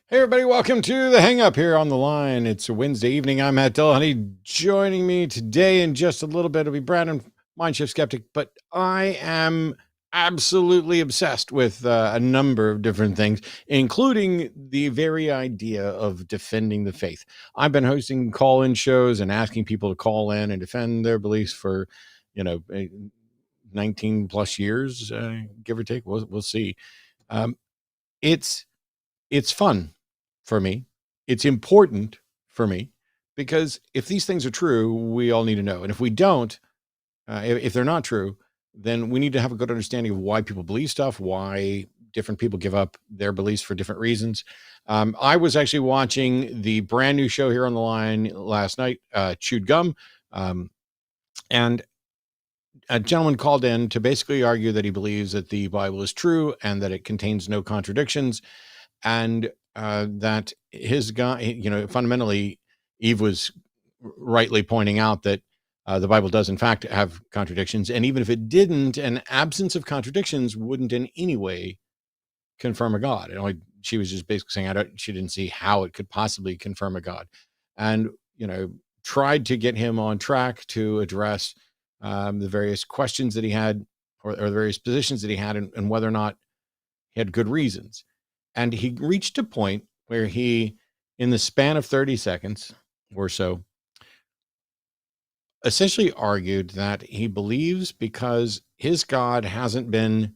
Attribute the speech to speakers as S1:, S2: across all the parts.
S1: Hey everybody, welcome to the Hang Up here on the line. It's a Wednesday evening. I'm at Dillahunty. Joining me today in just a little bit will be Brandon, MindShift Skeptic, but I am absolutely obsessed with a number of different things, including the very idea of defending the faith. I've been hosting call-in shows and asking people to call in and defend their beliefs for, 19 plus years, give or take. We'll see. Um, it's it's fun for me. It's important for me because if these things are true, we all need to know. And if we don't, if they're not true, then we need to have a good understanding of why people believe stuff, why different people give up their beliefs for different reasons. I was actually watching the brand new show here on the line last night, Chewed Gum. And a gentleman called in to basically argue that he believes that the Bible is true and that it contains no contradictions, and that his guy, fundamentally, Eve was rightly pointing out that the Bible does, in fact, have contradictions. And even if it didn't, an absence of contradictions wouldn't in any way confirm a God. She was just basically saying she didn't see how it could possibly confirm a God. And, tried to get him on track to address the various questions that he had, or the various positions that he had, and whether or not he had good reasons. And he reached a point where he, in the span of 30 seconds or so, essentially argued that he believes because his God hasn't been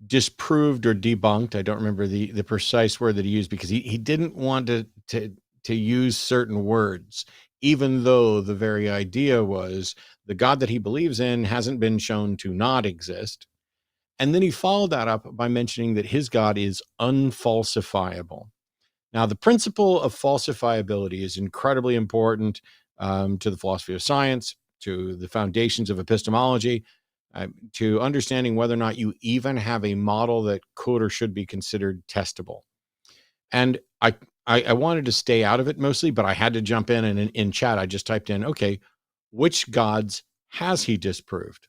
S1: disproved or debunked. I don't remember the precise word that he used, because he didn't want to use certain words, even though the very idea was the God that he believes in hasn't been shown to not exist. And then he followed that up by mentioning that his God is unfalsifiable. Now, the principle of falsifiability is incredibly important to the philosophy of science, to the foundations of epistemology, to understanding whether or not you even have a model that could or should be considered testable. And I wanted to stay out of it mostly, but I had to jump in, and in chat, I just typed in, okay, which gods has he disproved?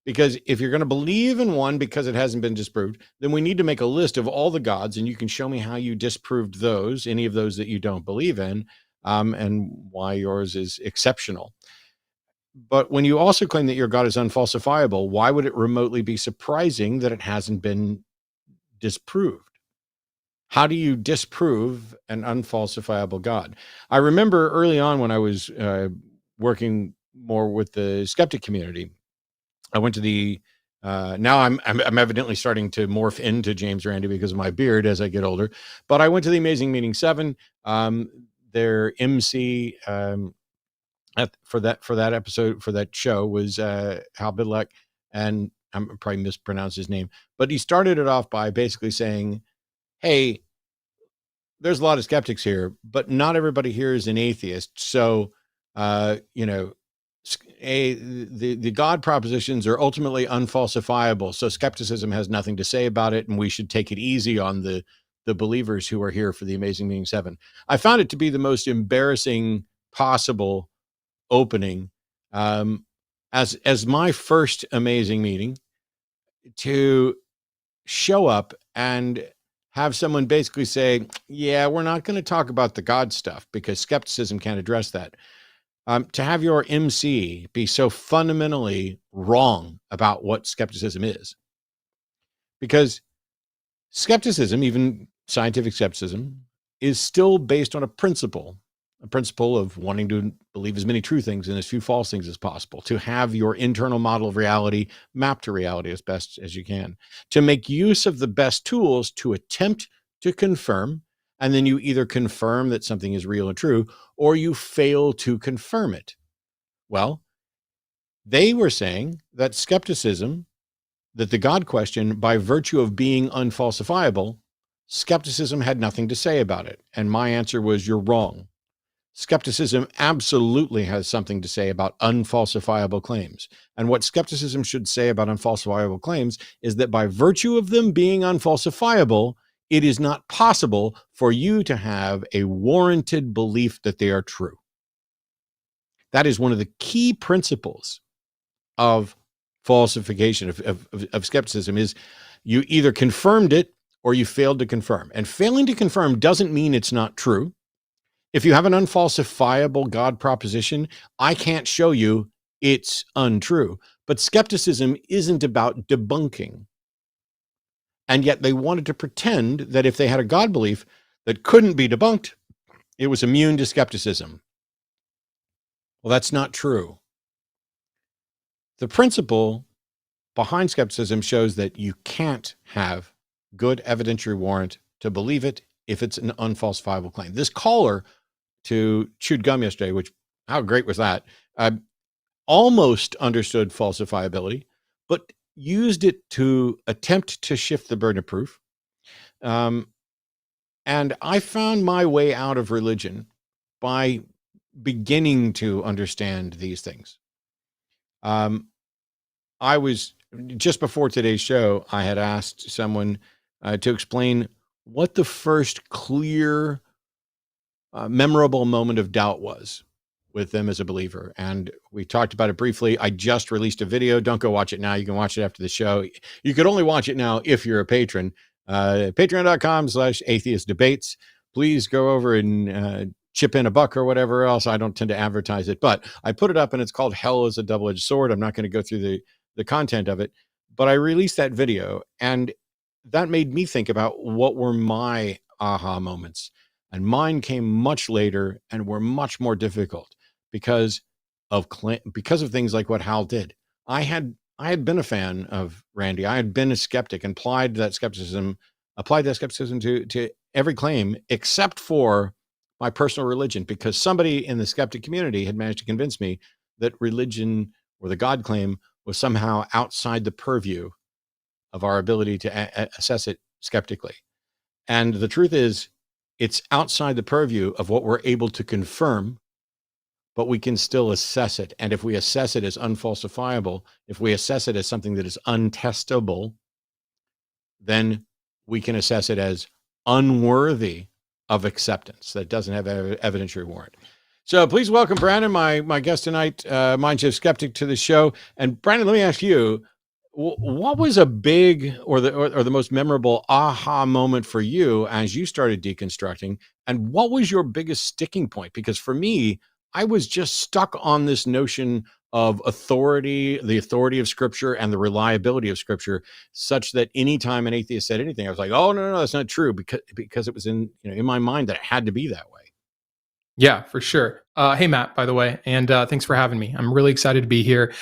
S1: Because if you're going to believe in one because it hasn't been disproved, then we need to make a list of all the gods, and you can show me how you disproved those, any of those that you don't believe in, and why yours is exceptional. But when you also claim that your God is unfalsifiable, why would it remotely be surprising that it hasn't been disproved? How do you disprove an unfalsifiable God? I remember early on when I was working more with the skeptic community, I went to the now I'm evidently starting to morph into James Randi because of my beard as I get older. But I went to the Amazing Meaning 7. Their MC for that episode, for that show, was Hal Bidlack, and I'm probably mispronounced his name, but he started it off by basically saying, "Hey, there's a lot of skeptics here, but not everybody here is an atheist. So, the God propositions are ultimately unfalsifiable. So skepticism has nothing to say about it, and we should take it easy on the believers who are here for the Amazing Meaning 7." I found it to be the most embarrassing possible opening, as my first amazing meeting, to show up and have someone basically say, yeah, we're not going to talk about the God stuff because skepticism can't address that. To have your MC be so fundamentally wrong about what skepticism is. Because skepticism, even scientific skepticism, is still based on a principle of wanting to believe as many true things and as few false things as possible, to have your internal model of reality mapped to reality as best as you can, to make use of the best tools to attempt to confirm, and then you either confirm that something is real and true, or you fail to confirm it. Well, they were saying that skepticism, that the God question, by virtue of being unfalsifiable, skepticism had nothing to say about it. And my answer was, you're wrong. Skepticism absolutely has something to say about unfalsifiable claims. And what skepticism should say about unfalsifiable claims is that by virtue of them being unfalsifiable, it is not possible for you to have a warranted belief that they are true. That is one of the key principles of falsification, of skepticism, is you either confirmed it or you failed to confirm. And failing to confirm doesn't mean it's not true. If you have an unfalsifiable God proposition, I can't show you it's untrue. But skepticism isn't about debunking. And yet they wanted to pretend that if they had a God belief that couldn't be debunked, it was immune to skepticism. Well, that's not true. The principle behind skepticism shows that you can't have good evidentiary warrant to believe it if it's an unfalsifiable claim. This caller to Chewed Gum yesterday, which, how great was that? Almost understood falsifiability, but used it to attempt to shift the burden of proof. And I found my way out of religion by beginning to understand these things. I was, just before today's show, I had asked someone to explain what the first clear, memorable moment of doubt was with them as a believer. And we talked about it briefly. I just released a video. Don't go watch it now. You can watch it after the show. You could only watch it now if you're a patron. Patreon.com/atheist debates. Please go over and chip in $1 or whatever else. I don't tend to advertise it, but I put it up and it's called Hell is a Double-Edged Sword. I'm not going to go through the content of it, but I released that video and that made me think about what were my aha moments. And mine came much later and were much more difficult because of things like what Hal did. I had been a fan of Randy. I had been a skeptic and applied that skepticism to every claim except for my personal religion, because somebody in the skeptic community had managed to convince me that religion or the God claim was somehow outside the purview of our ability to assess it skeptically. And the truth is, it's outside the purview of what we're able to confirm, but we can still assess it. And if we assess it as unfalsifiable, if we assess it as something that is untestable, then we can assess it as unworthy of acceptance, that doesn't have evidentiary warrant. So please welcome Brandon, my guest tonight, MindShift Skeptic, to the show. And Brandon, let me ask you, what was a big or the most memorable aha moment for you as you started deconstructing? And what was your biggest sticking point? Because for me, I was just stuck on this notion of authority, the authority of Scripture and the reliability of Scripture, such that anytime an atheist said anything, I was like, oh, no, that's not true, because it was in my mind that it had to be that way.
S2: Yeah, for sure. Hey, Matt, by the way, and thanks for having me. I'm really excited to be here.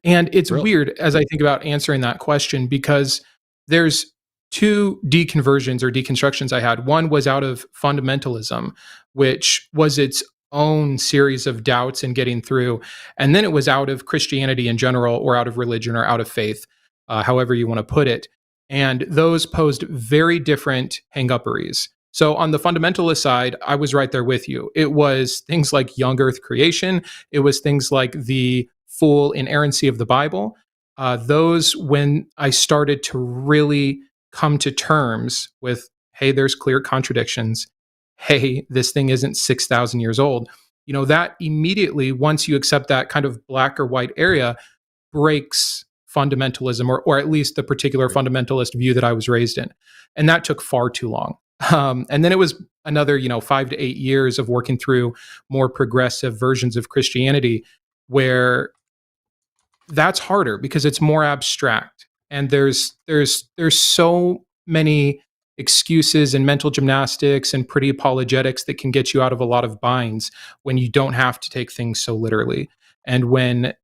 S2: And it's weird as I think about answering that question, because there's two deconversions or deconstructions I had. One was out of fundamentalism, which was its own series of doubts and getting through. And then it was out of Christianity in general, or out of religion, or out of faith, however you want to put it. And those posed very different hang-upperies. So on the fundamentalist side, I was right there with you. It was things like young earth creation. It was things like the full inerrancy of the Bible. Those, when I started to really come to terms with, hey, there's clear contradictions. Hey, this thing isn't 6,000 years old. That immediately, once you accept that kind of black or white area, breaks fundamentalism, or at least the particular fundamentalist view that I was raised in. And that took far too long. And then it was another, 5 to 8 years of working through more progressive versions of Christianity, where that's harder because it's more abstract. And there's so many excuses and mental gymnastics and pretty apologetics that can get you out of a lot of binds when you don't have to take things so literally. And when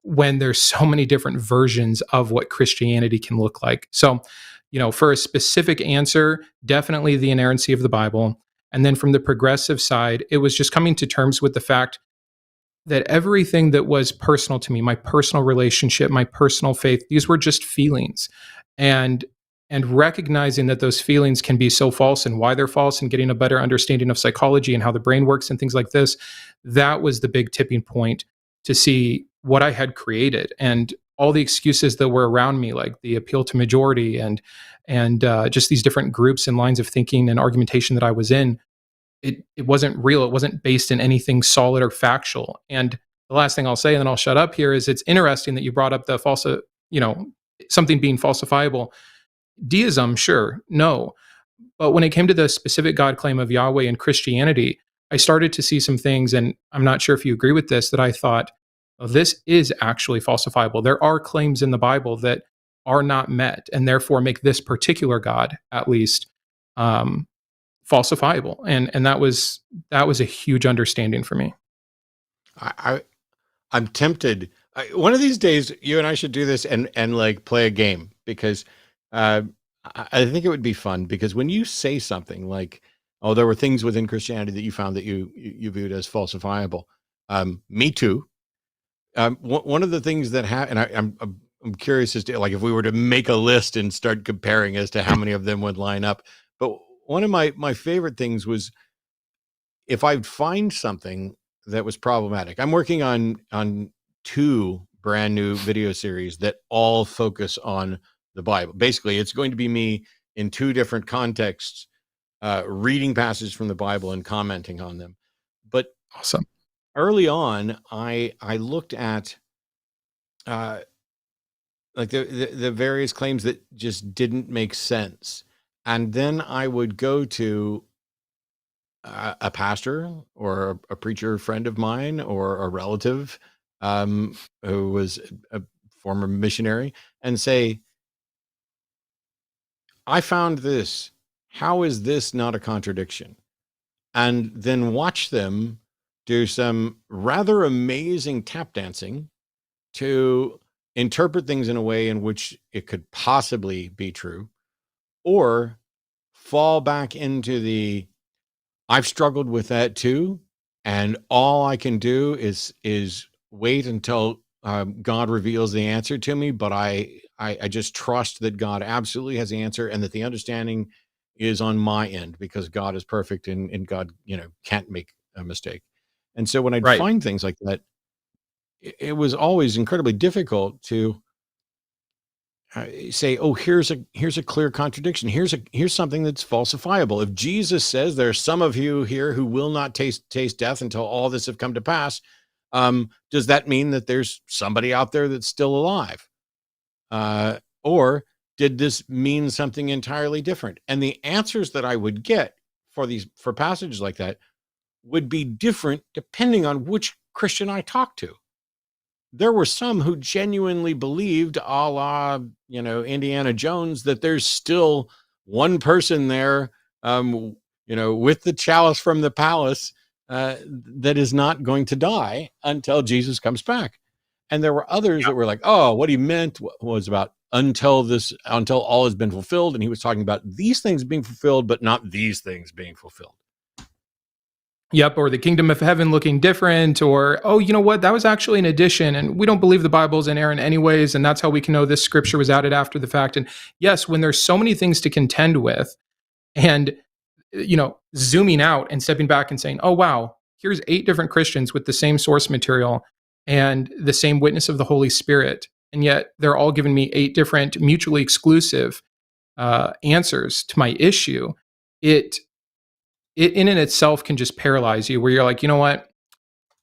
S2: there's so many different versions of what Christianity can look like. So, for a specific answer, definitely the inerrancy of the Bible. And then from the progressive side, it was just coming to terms with the fact that everything that was personal to me, my personal relationship, my personal faith, these were just feelings. And recognizing that those feelings can be so false and why they're false, and getting a better understanding of psychology and how the brain works and things like this, that was the big tipping point to see what I had created. And all the excuses that were around me, like the appeal to majority and just these different groups and lines of thinking and argumentation that I was in, it wasn't real. It wasn't based in anything solid or factual. And the last thing I'll say, and then I'll shut up here, is it's interesting that you brought up the something being falsifiable. deism, sure, no. But when it came to the specific God claim of Yahweh in Christianity, I started to see some things, and I'm not sure if you agree with this, that I thought, oh, this is actually falsifiable. There are claims in the Bible that are not met, and therefore make this particular God, at least, um, falsifiable. And that was a huge understanding for me.
S1: I I'm tempted. One of these days, you and I should do this and like play a game, because uh, I think it would be fun, because when you say something like, "Oh, there were things within Christianity that you found that you viewed as falsifiable," me too. One of the things that and I'm curious as to, like, if we were to make a list and start comparing as to how many of them would line up. But one of my favorite things was if I'd find something that was problematic. I'm working on two brand new video series that all focus on the Bible. Basically, it's going to be me in two different contexts, reading passages from the Bible and commenting on them. But
S2: Awesome.
S1: early on, I looked at like the various claims that just didn't make sense, and then I would go to a pastor or a preacher friend of mine or a relative, who was a former missionary, and say, "I found this. How is this not a contradiction?" And then watch them do some rather amazing tap dancing to interpret things in a way in which it could possibly be true, or fall back into the, "I've struggled with that too, and all I can do is wait until God reveals the answer to me. But I just trust that God absolutely has the answer, and that the understanding is on my end, because God is perfect, and God, can't make a mistake." And so when I'd
S2: Right.
S1: find things like that, it was always incredibly difficult to say, "Oh, here's a clear contradiction. Here's something that's falsifiable. If Jesus says there are some of you here who will not taste death until all this have come to pass, does that mean that there's somebody out there that's still alive, or did this mean something entirely different?" And the answers that I would get for passages like that would be different depending on which Christian I talked to. There were some who genuinely believed, a la, Indiana Jones, that there's still one person there, with the chalice from the palace, that is not going to die until Jesus comes back. And there were others that were like, "Oh, what he meant was about until all has been fulfilled." And he was talking about these things being fulfilled, but not these things being fulfilled.
S2: Yep, or the kingdom of heaven looking different, or, oh, you know what, that was actually an addition, and we don't believe the Bible's inerrant anyways, and that's how we can know this scripture was added after the fact. And yes, when there's so many things to contend with, and zooming out and stepping back and saying, oh wow, here's 8 different Christians with the same source material and the same witness of the Holy Spirit, and yet they're all giving me 8 different mutually exclusive answers to my issue. It in and itself can just paralyze you, where you're like, you know what?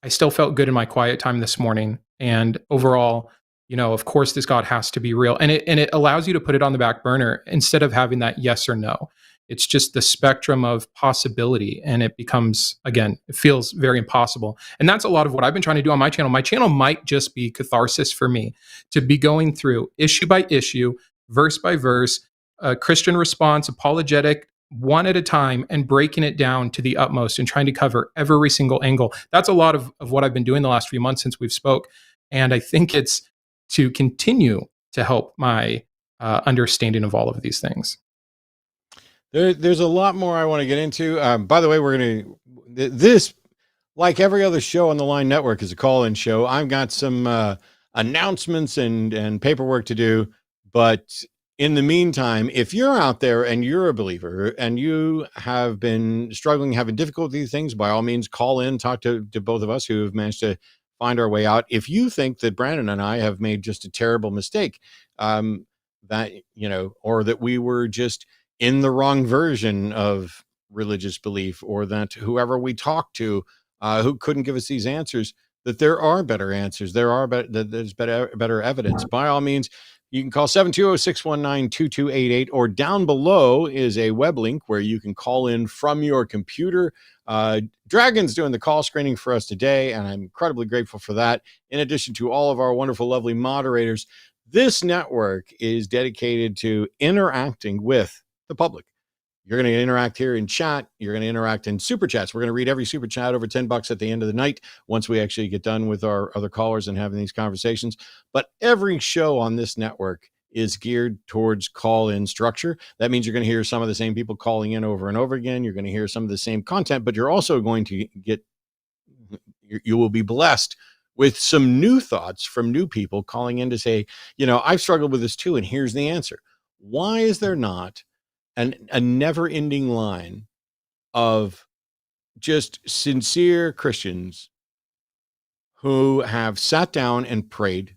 S2: I still felt good in my quiet time this morning. And overall, of course, this God has to be real. And it allows you to put it on the back burner instead of having that yes or no. It's just the spectrum of possibility. And it becomes, again, it feels very impossible. And that's a lot of what I've been trying to do on my channel. My channel might just be catharsis for me, to be going through issue by issue, verse by verse, Christian response, apologetic, one at a time, and breaking it down to the utmost and trying to cover every single angle. That's a lot of what I've been doing the last few months since we've spoke. And I think it's to continue to help my understanding of all of these things.
S1: There's a lot more I want to get into. By the way, we're going to, this, like every other show on the Line Network, is a call-in show. I've got some announcements and paperwork to do, but in the meantime, if you're out there and you're a believer and you have been struggling, having difficulty with things, by all means, call in, talk to both of us who have managed to find our way out. If you think that Brandon and I have made just a terrible mistake, that, or that we were just in the wrong version of religious belief, or that whoever we talked to, who couldn't give us these answers, that there are better answers, there's better evidence, by all means, You can call 720-619-2288, or down below is a web link where you can call in from your computer. Dragon's doing the call screening for us today, and I'm incredibly grateful for that. In addition to all of our wonderful, lovely moderators, this network is dedicated to interacting with the public. You're going to interact here in chat. You're going to interact in super chats. We're going to read every super chat over $10 at the end of the night once we actually get done with our other callers and having these conversations. But every show on this network is geared towards call-in structure. That means you're going to hear some of the same people calling in over and over again. You're going to hear some of the same content, but you're also going to you will be blessed with some new thoughts from new people calling in to say, I've struggled with this too, and here's the answer. Why is there not a never-ending line of just sincere Christians who have sat down and prayed,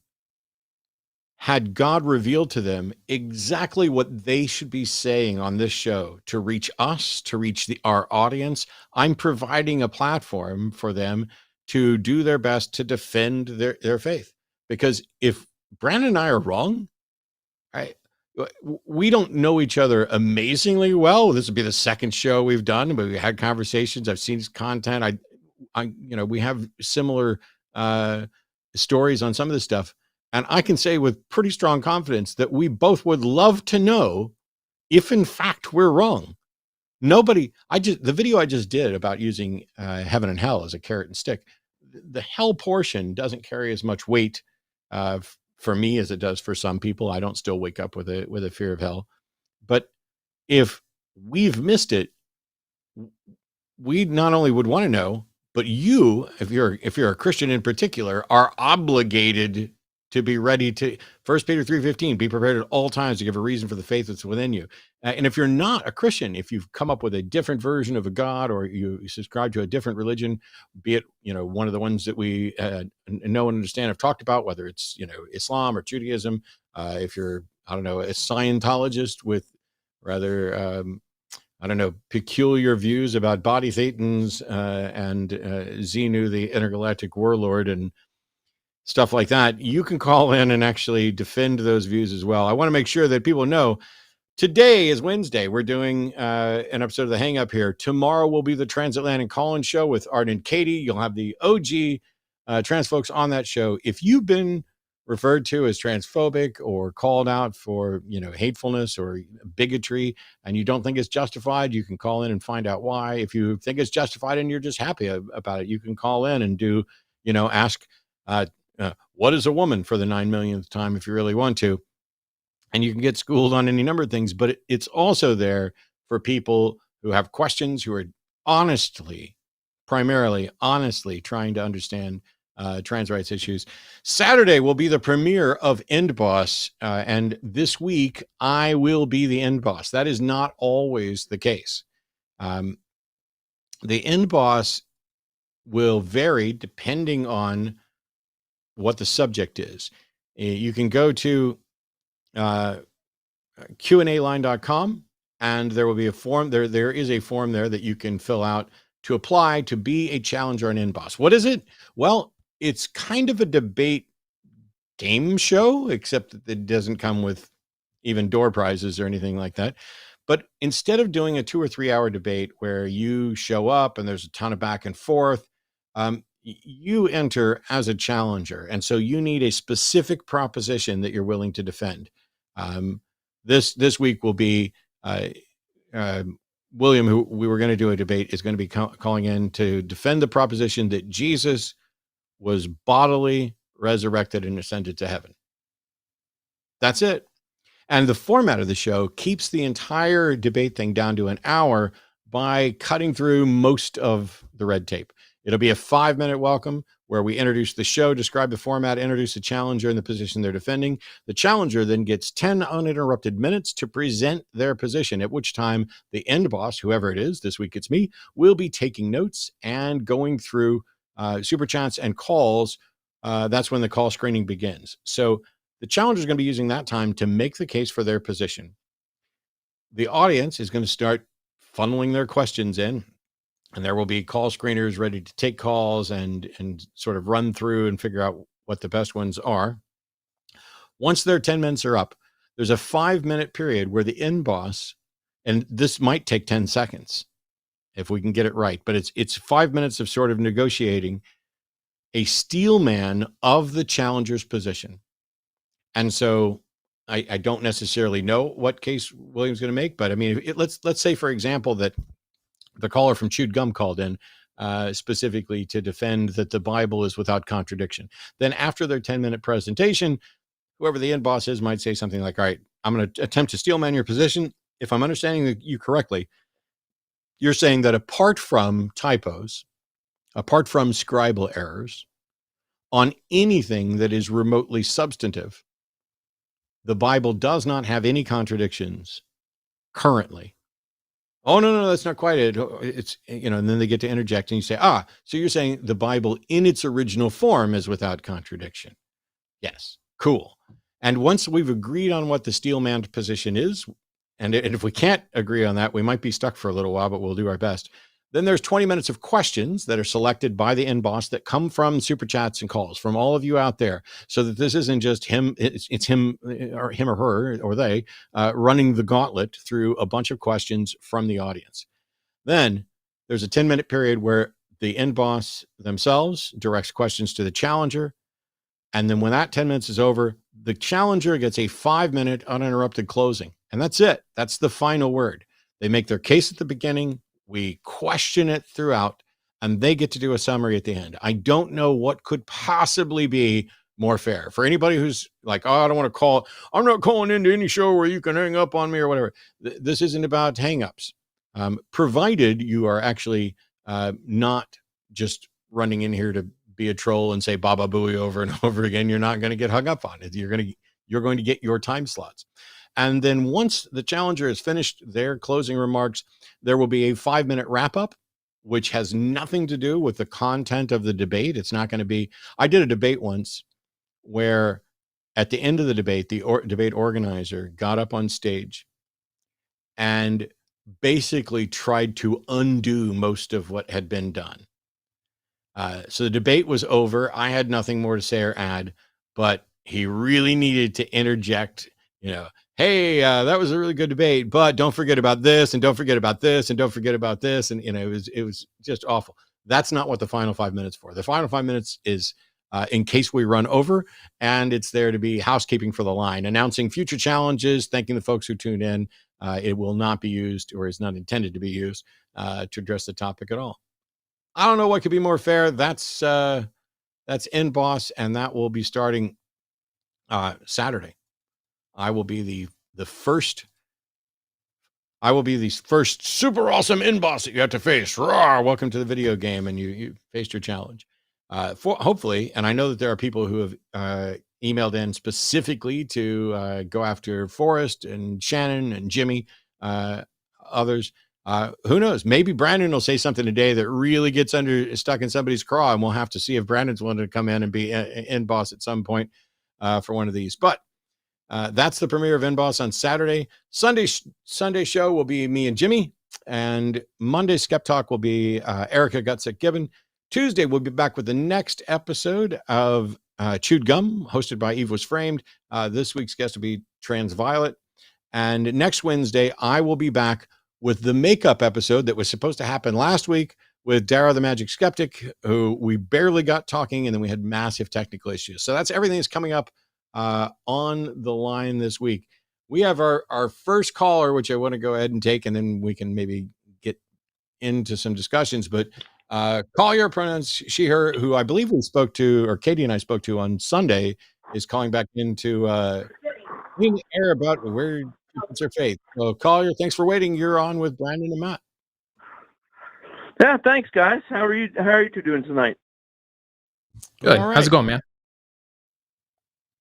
S1: had God reveal to them exactly what they should be saying on this show to reach us, to reach our audience? I'm providing a platform for them to do their best to defend their faith. Because if Brandon and I are wrong, we don't know each other amazingly well. This would be the second show we've done, but we had conversations. I've seen his content. We have similar stories on some of this stuff. And I can say with pretty strong confidence that we both would love to know if in fact we're wrong. The video I just did about using heaven and hell as a carrot and stick, the hell portion doesn't carry as much weight for me as it does for some people. I don't still wake up with a fear of hell. But if we've missed it, we not only would want to know, but you, if you're a Christian in particular, are obligated to be ready to 1 Peter 3:15, be prepared at all times to give a reason for the faith that's within you. And if you're not a Christian, if you've come up with a different version of a God, or you subscribe to a different religion, be it, one of the ones that we know and understand, have talked about, whether it's, Islam or Judaism, if you're, a Scientologist with rather, peculiar views about body thetans and Xenu, the intergalactic warlord, and stuff like that, you can call in and actually defend those views as well. I want to make sure that people know today is Wednesday. We're doing an episode of The Hang Up here. Tomorrow will be the Transatlantic Call-In show with Art and Katy. You'll have the OG trans folks on that show. If you've been referred to as transphobic or called out for, hatefulness or bigotry, and you don't think it's justified, you can call in and find out why. If you think it's justified and you're just happy about it, you can call in and ask, what is a woman, for the 9 millionth time, if you really want to. And you can get schooled on any number of things, but it's also there for people who have questions, who are primarily honestly trying to understand trans rights issues. Saturday will be the premiere of End Boss. And this week I will be the End Boss. That is not always the case. The End Boss will vary depending on what the subject is. You can go to Q&Aline.com, and there will be a form there. There is a form there that you can fill out to apply to be a challenger on End Boss. What is it? Well, it's kind of a debate game show, except that it doesn't come with even door prizes or anything like that. But instead of doing a 2 or 3 hour debate where you show up and there's a ton of back and forth, you enter as a challenger. And so you need a specific proposition that you're willing to defend. This week will be William, who we were going to do a debate, is going to be calling in to defend the proposition that Jesus was bodily resurrected and ascended to heaven. That's it. And the format of the show keeps the entire debate thing down to an hour by cutting through most of the red tape. It'll be a 5-minute welcome where we introduce the show, describe the format, introduce the challenger and the position they're defending. The challenger then gets 10 uninterrupted minutes to present their position, at which time the End Boss, whoever it is, this week it's me, will be taking notes and going through super chats and calls. That's when the call screening begins. So the challenger is going to be using that time to make the case for their position. The audience is going to start funneling their questions in, and there will be call screeners ready to take calls and sort of run through and figure out what the best ones are. Once their 10 minutes are up, there's a 5-minute period where the in boss, and this might take 10 seconds if we can get it right, but it's 5 minutes of sort of negotiating a steel man of the challenger's position. And so I don't necessarily know what case William's going to make, but I mean, let's say, for example, that the caller from Chewed Gum called in specifically to defend that the Bible is without contradiction. Then after their 10-minute presentation, whoever the end boss is might say something like, all right, I'm going to attempt to steel man your position. If I'm understanding you correctly, you're saying that apart from typos, apart from scribal errors, on anything that is remotely substantive, the Bible does not have any contradictions currently. Oh, no, that's not quite it. It's, and then they get to interject and you say, so you're saying the Bible in its original form is without contradiction. Yes. Cool. And once we've agreed on what the steel man position is, and if we can't agree on that, we might be stuck for a little while, but we'll do our best. Then there's 20 minutes of questions that are selected by the end boss that come from super chats and calls from all of you out there, so that this isn't just him, it's him or her or they running the gauntlet through a bunch of questions from the audience. Then there's a 10-minute period where the end boss themselves directs questions to the challenger. And then when that 10 minutes is over, the challenger gets a 5-minute uninterrupted closing. And that's it. That's the final word. They make their case at the beginning. We question it throughout, and they get to do a summary at the end. I don't know what could possibly be more fair for anybody who's like, I don't want to call. I'm not calling into any show where you can hang up on me or whatever. This isn't about hangups, provided you are actually not just running in here to be a troll and say Baba Booey over and over again. You're not going to get hung up on it. You're going to get your time slots. And then once the challenger has finished their closing remarks, there will be a 5-minute wrap up, which has nothing to do with the content of the debate. It's not going to be, I did a debate once where at the end of the debate, the debate organizer got up on stage and basically tried to undo most of what had been done. So the debate was over. I had nothing more to say or add, but he really needed to interject, hey, that was a really good debate, but don't forget about this, and don't forget about this, and don't forget about this. And, it was just awful. That's not what the final 5 minutes for. The final 5 minutes is in case we run over, and it's there to be housekeeping for the line, announcing future challenges, thanking the folks who tuned in. It will not be used, or is not intended to be used to address the topic at all. I don't know what could be more fair. That's End Boss, and that will be starting Saturday. I will be the first super awesome end boss that you have to face. Rawr, welcome to the video game, and you faced your challenge. Hopefully, and I know that there are people who have emailed in specifically to go after Forrest and Shannon and Jimmy, others. Who knows? Maybe Brandon will say something today that really gets stuck in somebody's craw, and we'll have to see if Brandon's willing to come in and be end boss at some point for one of these. But that's the premiere of NBoss on Saturday. Sunday show will be me and Jimmy, and Monday Skeptalk will be Erica Gutsick Gibbon. Tuesday we'll be back with the next episode of Chewed Gum, hosted by Eve Was Framed. This week's guest will be Transviolet, and next Wednesday I will be back with the makeup episode that was supposed to happen last week with Dara the Magic Skeptic, who we barely got talking, and then we had massive technical issues. So that's everything that's coming up on the line this week. We have our first caller, which I want to go ahead and take, and then we can maybe get into some discussions. But caller, pronouns she, her, who I believe we spoke to, or Katie and I spoke to on Sunday, is calling back into in the air about where she puts her faith. So caller, thanks for waiting. You're on with Brandon and Matt.
S3: Yeah, thanks, guys. How are you two doing tonight?
S2: Good. Right. How's it going, man?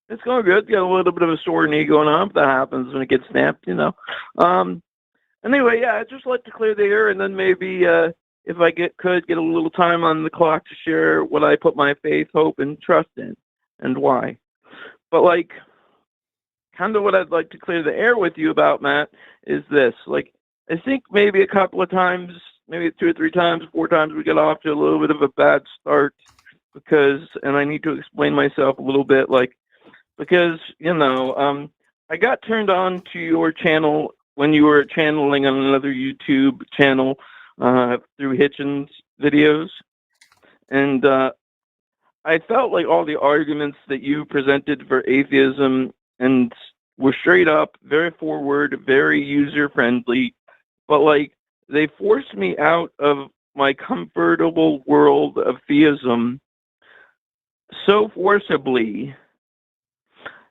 S3: It's going good. Got a little bit of a sore knee going on, but that happens when it gets snapped, Anyway, yeah, I'd just like to clear the air, and then maybe if I could get a little time on the clock to share what I put my faith, hope, and trust in, and why. But kind of what I'd like to clear the air with you about, Matt, is this. I think maybe a couple of times, maybe 2 or 3 times, 4 times, we got off to a little bit of a bad start and I need to explain myself a little bit, because I got turned on to your channel when you were channeling on another YouTube channel through Hitchens videos, and I felt like all the arguments that you presented for atheism and were straight up, very forward, very user friendly, but like they forced me out of my comfortable world of theism so forcibly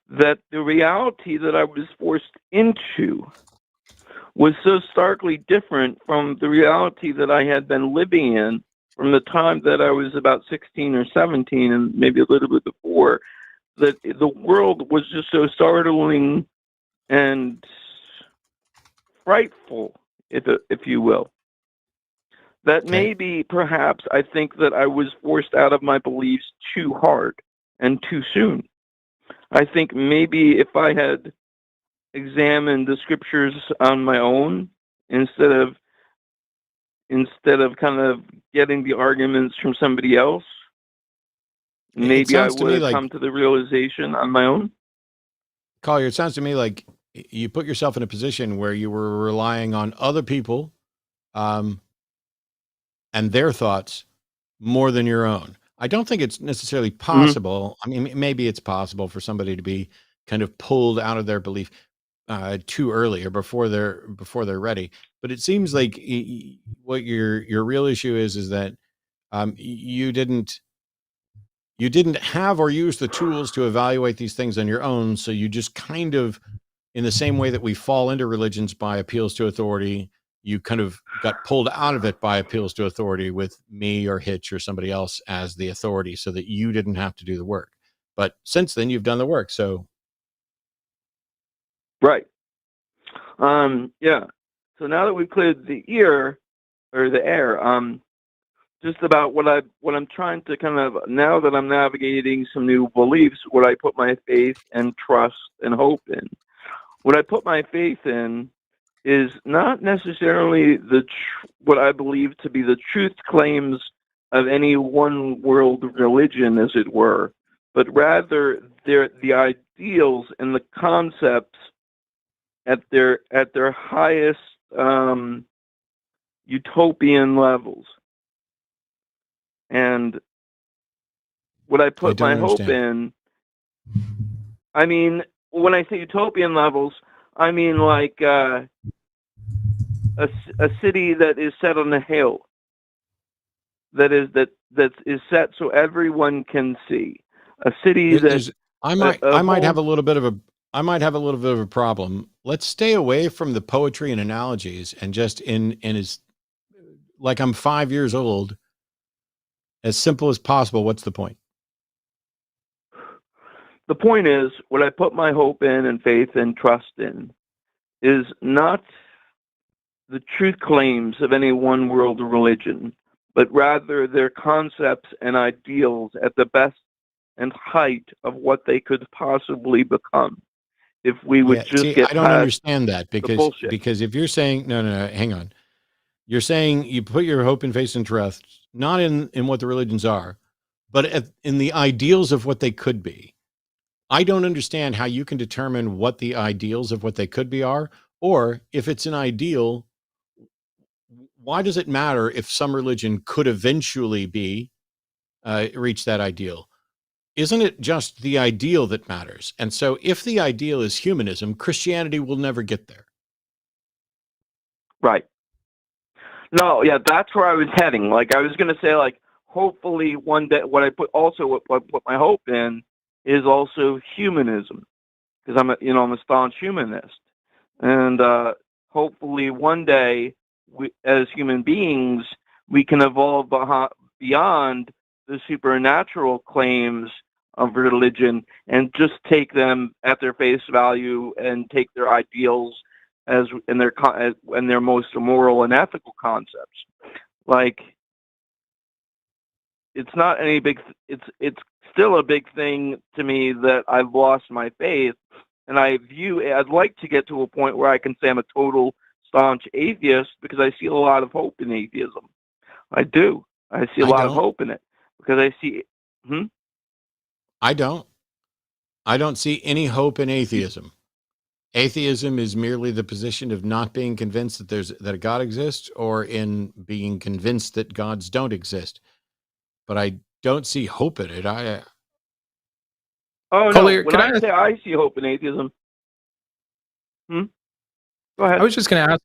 S3: that the reality that I was forced into was so starkly different from the reality that I had been living in from the time that I was about 16 or 17 and maybe a little bit before, that the world was just so startling and frightful, if you will, that maybe perhaps I think that I was forced out of my beliefs too hard and too soon. I think maybe if I had examined the scriptures on my own instead of kind of getting the arguments from somebody else, maybe I would have come to the realization on my own.
S1: Collier, it sounds to me like you put yourself in a position where you were relying on other people and their thoughts more than your own. I don't think it's necessarily possible. I mean, maybe it's possible for somebody to be kind of pulled out of their belief too early or before they're ready. But it seems like what your real issue is that you didn't have or use the tools to evaluate these things on your own. So you just kind of, in the same way that we fall into religions by appeals to authority, you kind of got pulled out of it by appeals to authority with me or Hitch or somebody else as the authority so that you didn't have to do the work. But since then you've done the work. So.
S3: Right. Yeah. So now that we've cleared the air, just about what I'm trying to kind of, now that I'm navigating some new beliefs, what I put my faith and trust and hope in. What I put my faith in is not necessarily what I believe to be the truth claims of any one world religion, as it were, but rather the ideals and the concepts at their highest utopian levels. And what I put my hope in, I mean, when I say utopian levels, I mean like a city that is set on a hill, that is set so everyone can see. A city that
S1: I might have a little bit of a problem. Let's stay away from the poetry and analogies and just in as like I'm 5 years old, as simple as possible. What's the point?
S3: The point is, what I put my hope in and faith and trust in is not the truth claims of any one world religion, but rather their concepts and ideals at the best and height of what they could possibly become. If we would
S1: I don't understand that because if you're saying, no, hang on. You're saying you put your hope and faith and trust, not in what the religions are, but in the ideals of what they could be. I don't understand how you can determine what the ideals of what they could be are, or if it's an ideal, why does it matter if some religion could eventually reach that ideal? Isn't it just the ideal that matters? And so if the ideal is humanism, Christianity will never get there.
S3: Right. No, yeah, that's where I was heading. Like I was going to say, like, hopefully one day, what I put my hope in is also humanism, because I'm a staunch humanist, and hopefully one day, as human beings, we can evolve beyond the supernatural claims of religion and just take them at their face value and take their ideals and their most moral and ethical concepts. Like, it's not any big. It's still a big thing to me that I've lost my faith, and I'd like to get to a point where I can say I'm a total staunch atheist, because I see a lot of hope in atheism. I do. I see a lot of hope in it because I see.
S1: I don't. I don't see any hope in atheism. Atheism is merely the position of not being convinced that a God exists, or in being convinced that gods don't exist. But I don't see hope in it.
S3: Oh, no.
S2: Collier,
S3: When I say I see hope in atheism, go ahead.
S2: I was just going to ask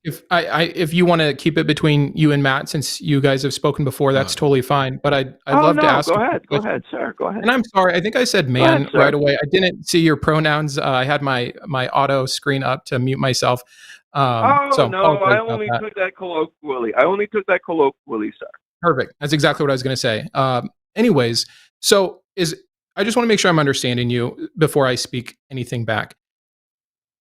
S2: if you want to keep it between you and Matt, since you guys have spoken before. That's totally fine. But I'd love to ask.
S3: Go ahead, sir. Go ahead.
S2: And I'm sorry. I think I said man right away. I didn't see your pronouns. I had my auto screen up to mute myself.
S3: No, I only took that colloquially, sir.
S2: Perfect. That's exactly what I was going to say. Anyways, so I just want to make sure I'm understanding you before I speak anything back.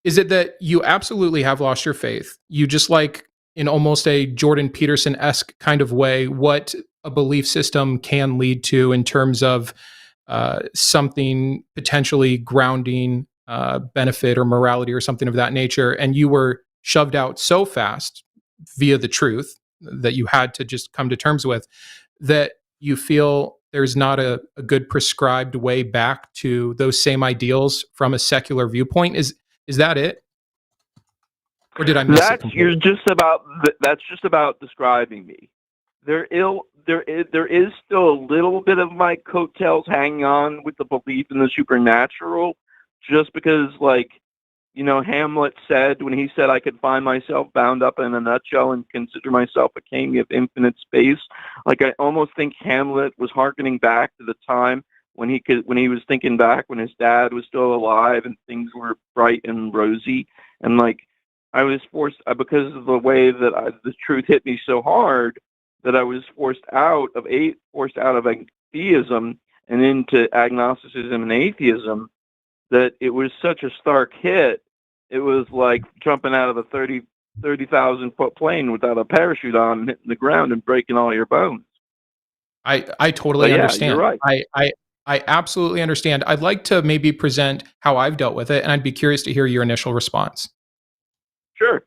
S2: Is it that you absolutely have lost your faith? You just, like, in almost a Jordan Peterson-esque kind of way, what a belief system can lead to in terms of something potentially grounding benefit or morality or something of that nature, and you were shoved out so fast via the truth that you had to just come to terms with, that you feel there's not a good prescribed way back to those same ideals from a secular viewpoint? Is that it? Or did I miss it completely?
S3: That's just about describing me. There is still a little bit of my coattails hanging on with the belief in the supernatural, just because, like, Hamlet said, when he said I could find myself bound up in a nutshell and consider myself a king of infinite space. Like, I almost think Hamlet was hearkening back to the time when he was thinking back when his dad was still alive and things were bright and rosy. And, like, I was forced, because of the way that the truth hit me so hard, that I was forced out of theism and into agnosticism and atheism, that it was such a stark hit. It was like jumping out of a 30,000 foot plane without a parachute on and hitting the ground and breaking all your bones.
S2: I totally understand.
S3: You're right.
S2: I absolutely understand. I'd like to maybe present how I've dealt with it, and I'd be curious to hear your initial response.
S3: Sure.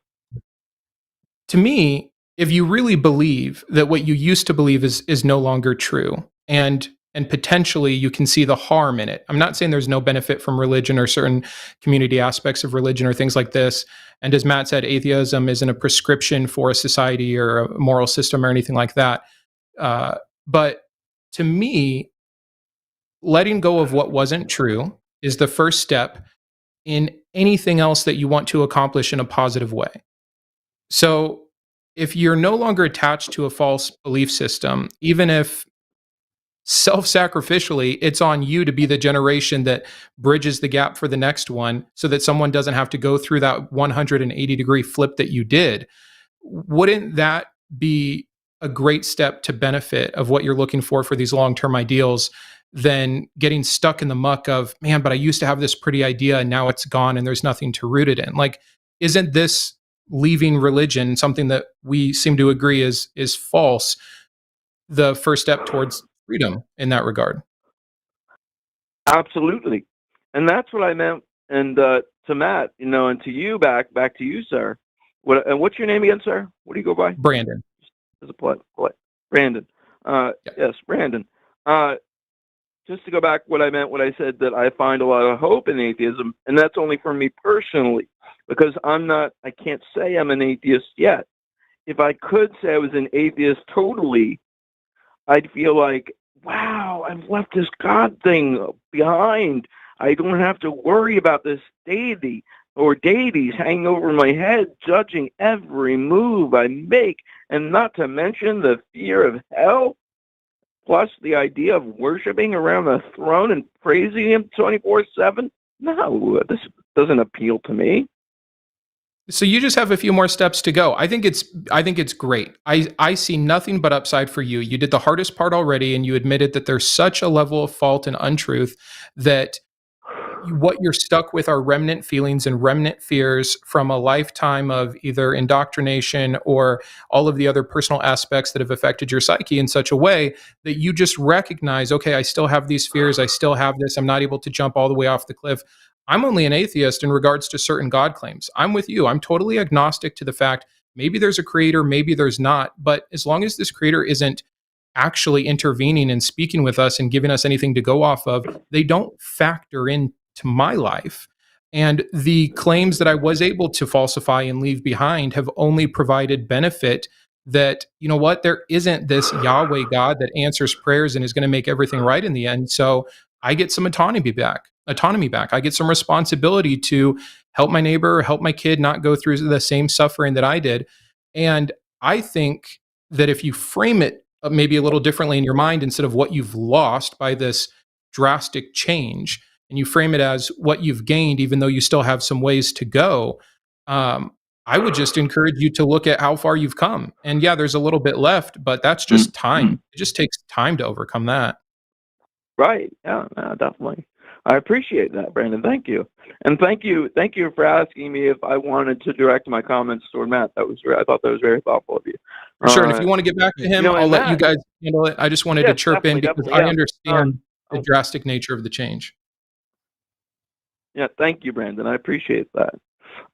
S2: To me, if you really believe that what you used to believe is no longer true, and potentially you can see the harm in it. I'm not saying there's no benefit from religion or certain community aspects of religion or things like this. And as Matt said, atheism isn't a prescription for a society or a moral system or anything like that. But to me, letting go of what wasn't true is the first step in anything else that you want to accomplish in a positive way. So if you're no longer attached to a false belief system, even if self-sacrificially it's on you to be the generation that bridges the gap for the next one so that someone doesn't have to go through that 180-degree flip that you did, wouldn't that be a great step to benefit of what you're looking for these long-term ideals than getting stuck in the muck of, man, but I used to have this pretty idea and now it's gone and there's nothing to root it in? Like, isn't this leaving religion, something that we seem to agree is false, the first step towards freedom in that regard?
S3: Absolutely. And that's what I meant. And to Matt, and to you, back to you, sir. What's your name again, sir? What do you go by?
S2: Brandon.
S3: As a play. Brandon. Yes, Brandon. Just to go back, what I meant, what I said, that I find a lot of hope in atheism, and that's only for me personally, because I can't say I'm an atheist yet. If I could say I was an atheist totally, I'd feel like, wow, I've left this God thing behind. I don't have to worry about this deity or deities hanging over my head, judging every move I make, and not to mention the fear of hell, plus the idea of worshiping around a throne and praising him 24/7. No, this doesn't appeal to me.
S2: So you just have a few more steps to go. I think it's great. I see nothing but upside for you. You did the hardest part already, and you admitted that there's such a level of fault and untruth that what you're stuck with are remnant feelings and remnant fears from a lifetime of either indoctrination or all of the other personal aspects that have affected your psyche in such a way that you just recognize, okay, I still have these fears. I still have this. I'm not able to jump all the way off the cliff. I'm only an atheist in regards to certain God claims. I'm with you. I'm totally agnostic to the fact maybe there's a creator, maybe there's not. But as long as this creator isn't actually intervening and speaking with us and giving us anything to go off of, they don't factor into to my life. And the claims that I was able to falsify and leave behind have only provided benefit. That, you know what, there isn't this Yahweh God that answers prayers and is going to make everything right in the end. So I get some autonomy back. I get some responsibility to help my neighbor, help my kid not go through the same suffering that I did. And I think that if you frame it maybe a little differently in your mind, instead of what you've lost by this drastic change, and you frame it as what you've gained, even though you still have some ways to go, I would just encourage you to look at how far you've come. And yeah, there's a little bit left, but that's just time. It just takes time to overcome that.
S3: Right. Yeah, definitely. I appreciate that, Brandon. Thank you. And thank you for asking me if I wanted to direct my comments toward Matt. I thought that was very thoughtful of you.
S2: For sure. And if you want to get back to him, I'll let you guys handle it. I just wanted to chirp in because I understand the drastic nature of the change.
S3: Yeah, thank you, Brandon. I appreciate that.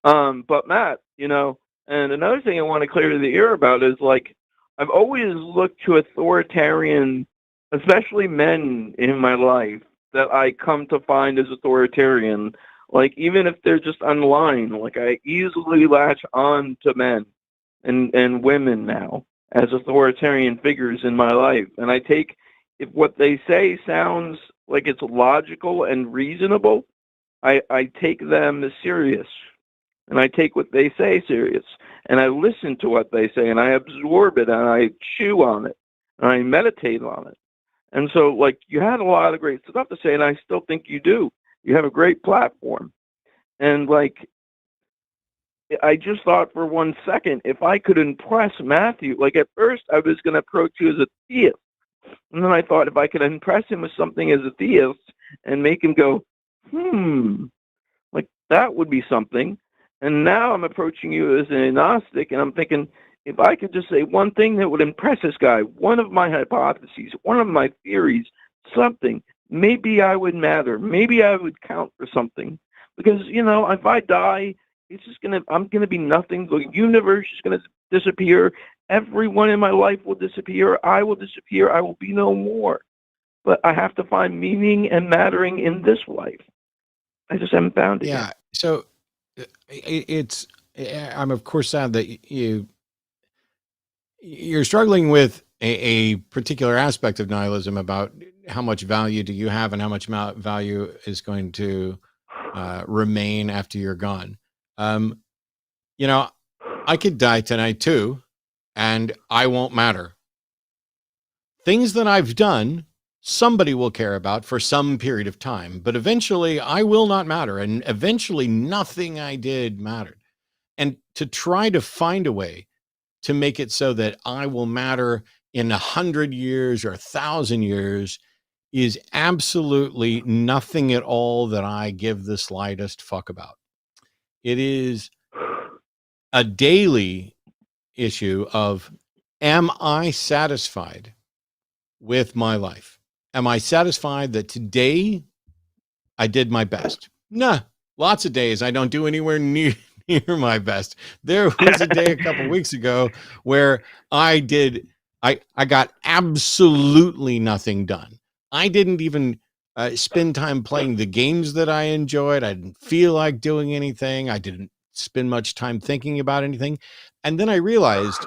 S3: But Matt, and another thing I want to clear the air about is, like, I've always looked to authoritarian, especially men in my life, that I come to find as authoritarian. Like, even if they're just online, like, I easily latch on to men and women now as authoritarian figures in my life. And I take, if what they say sounds like it's logical and reasonable, I take them serious. And I take what they say serious. And I listen to what they say, and I absorb it, and I chew on it, and I meditate on it. And so, like, you had a lot of great stuff to say, and I still think you do. You have a great platform. And, like, I just thought for 1 second, if I could impress Matthew, like, at first I was going to approach you as a theist. And then I thought if I could impress him with something as a theist and make him go, like, that would be something. And now I'm approaching you as an agnostic, and I'm thinking, if I could just say one thing that would impress this guy, one of my hypotheses, one of my theories, something, maybe I would matter. Maybe I would count for something. Because, if I die, I'm going to be nothing. The universe is going to disappear. Everyone in my life will disappear. I will disappear. I will be no more. But I have to find meaning and mattering in this life. I just haven't found it yet.
S1: Yeah. So I'm of course sad that you're struggling with a particular aspect of nihilism about how much value do you have and how much value is going to remain after you're gone. I could die tonight too, and I won't matter. Things that I've done, somebody will care about for some period of time, but eventually I will not matter. And eventually nothing I did mattered. And to try to find a way to make it so that I will matter in 100 years or 1,000 years is absolutely nothing at all that I give the slightest fuck about. It is a daily issue of, am I satisfied with my life? Am I satisfied that today I did my best? Nah, lots of days I don't do anywhere near my best. There was a day a couple weeks ago where I got absolutely nothing done. I didn't even spend time playing the games that I enjoyed. I didn't feel like doing anything. I didn't spend much time thinking about anything. And then I realized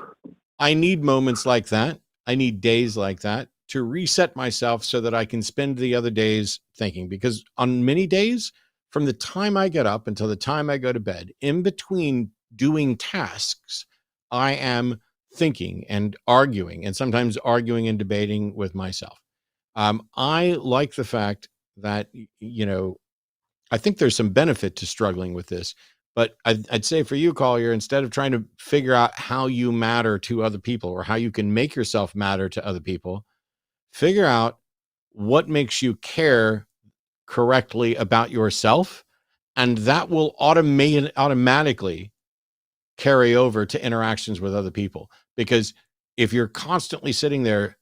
S1: I need moments like that. I need days like that to reset myself so that I can spend the other days thinking. Because on many days, from the time I get up until the time I go to bed, in between doing tasks, I am thinking and arguing, and sometimes arguing and debating with myself. I like the fact that, I think there's some benefit to struggling with this, but I'd say for you, Collier, instead of trying to figure out how you matter to other people or how you can make yourself matter to other people, figure out what makes you care correctly about yourself, and that will automatically carry over to interactions with other people. Because if you're constantly sitting there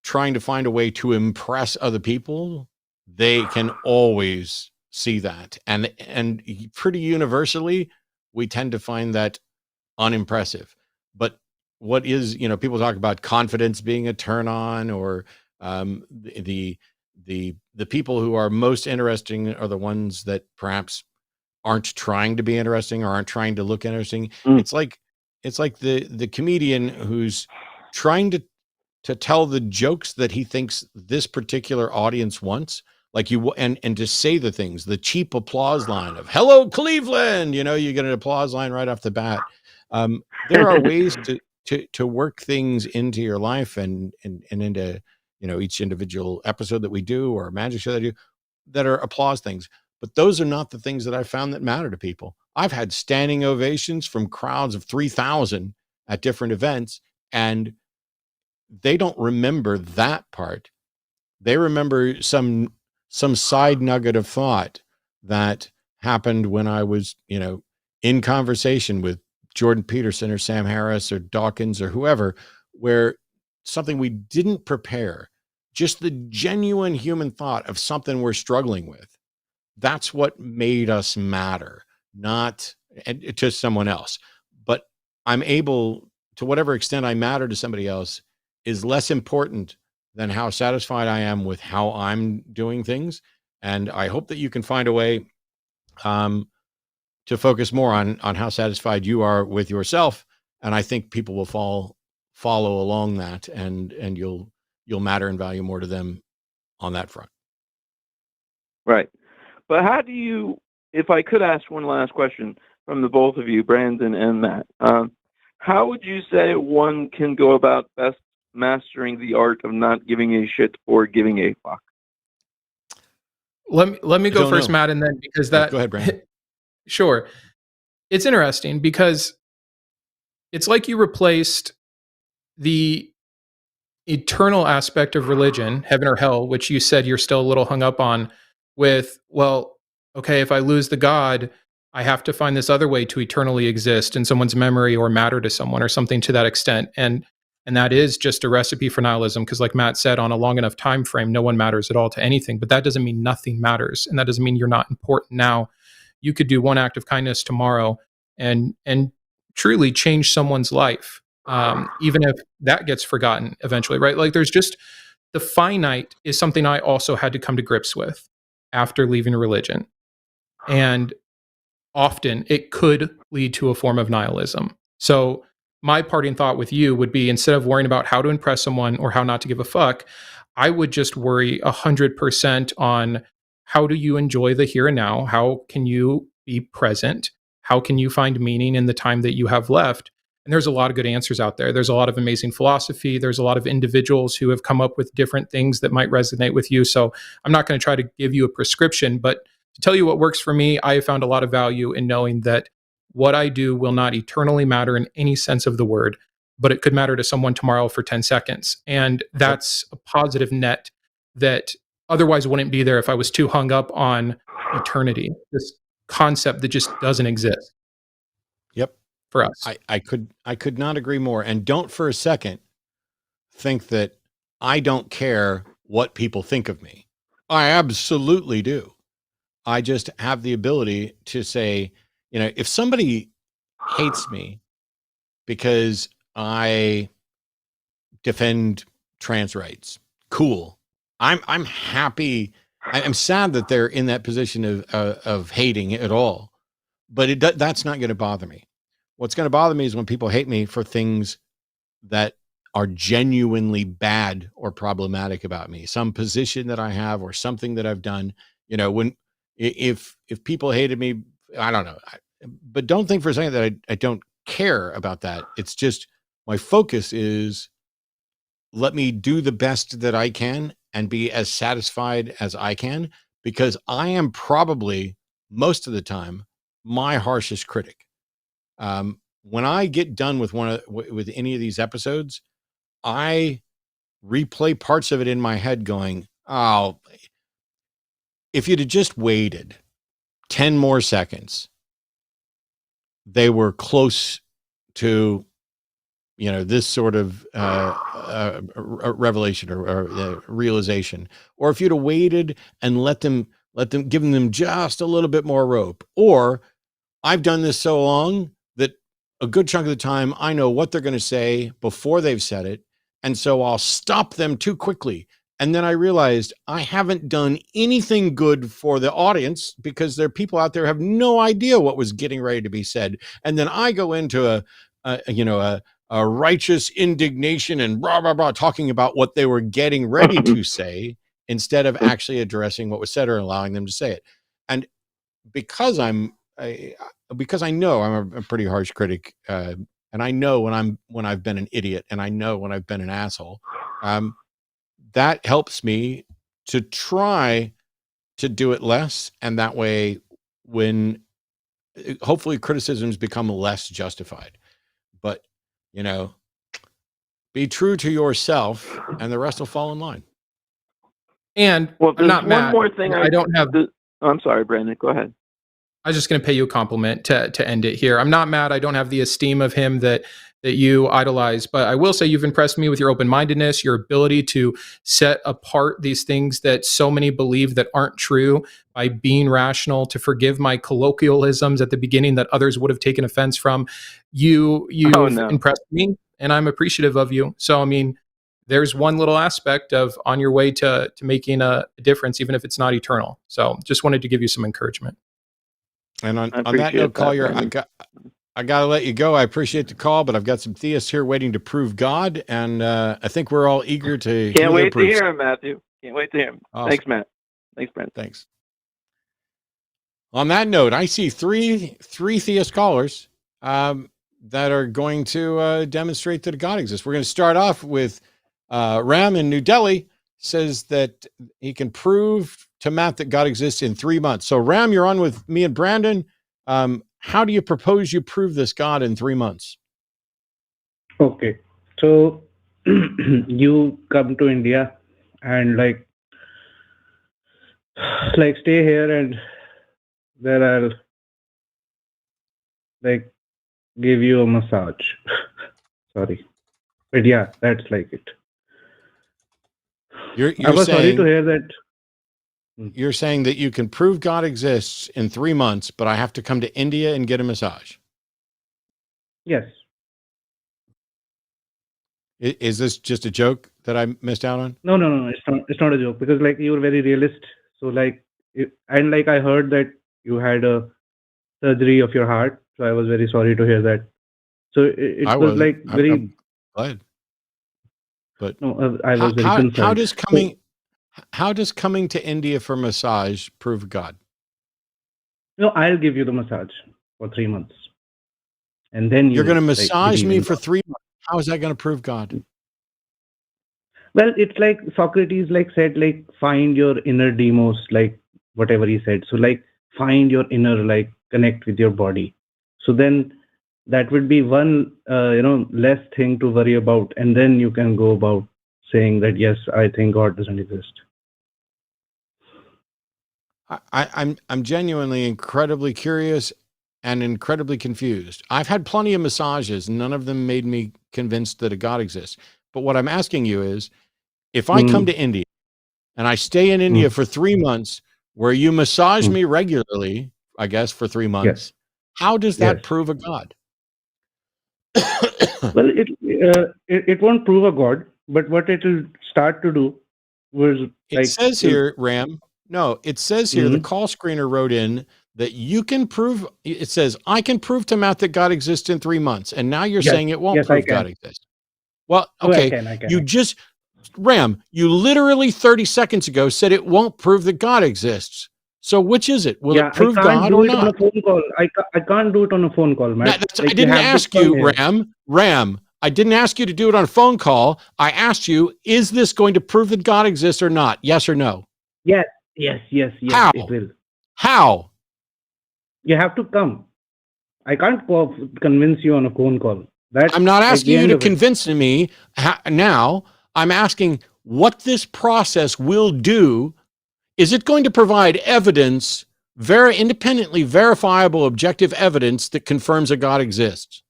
S1: trying to find a way to impress other people, they can always see that. And pretty universally, we tend to find that unimpressive. But what is, people talk about confidence being a turn on, or the the people who are most interesting are the ones that perhaps aren't trying to be interesting or aren't trying to look interesting. It's like the comedian who's trying to tell the jokes that he thinks this particular audience wants, like and to say the things, the cheap applause line of "Hello, Cleveland," you get an applause line right off the bat. There are ways to work things into your life and into each individual episode that we do or a magic show that I do that are applause things. But those are not the things that I found that matter to people. I've had standing ovations from crowds of 3,000 at different events, and they don't remember that part. They remember some side nugget of thought that happened when I was, in conversation with Jordan Peterson or Sam Harris or Dawkins or whoever, where something we didn't prepare, just the genuine human thought of something we're struggling with. That's what made us matter, not to someone else. But I'm able, to whatever extent I matter to somebody else, is less important than how satisfied I am with how I'm doing things. And I hope that you can find a way to focus more on how satisfied you are with yourself. And I think people will follow along that, and you'll matter and value more to them on that front.
S3: Right. But how do you, if I could ask one last question from the both of you, Brandon and Matt, how would you say one can go about best mastering the art of not giving a shit or giving a fuck?
S2: Let me go first, Matt, and then because that.
S1: Go ahead, Brandon.
S2: Sure. It's interesting because it's like you replaced the eternal aspect of religion, heaven or hell, which you said you're still a little hung up on, with, well, okay, if I lose the God, I have to find this other way to eternally exist in someone's memory or matter to someone or something to that extent. And that is just a recipe for nihilism, because like Matt said, on a long enough time frame, no one matters at all to anything. But that doesn't mean nothing matters. And that doesn't mean you're not important now. You could do one act of kindness tomorrow and truly change someone's life, even if that gets forgotten eventually, right? Like there's just, the finite is something I also had to come to grips with after leaving religion. And often it could lead to a form of nihilism. So my parting thought with you would be, instead of worrying about how to impress someone or how not to give a fuck, I would just worry 100% on how do you enjoy the here and now? How can you be present? How can you find meaning in the time that you have left? And there's a lot of good answers out there. There's a lot of amazing philosophy. There's a lot of individuals who have come up with different things that might resonate with you. So I'm not going to try to give you a prescription, but to tell you what works for me, I have found a lot of value in knowing that what I do will not eternally matter in any sense of the word, but it could matter to someone tomorrow for 10 seconds. And that's a positive net that otherwise wouldn't be there if I was too hung up on eternity, this concept that just doesn't exist.
S1: Yep.
S2: For us.
S1: I could not agree more. And don't for a second think that I don't care what people think of me. I absolutely do. I just have the ability to say, if somebody hates me because I defend trans rights, cool. I'm happy. I'm sad that they're in that position of hating at all, but that's not going to bother me. What's going to bother me is when people hate me for things that are genuinely bad or problematic about me, some position that I have or something that I've done. If people hated me, I don't know, but don't think for a second that I don't care about that. It's just my focus is, let me do the best that I can and be as satisfied as I can, because I am probably most of the time my harshest critic. When I get done with with any of these episodes, I replay parts of it in my head going, oh, if you'd have just waited 10 more seconds, they were close to, this sort of revelation or realization. Or if you'd have waited and let them giving them just a little bit more rope. Or I've done this so long that a good chunk of the time I know what they're going to say before they've said it. And so I'll stop them too quickly And then I realized I haven't done anything good for the audience because there are people out there who have no idea what was getting ready to be said. And then I go into a righteous indignation and blah, blah, blah, talking about what they were getting ready to say instead of actually addressing what was said or allowing them to say it. And because because I know I'm a pretty harsh critic, and I know when I've been an idiot, and I know when I've been an asshole, that helps me to try to do it less. And that way, when hopefully criticisms become less justified. But, be true to yourself and the rest will fall in line.
S2: And
S3: well,
S2: I'm not
S3: one
S2: mad.
S3: more thing
S2: I don't have.
S3: I'm sorry, Brandon. Go ahead.
S2: I was just going to pay you a compliment to end it here. I'm not mad. I don't have the esteem of him that you idolize, but I will say you've impressed me with your open-mindedness, your ability to set apart these things that so many believe that aren't true by being rational, to forgive my colloquialisms at the beginning that others would have taken offense from. You've impressed me, and I'm appreciative of you. So, I mean, there's one little aspect of on your way to making a difference, even if it's not eternal. So just wanted to give you some encouragement.
S1: And on that note, Collier, I got to let you go. I appreciate the call, but I've got some theists here waiting to prove God, and I think we're all eager to
S3: Can't wait to hear him, Matthew. Can't wait to hear him. Awesome. Thanks, Matt. Thanks, Brent.
S1: Thanks. On that note, I see three theist callers that are going to demonstrate that God exists. We're going to start off with Ram in New Delhi. Says that he can prove to Matt that God exists in 3 months. So Ram, you're on with me and Brandon. How do you propose you prove this God in 3 months?
S4: Okay. So you come to India and like stay here, and there I'll like give you a massage. Sorry. But yeah, that's like it. I was sorry to hear that.
S1: You're saying that you can prove God exists in 3 months, but I have to come to India and get a massage.
S4: Yes.
S1: Is this just a joke that I missed out on?
S4: No. It's not a joke, because like you were very realist. So like, and like I heard that you had a surgery of your heart. So I was very sorry to hear that. So it was like very.
S1: I'm glad. But
S4: no, I was very concerned.
S1: How does coming to India for massage prove God?
S4: No, I'll give you the massage for 3 months, and then
S1: you're going to massage me for 3 months. How is that going to prove God?
S4: Well, it's like Socrates said, find your inner demos, whatever he said. So find your inner, connect with your body. So then that would be one less thing to worry about, and then you can go about saying that yes, I think God doesn't exist.
S1: I'm genuinely incredibly curious and incredibly confused. I've had plenty of massages, none of them made me convinced that a God exists. But what I'm asking you is, if I come to India and I stay in India for 3 months, where you massage me regularly, I guess for 3 months, how does that prove a God?
S4: Well, it won't prove a God, but what it will start to do was
S1: it says here, Ram. No, it says here, the call screener wrote in that you can prove, it says, I can prove to Matt that God exists in 3 months. And now you're saying it won't prove God exists. Well, okay. I can. Ram, you literally 30 seconds ago said it won't prove that God exists. So which is it? Will it prove God or not?
S4: On a phone call. I can't do it on a phone call, Matt.
S1: I didn't ask you, Ram. I didn't ask you to do it on a phone call. I asked you, is this going to prove that God exists or not? Yes or no?
S4: Yes.
S1: How?
S4: It will.
S1: How?
S4: You have to come. I can't convince you on a phone call.
S1: I'm not asking you to convince me now. I'm asking what this process will do. Is it going to provide evidence, very independently verifiable, objective evidence that confirms a God exists?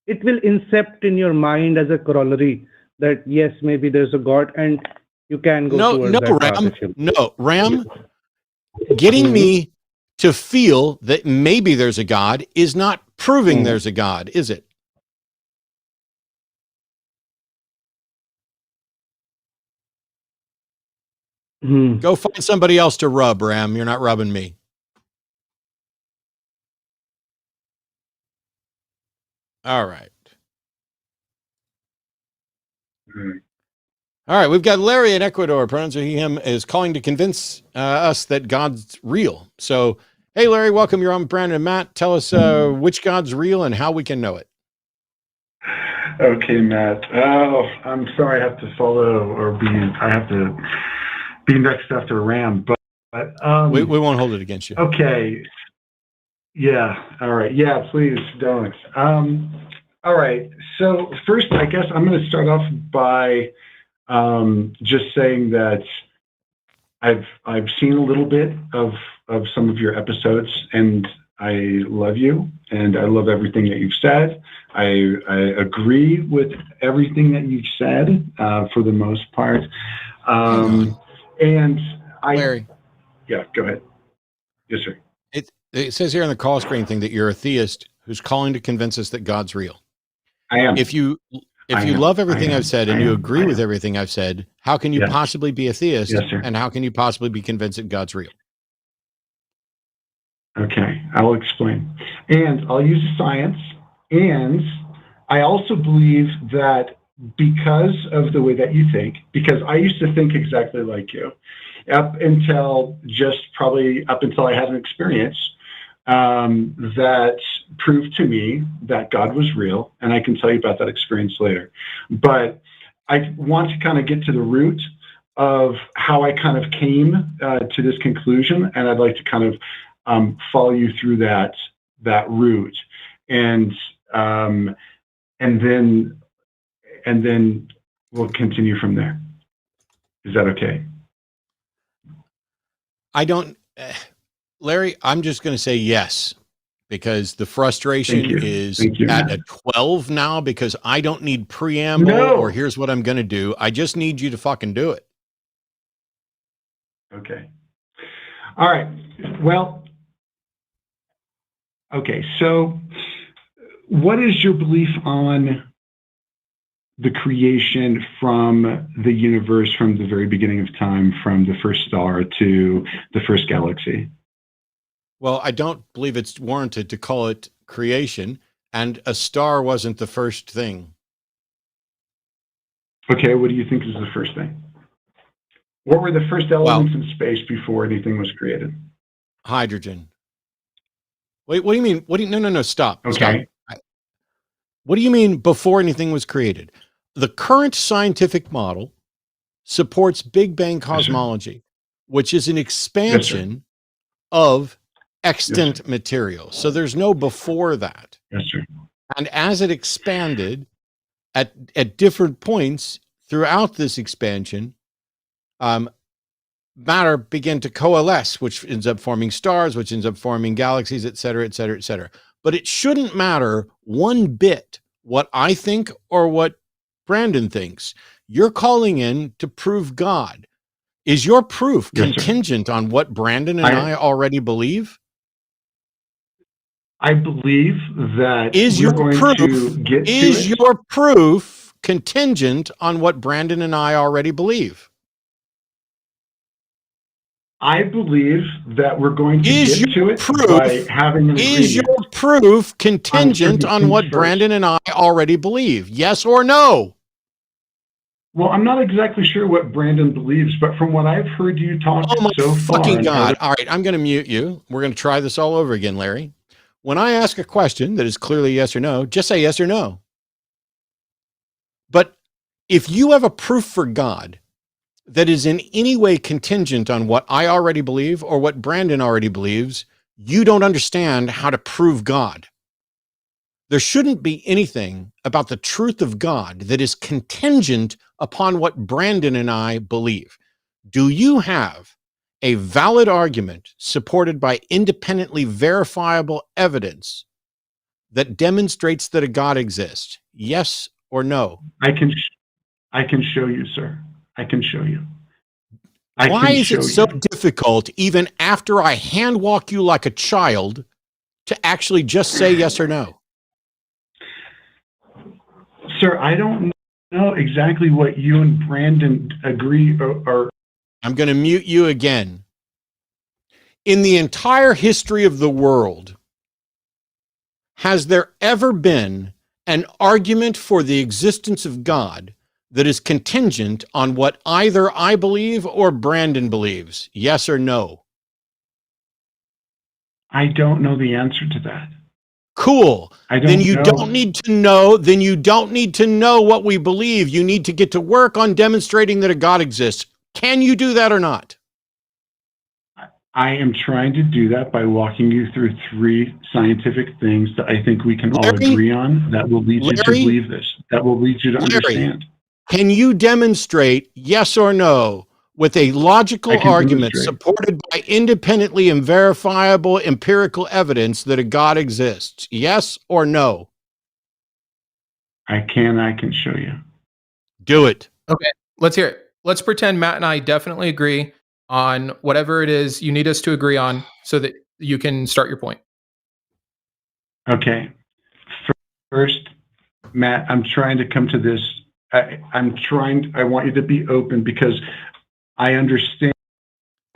S4: It will incept in your mind as a corollary that yes, maybe there's a God, and you can go towards that.
S1: Ram. Getting me to feel that maybe there's a God is not proving there's a God, is it? Go find somebody else to rub, Ram. You're not rubbing me. All right. All right. We've got Larry in Ecuador. Pronouns are he, him, is calling to convince us that God's real. So, hey, Larry, welcome. You're on with Brandon and Matt. Tell us which God's real and how we can know it.
S5: Okay, Matt. Oh, I'm sorry I have to I have to be next after Ram, but
S1: we won't hold it against you.
S5: Okay. Yeah. All right. Yeah, please don't. All right. So first, I guess I'm going to start off by just saying that I've seen a little bit of some of your episodes, and I love you, and I love everything that you've said. I agree with everything that you've said for the most part. And
S1: Larry.
S5: Yeah, go ahead. Yes, sir.
S1: It says here on the call screen thing that you're a theist who's calling to convince us that God's real.
S5: I am.
S1: If you love everything I've said and you agree with everything I've said, how can you possibly be a theist?
S5: Yes, sir.
S1: And how can you possibly be convinced that God's real?
S5: Okay, I'll explain. And I'll use science. And I also believe that because of the way that you think, because I used to think exactly like you, up until I had an experience that proved to me that God was real, and I can tell you about that experience later. But I want to kind of get to the root of how I kind of came to this conclusion, and I'd like to kind of follow you through that route, and then we'll continue from there. Is that okay?
S1: I don't, Larry, I'm just going to say yes, because the frustration is at a 12 now, because I don't need preamble or here's what I'm going to do. I just need you to fucking do it.
S5: Okay. All right. Well, okay. So what is your belief on the creation from the universe, from the very beginning of time, from the first star to the first galaxy?
S1: Well, I don't believe it's warranted to call it creation, and a star wasn't the first thing.
S5: Okay, what do you think is the first thing? What were the first elements in space before anything was created?
S1: Hydrogen. Wait, what do you mean? No, stop.
S5: Okay.
S1: Stop. What do you mean before anything was created? The current scientific model supports Big Bang cosmology, which is an expansion of extant material. So there's no before that.
S5: Yes, sir.
S1: And as it expanded at different points throughout this expansion, matter began to coalesce, which ends up forming stars, which ends up forming galaxies, et cetera, et cetera, et cetera. But it shouldn't matter one bit what I think or what Brandon thinks. You're calling in to prove God. Is your proof contingent on what Brandon and I already believe?
S5: I believe that
S1: your proof contingent on what Brandon and I already believe?
S5: I believe that we're going to get to it by having an agreement.
S1: Is your proof contingent on what Brandon and I already believe? Yes or no?
S5: Well, I'm not exactly sure what Brandon believes, but from what I've heard you talk so far...
S1: fucking God. All right, I'm going to mute you. We're going to try this all over again, Larry. When I ask a question that is clearly yes or no, just say yes or no. But if you have a proof for God that is in any way contingent on what I already believe or what Brandon already believes, you don't understand how to prove God. There shouldn't be anything about the truth of God that is contingent upon what Brandon and I believe. Do you have a valid argument supported by independently verifiable evidence that demonstrates that a God exists? Yes or no?
S5: I can show you, sir. I can show you.
S1: Why is it so difficult, even after I hand walk you like a child, to actually just say yes or no?
S5: Sir, I don't know exactly what you and Brandon agree or
S1: I'm going to mute you again. In the entire history of the world, has there ever been an argument for the existence of God that is contingent on what either I believe or Brandon believes? Yes or no?
S5: I don't know the answer to that.
S1: Cool. Then you
S5: know.
S1: don't need to know. Then you don't need to know what we believe. You need to get to work on demonstrating that a God exists. Can you do that or not?
S5: I am trying to do that by walking you through 3 scientific things that I think we can all agree on that will lead you to believe this, that will lead you to understand.
S1: Can you demonstrate, yes or no, with a logical argument supported by independently and verifiable empirical evidence that a God exists? Yes or no?
S5: I can show you.
S1: Do it.
S2: Okay, let's hear it. Let's pretend Matt and I definitely agree on whatever it is you need us to agree on so that you can start your point.
S5: Okay. First, Matt, I'm trying to come to this. I want you to be open because I understand.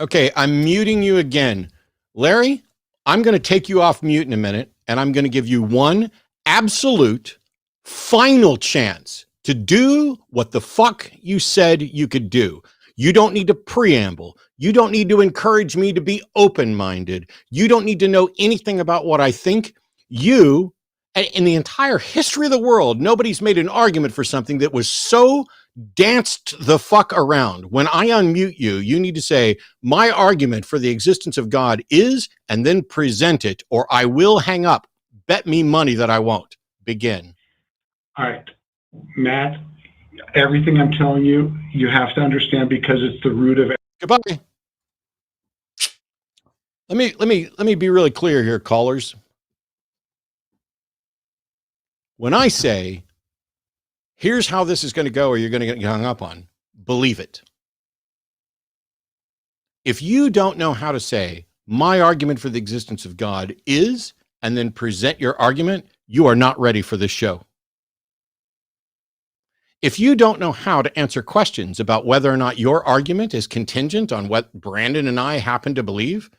S1: Okay, I'm muting you again. Larry, I'm going to take you off mute in a minute, and I'm going to give you one absolute final chance to do what the fuck you said you could do. You don't need to preamble. You don't need to encourage me to be open-minded. You don't need to know anything about what I think. You, in the entire history of the world, nobody's made an argument for something that was so danced the fuck around. When I unmute you, you need to say, my argument for the existence of God is, and then present it, or I will hang up. Bet me money that I won't. Begin.
S5: All right, Matt, everything I'm telling you, you have to understand because it's the root of it.
S1: Goodbye. Let me be really clear here, callers. When I say, here's how this is going to go or you're going to get hung up on, believe it. If you don't know how to say, my argument for the existence of God is, and then present your argument, you are not ready for this show. If you don't know how to answer questions about whether or not your argument is contingent on what Brandon and I happen to believe,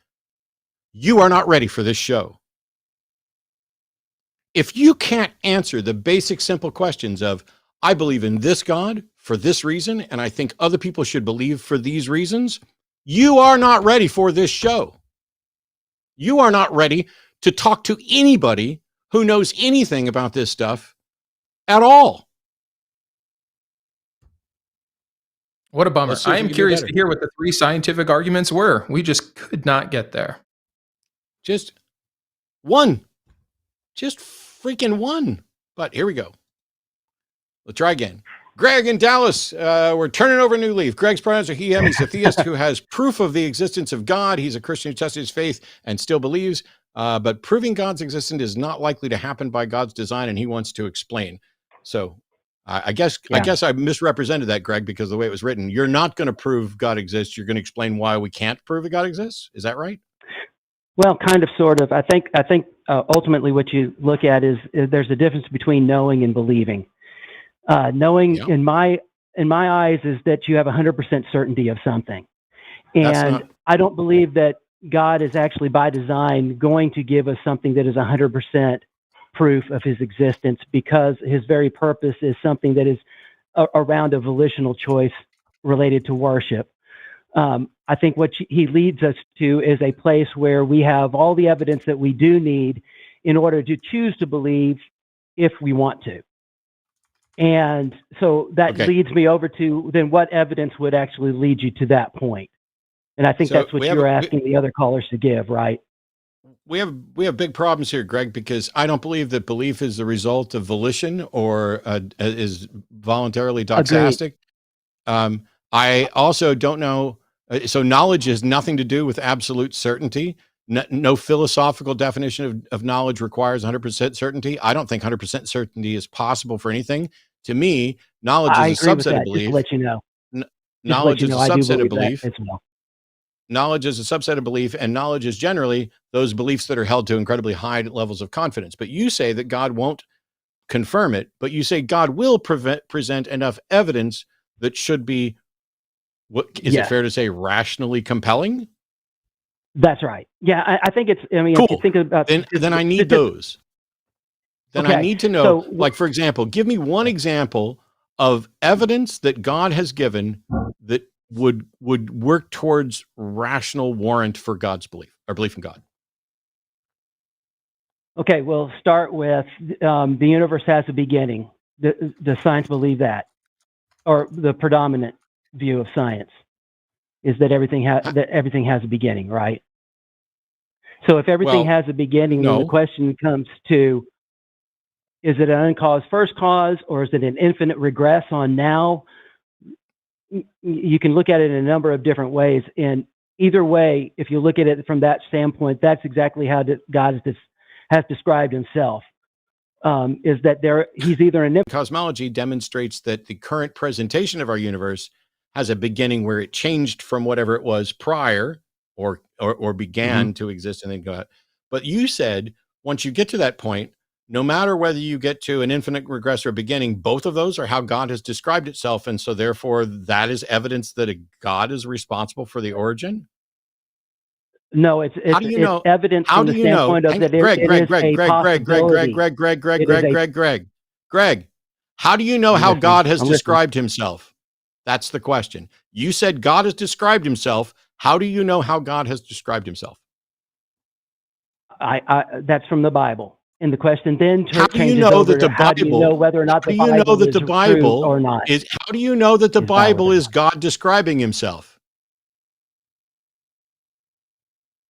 S1: you are not ready for this show. If you can't answer the basic, simple questions of, I believe in this God for this reason, and I think other people should believe for these reasons, you are not ready for this show. You are not ready to talk to anybody who knows anything about this stuff at all.
S2: What a bummer. I am curious to hear what the 3 scientific arguments were. We just could not get there.
S1: Just one. Just freaking one. But here we go. Let's try again. Greg in Dallas, we're turning over a new leaf. Greg's pronouns are he, him. He's a theist who has proof of the existence of God. He's a Christian who tested his faith and still believes, but proving God's existence is not likely to happen by God's design, and he wants to explain. So I guess I misrepresented that, Greg, because of the way it was written. You're not going to prove God exists. You're going to explain why we can't prove that God exists. Is that right?
S6: Well, kind of, sort of. I think ultimately what you look at is there's a difference between knowing and believing. Knowing in my eyes is that you have 100% certainty of something. And I don't believe that God is actually by design going to give us something that is 100% proof of his existence, because his very purpose is something that is around a volitional choice related to worship. I think what he leads us to is a place where we have all the evidence that we do need in order to choose to believe if we want to. And so that leads me over to then what evidence would actually lead you to that point. And I think that's what you're asking the other callers to give, right?
S1: We have big problems here, Greg, because I don't believe that belief is the result of volition or is voluntarily doxastic. I also don't know. So knowledge has nothing to do with absolute certainty. No philosophical definition of knowledge requires 100% certainty. I don't think 100% certainty is possible for anything. To me, knowledge is a subset of belief.
S6: Just to let you know.
S1: Knowledge is a subset of belief. Knowledge is a subset of belief, and knowledge is generally those beliefs that are held to incredibly high levels of confidence. But you say that God won't confirm it, but you say God will present enough evidence that should be What is it fair to say? Rationally compelling?
S6: That's right. Yeah, I think it's. I mean,
S1: cool.
S6: If you think about
S1: then I need those. Then
S6: okay.
S1: I need to know, like, for example, give me one example of evidence that God has given that would work towards rational warrant for God's belief or belief in God.
S6: Okay, we'll start with the universe has a beginning. The science believe that, or the predominant view of science is that everything has a beginning, right? So if everything has a beginning, then the question comes to: is it an uncaused first cause, or is it an infinite regress on now? You can look at it in a number of different ways. And either way, if you look at it from that standpoint, that's exactly how God has described himself. Is that he's either an
S1: cosmology demonstrates that the current presentation of our universe has a beginning where it changed from whatever it was prior or began to exist and then go out. But you said once you get to that point, no matter whether you get to an infinite regress or beginning, both of those are how God has described itself. And so therefore that is evidence that a God is responsible for the origin.
S6: No, it's evidence from the standpoint of that
S1: Greg, how do you know how God has described himself? That's the question. You said God has described himself. How do you know how God has described himself?
S6: That's from the Bible. And the question then
S1: how do you know that the Bible?
S6: How do you know whether or not the Bible is true or not?
S1: How do you know that the Bible is God describing himself?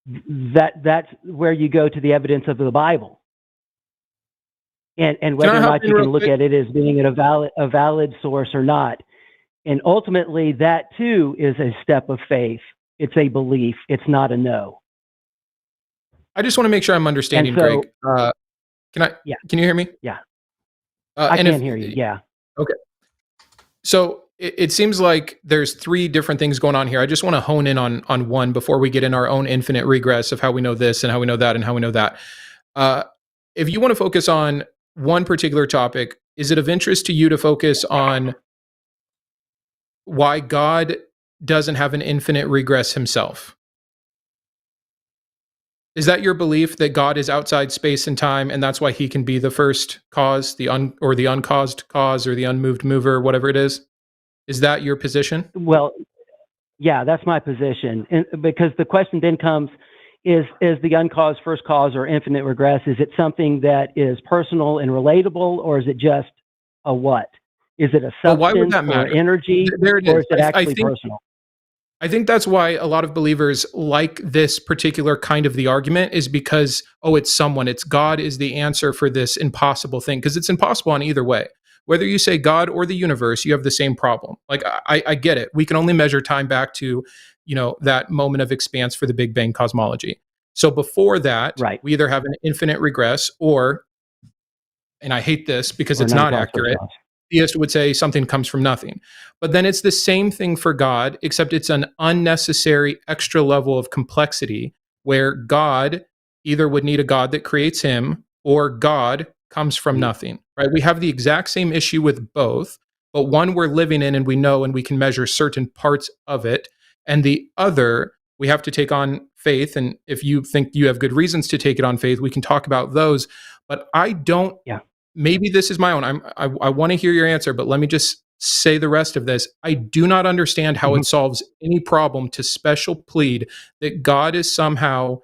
S6: That's where you go to the evidence of the Bible, and whether or not you can look at it as being a valid source or not. And ultimately, that too is a step of faith. It's a belief. It's not a no.
S2: I just want to make sure I'm understanding, Greg. Can you hear me?
S6: Yeah. I can hear you. Yeah.
S2: Okay. So it seems like there's three different things going on here. I just want to hone in on one before we get in our own infinite regress of how we know this and how we know that and how we know that. If you want to focus on one particular topic, is it of interest to you to focus on why God doesn't have an infinite regress himself? Is that your belief that God is outside space and time, and that's why he can be the first cause, the uncaused cause, or the unmoved mover, whatever it is? Is that your position?
S6: Well, yeah, that's my position. And because the question then comes, is the uncaused first cause or infinite regress, is it something that is personal and relatable, or is it just a what? Is it a substance or energy, or is it actually personal?
S2: I think that's why a lot of believers like this particular kind of the argument is because, it's someone, it's God is the answer for this impossible thing, because it's impossible on either way. Whether you say God or the universe, you have the same problem. Like, I get it. We can only measure time back to, that moment of expanse for the Big Bang cosmology. So before that, we either have an infinite regress or, and I hate this because it's not accurate, theist would say something comes from nothing. But then it's the same thing for God, except it's an unnecessary extra level of complexity where God either would need a God that creates him or God comes from nothing, right? We have the exact same issue with both, but one we're living in and we know and we can measure certain parts of it. And the other, we have to take on faith. And if you think you have good reasons to take it on faith, we can talk about those. But I don't, maybe this is my own. I want to hear your answer, but let me just say the rest of this. I do not understand how it solves any problem to special plead that God is somehow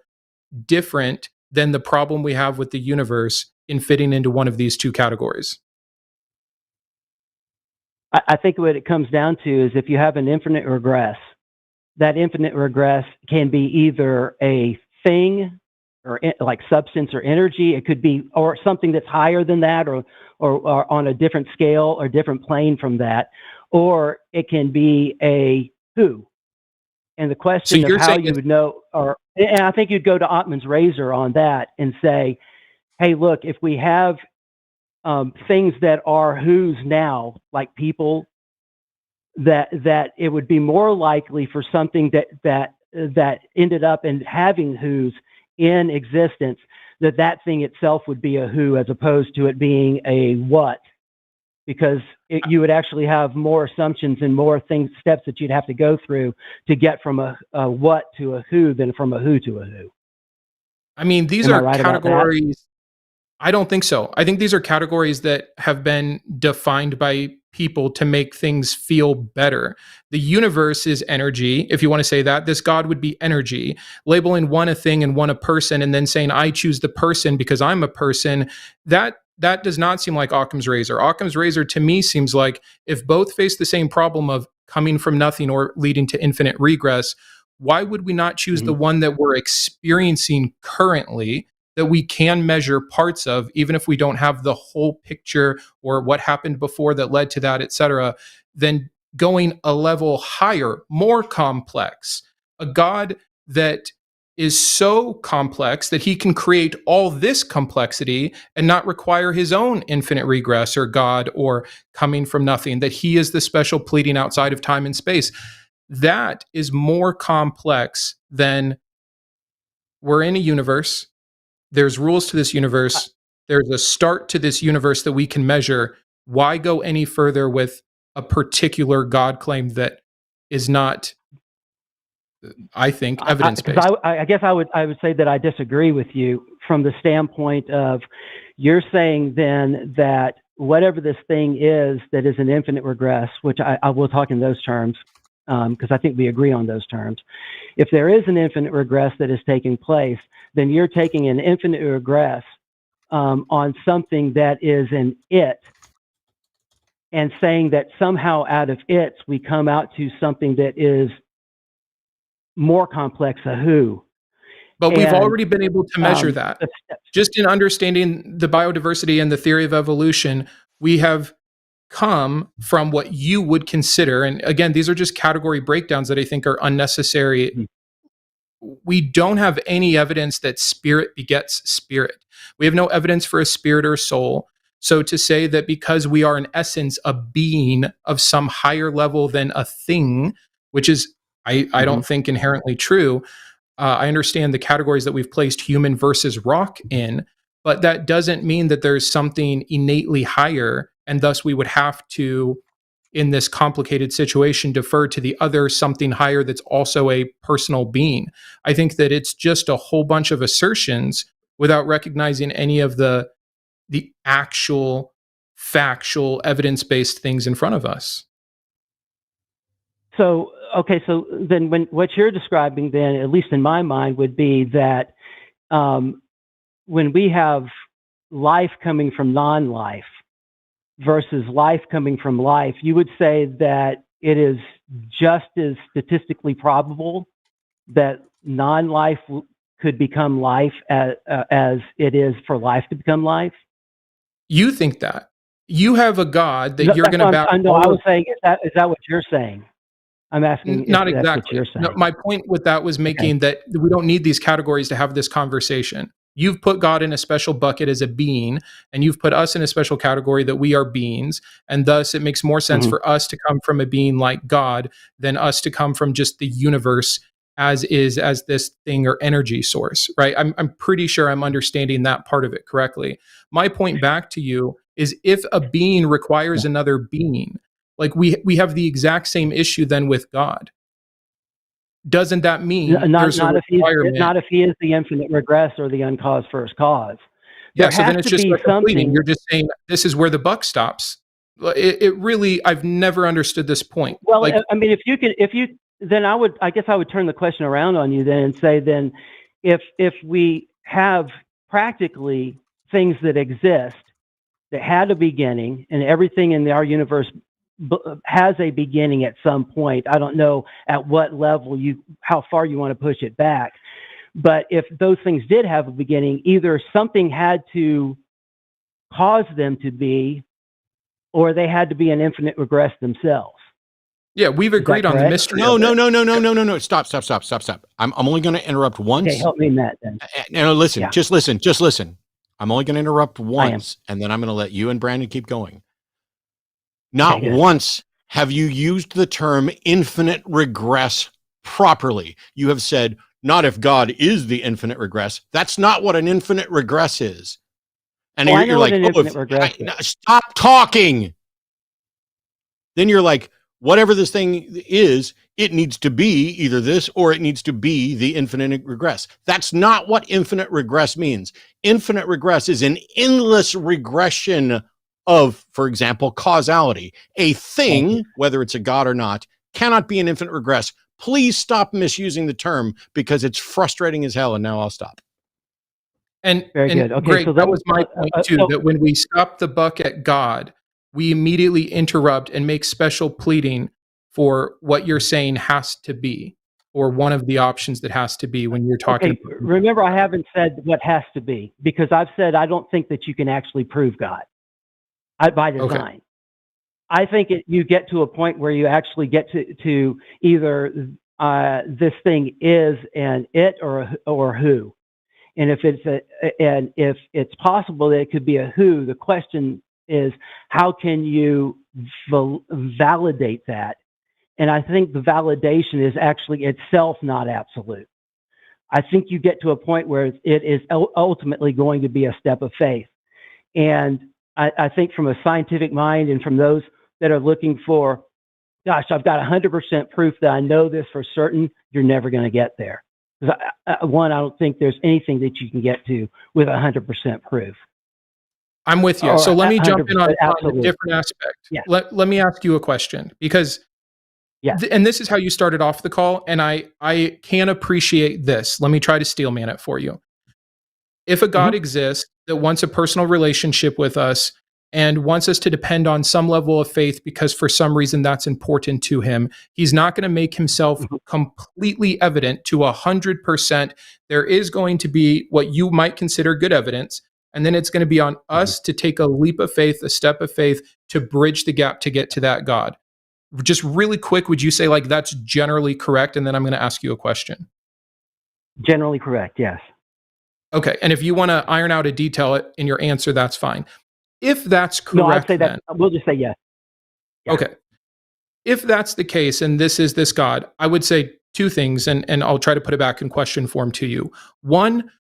S2: different than the problem we have with the universe in fitting into one of these two categories.
S6: I think what it comes down to is if you have an infinite regress, that infinite regress can be either a thing or like substance or energy. It could be, or something that's higher than that, or on a different scale or different plane from that, or it can be a who. And the question of how you would know, and I think you'd go to Ottman's razor on that and say, hey, look, if we have things that are who's now, like people, that it would be more likely for something that ended up in having who's in existence, that thing itself would be a who as opposed to it being a what. because you would actually have more assumptions and more steps that you'd have to go through to get from a what to a who than from a who to a who.
S2: I mean, these are categories. I don't think so. I think these are categories that have been defined by people to make things feel better. The universe is energy, if you want to say that. This God would be energy. Labeling one a thing and one a person, and then saying, I choose the person because I'm a person, that does not seem like Occam's razor. Occam's razor to me seems like if both face the same problem of coming from nothing or leading to infinite regress, why would we not choose the one that we're experiencing currently, that we can measure parts of, even if we don't have the whole picture or what happened before that led to that, et cetera, then going a level higher, more complex, a God that is so complex that he can create all this complexity and not require his own infinite regress or God or coming from nothing, that he is the special pleading outside of time and space. That is more complex than we're in a universe. There's rules to this universe. There's a start to this universe that we can measure. Why go any further with a particular God claim that is not, I think, evidence-based?
S6: I guess I would say that I disagree with you from the standpoint of you're saying then that whatever this thing is that is an infinite regress, which I will talk in those terms because I think we agree on those terms. If there is an infinite regress that is taking place, then you're taking an infinite regress on something that is an it and saying that somehow out of its we come out to something that is more complex, a who.
S2: But we've already been able to measure that. Just in understanding the biodiversity and the theory of evolution, we have come from what you would consider, and again, these are just category breakdowns that I think are unnecessary. We don't have any evidence that spirit begets spirit. We have no evidence for a spirit or soul. So to say that because we are in essence a being of some higher level than a thing, which is, I don't think inherently true. I understand the categories that we've placed human versus rock in, but that doesn't mean that there's something innately higher, and thus we would have to, in this complicated situation, defer to the other something higher that's also a personal being. I think that it's just a whole bunch of assertions without recognizing any of the actual factual evidence-based things in front of us.
S6: So, okay, so then what you're describing then, at least in my mind, would be that when we have life coming from non-life versus life coming from life, you would say that it is just as statistically probable that non-life could become life as it is for life to become life?
S2: You think that. You have a God that you're going to bow.
S6: No, I was saying, is that what you're saying? I'm asking.
S2: Not
S6: if
S2: exactly.
S6: That's what you're saying.
S2: No, my point with that was making that we don't need these categories to have this conversation. You've put God in a special bucket as a being, and you've put us in a special category that we are beings, and thus it makes more sense for us to come from a being like God than us to come from just the universe as this thing or energy source, right? I'm pretty sure I'm understanding that part of it correctly. My point back to you is, if a being requires another being, like we have the exact same issue then with God. Doesn't that mean there's a requirement?
S6: Not if he is the infinite regress or the uncaused first cause.
S2: Yeah, so then it's just like something. You're just saying this is where the buck stops. It really, I've never understood this point.
S6: Well, like, I mean, then I guess I would turn the question around on you then and say, then if we have practically things that exist that had a beginning, and everything in our universe has a beginning at some point. I don't know at what level how far you want to push it back. But if those things did have a beginning, either something had to cause them to be, or they had to be an infinite regress themselves.
S2: Yeah, we've agreed on the mystery.
S1: No. Stop. I'm only going to interrupt once.
S6: Okay, help me in that then.
S1: No, listen, just listen. I'm only going to interrupt once, and then I'm going to let you and Brandon keep going. Not once have you used the term infinite regress properly. You have said, not if God is the infinite regress. That's not what an infinite regress is. And you're like,
S6: stop
S1: talking. then you're like, whatever this thing is, it needs to be either this or it needs to be the infinite regress. That's not what infinite regress means. Infinite regress is an endless regression of, for example, causality. A thing, whether it's a God or not, cannot be an infinite regress. Please stop misusing the term because it's frustrating as hell. And now I'll stop.
S2: And,
S6: Very good. Okay,
S2: Greg,
S6: so
S2: that was my point too, that when we stop the buck at God, we immediately interrupt and make special pleading for what you're saying has to be, or one of the options that has to be when you're talking.
S6: Okay, remember, I haven't said what has to be, because I've said I don't think that you can actually prove God by design.
S2: Okay.
S6: I think you get to a point where you actually get to either this thing is an it or who. And if it's possible that it could be a who, the question is, how can you validate that? And I think the validation is actually itself not absolute. I think you get to a point where it is ultimately going to be a step of faith. And I think from a scientific mind and from those that are looking for, gosh, I've got 100% proof that I know this for certain, you're never going to get there. One, I don't think there's anything that you can get to with 100% proof.
S2: I'm with you. So let me jump in on a different aspect.
S6: Yeah.
S2: Let me ask you a question, because and this is how you started off the call, and I can appreciate this. Let me try to steelman it for you. If a God exists that wants a personal relationship with us and wants us to depend on some level of faith because for some reason that's important to him, he's not going to make himself completely evident to 100%. There is going to be what you might consider good evidence, and then it's going to be on us to take a leap of faith, a step of faith, to bridge the gap to get to that God. Just really quick, would you say like that's generally correct? And then I'm going to ask you a question.
S6: Generally correct, yes.
S2: Okay, and if you want to iron out a detail in your answer, that's fine. If that's correct,
S6: no, I'd say that we'll just say yes.
S2: Yeah. Okay. If that's the case, and this is this God, I would say two things, and I'll try to put it back in question form to you. One,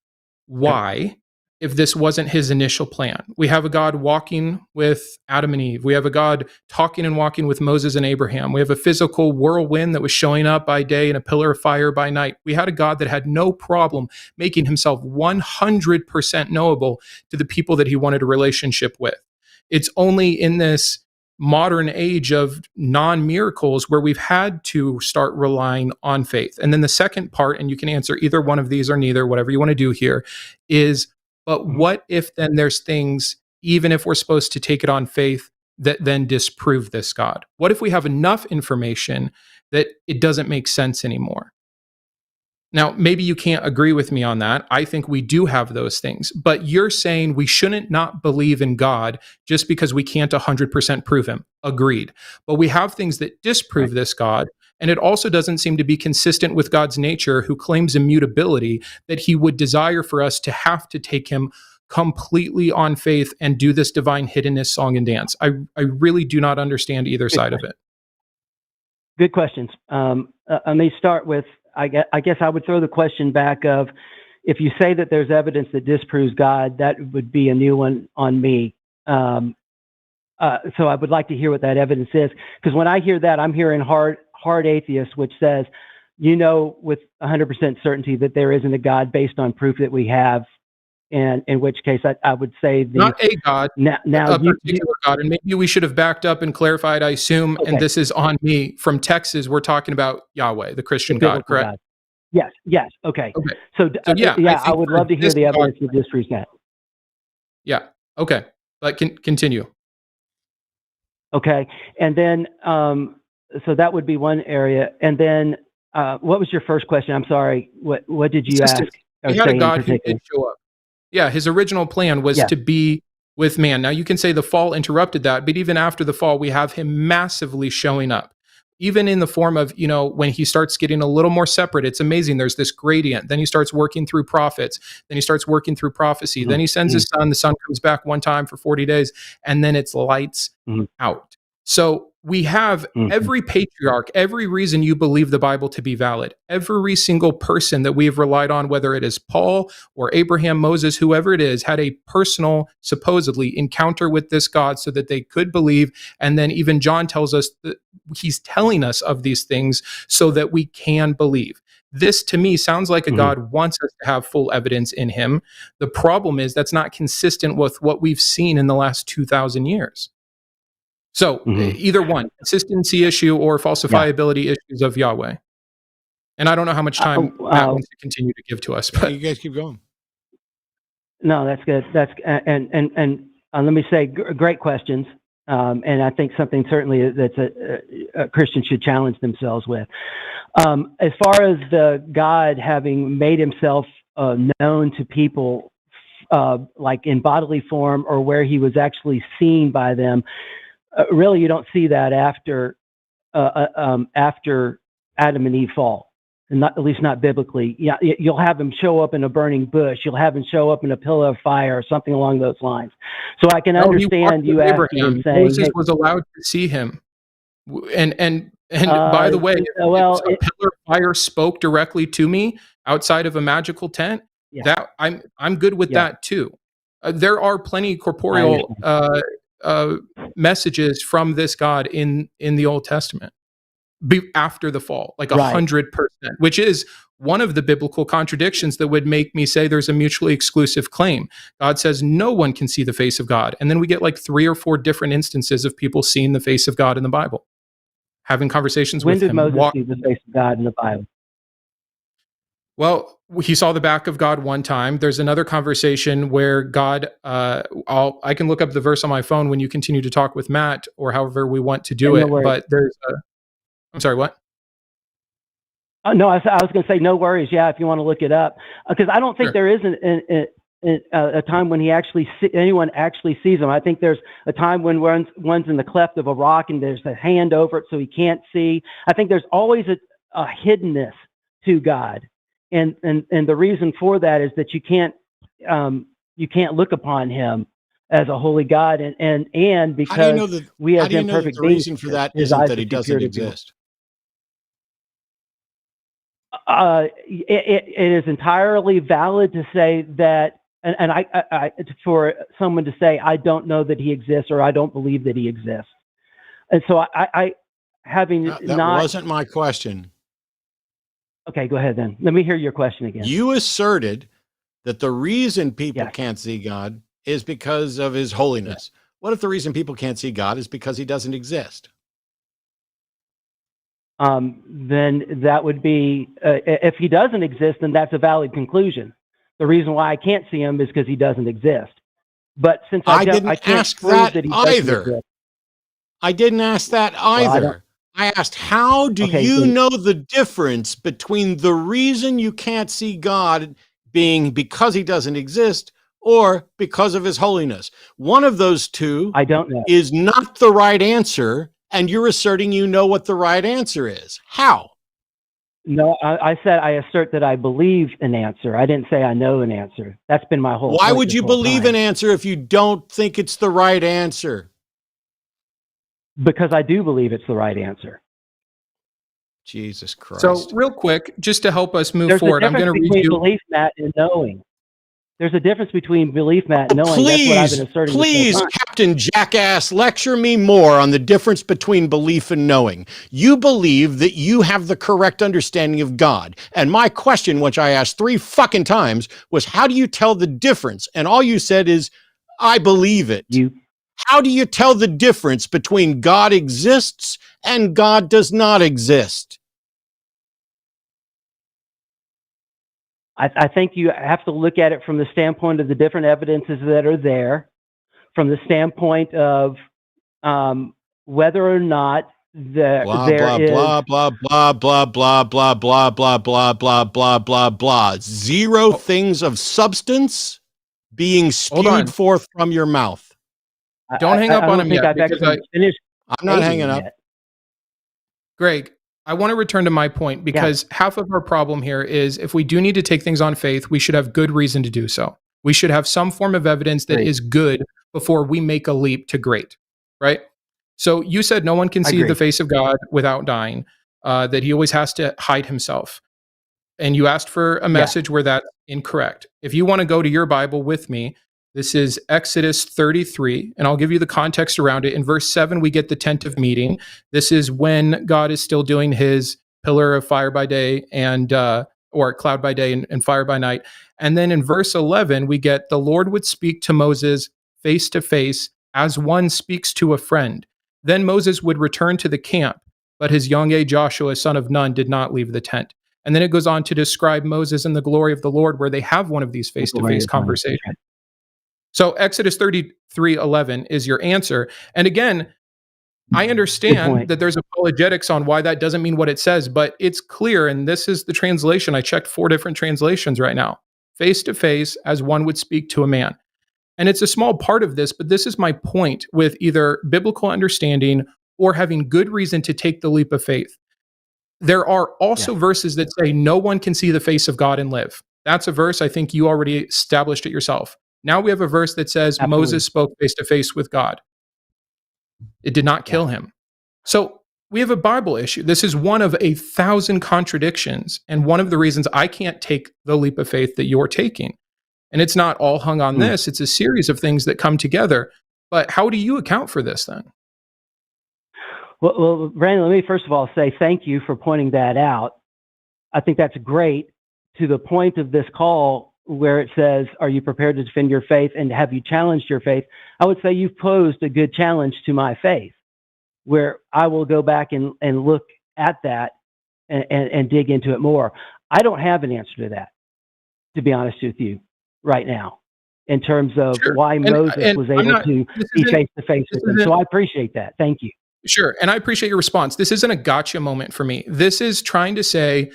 S2: why, if this wasn't his initial plan? We have a God walking with Adam and Eve. We have a God talking and walking with Moses and Abraham. We have a physical whirlwind that was showing up by day and a pillar of fire by night. We had a God that had no problem making himself 100% knowable to the people that he wanted a relationship with. It's only in this modern age of non-miracles where we've had to start relying on faith. And then the second part, and you can answer either one of these or neither, whatever you want to do here, is, but what if then there's things, even if we're supposed to take it on faith, that then disprove this God? What if we have enough information that it doesn't make sense anymore? Now, maybe you can't agree with me on that. I think we do have those things, but you're saying we shouldn't not believe in God just because we can't 100% prove him. Agreed. But we have things that disprove this God, and it also doesn't seem to be consistent with God's nature, who claims immutability, that he would desire for us to have to take him completely on faith and do this divine hiddenness song and dance. I really do not understand either side of it.
S6: Good questions. Let me start with, I guess I would throw the question back of, if you say that there's evidence that disproves God, that would be a new one on me. So I would like to hear what that evidence is, because when I hear that, I'm hearing hard atheist, which says, with 100% certainty that there isn't a God based on proof that we have, and in which case I would say
S2: not a God,
S6: now
S2: a particular God, and maybe we should have backed up and clarified. I assume, and this is on me, from Texas, we're talking about Yahweh, the Christian God, correct?
S6: God. Yes. Okay. So I would love to hear the evidence that disproves that. Yeah.
S2: Okay. But continue.
S6: Okay. And then, so that would be one area. And then, what was your first question? I'm sorry. What did you ask?
S2: We had a God who did show up. Yeah, his original plan was to be with man. Now, you can say the fall interrupted that, but even after the fall, we have him massively showing up. Even in the form of, when he starts getting a little more separate, it's amazing. There's this gradient. Then he starts working through prophets. Then he starts working through prophecy. Then he sends his son. The son comes back one time for 40 days, and then it's lights out. So we have every patriarch, every reason you believe the Bible to be valid, every single person that we have relied on, whether it is Paul or Abraham, Moses, whoever it is, had a personal, supposedly, encounter with this God so that they could believe. And then even John tells us that he's telling us of these things so that we can believe. This, to me, sounds like a God wants us to have full evidence in him. The problem is that's not consistent with what we've seen in the last 2,000 years. So either one, consistency issue or falsifiability issues of Yahweh. And I don't know how much time Matt wants to continue to give to us, but
S1: you guys keep going.
S6: No, that's good. That's and let me say, great questions. And I think something certainly that's a Christian should challenge themselves with. As far as the God having made himself known to people, like in bodily form or where he was actually seen by them, really you don't see that after Adam and Eve fall, and not, at least not biblically. Yeah, you'll have him show up in a burning bush. You'll have him show up in a pillar of fire or something along those lines. So I can understand you asking and saying,
S2: Moses was allowed to see him, and by the way, if a pillar of fire spoke directly to me outside of a magical tent, that I'm good with that too. There are plenty corporeal messages from this God in the Old Testament after the fall, like 100%, which is one of the biblical contradictions that would make me say there's a mutually exclusive claim. God says no one can see the face of God. And then we get like 3 or 4 different instances of people seeing the face of God in the Bible, having conversations with him.
S6: When did Moses see the face of God in the Bible?
S2: Well, he saw the back of God one time. There's another conversation where God, I can look up the verse on my phone when you continue to talk with Matt or however we want to do it. But there's I'm sorry, what?
S6: No, I was going to say no worries. Yeah, if you want to look it up, because I don't think there is a time when anyone actually sees him. I think there's a time when one's in the cleft of a rock and there's a hand over it so he can't see. I think there's always a hiddenness to God. And the reason for that is that you can't look upon him as a holy God, and because we as imperfect beings,
S1: the reason for that isn't that he doesn't exist?
S6: It is entirely valid to say that, and I for someone to say I don't know that he exists or I don't believe that he exists, and so that
S1: wasn't my question.
S6: Okay, go ahead then. Let me hear your question again.
S1: You asserted that the reason people can't see God is because of his holiness. What if the reason people can't see God is because he doesn't exist?
S6: Then that would be, if he doesn't exist, then that's a valid conclusion. The reason why I can't see him is because he doesn't exist. But since I can't
S1: ask
S6: prove
S1: that
S6: he
S1: either.
S6: Exist,
S1: I didn't ask that either. I asked, how do you know the difference between the reason you can't see God being because he doesn't exist or because of his holiness? One of those two
S6: I don't know.
S1: Is not the right answer, and you're asserting you know what the right answer is. How?
S6: No, I said I assert that I believe an answer. I didn't say I know an answer. That's been my whole
S1: Why
S6: point
S1: would you believe an answer if you don't think it's the right answer?
S6: Because I do believe it's the right answer.
S1: Jesus Christ.
S2: So real quick, just to help us move forward, I'm going to read you.
S6: Belief, Matt, and knowing. There's a difference between belief, Matt, and knowing. That's what I've been asserting.
S1: Please, Captain Jackass, lecture me more on the difference between belief and knowing. You believe that you have the correct understanding of God. And my question, which I asked 3 fucking times, was how do you tell the difference? And all you said is, I believe it. How do you tell the difference between God exists and God does not exist?
S6: I think you have to look at it from the standpoint of the different evidences that are there, from the standpoint of whether or not there is
S1: blah blah blah blah blah blah blah blah blah blah blah blah blah. 0 things of substance being spewed forth from your mouth.
S2: Don't hang up on him yet.
S1: I'm not hanging up.
S2: Greg, I want to return to my point because half of our problem here is if we do need to take things on faith, we should have good reason to do so. We should have some form of evidence that is good before we make a leap to great, right? So you said no one can
S6: I
S2: see
S6: agree.
S2: the face of God without dying, that he always has to hide himself. And you asked for a message where that's incorrect. If you want to go to your Bible with me, this is Exodus 33, and I'll give you the context around it. In verse 7, we get the tent of meeting. This is when God is still doing his pillar of fire by day and or cloud by day and fire by night. And then in verse 11, we get the Lord would speak to Moses face to face as one speaks to a friend. Then Moses would return to the camp, but his young aide Joshua, son of Nun, did not leave the tent. And then it goes on to describe Moses and the glory of the Lord, where they have one of these face-to-face conversations. So Exodus 33:11 is your answer. And again, I understand that there's apologetics on why that doesn't mean what it says, but it's clear, and this is the translation. I checked 4 different translations right now. Face-to-face as one would speak to a man. And it's a small part of this, but this is my point with either biblical understanding or having good reason to take the leap of faith. There are also verses that say no one can see the face of God and live. That's a verse I think you already established it yourself. Now we have a verse that says Moses spoke face to face with God. It did not kill him. So we have a Bible issue. This is one of 1,000 contradictions, and one of the reasons I can't take the leap of faith that you're taking. And it's not all hung on this. It's a series of things that come together. But how do you account for this then?
S6: Well, Brandon, let me first of all say thank you for pointing that out. I think that's great to the point of this call where it says, are you prepared to defend your faith and have you challenged your faith? I would say you've posed a good challenge to my faith, where I will go back and look at that and dig into it more. I don't have an answer to that, to be honest with you, right now, in terms of why Moses was able to be face-to-face with him. So I appreciate that. Thank you.
S2: Sure. And I appreciate your response. This isn't a gotcha moment for me. This is trying to say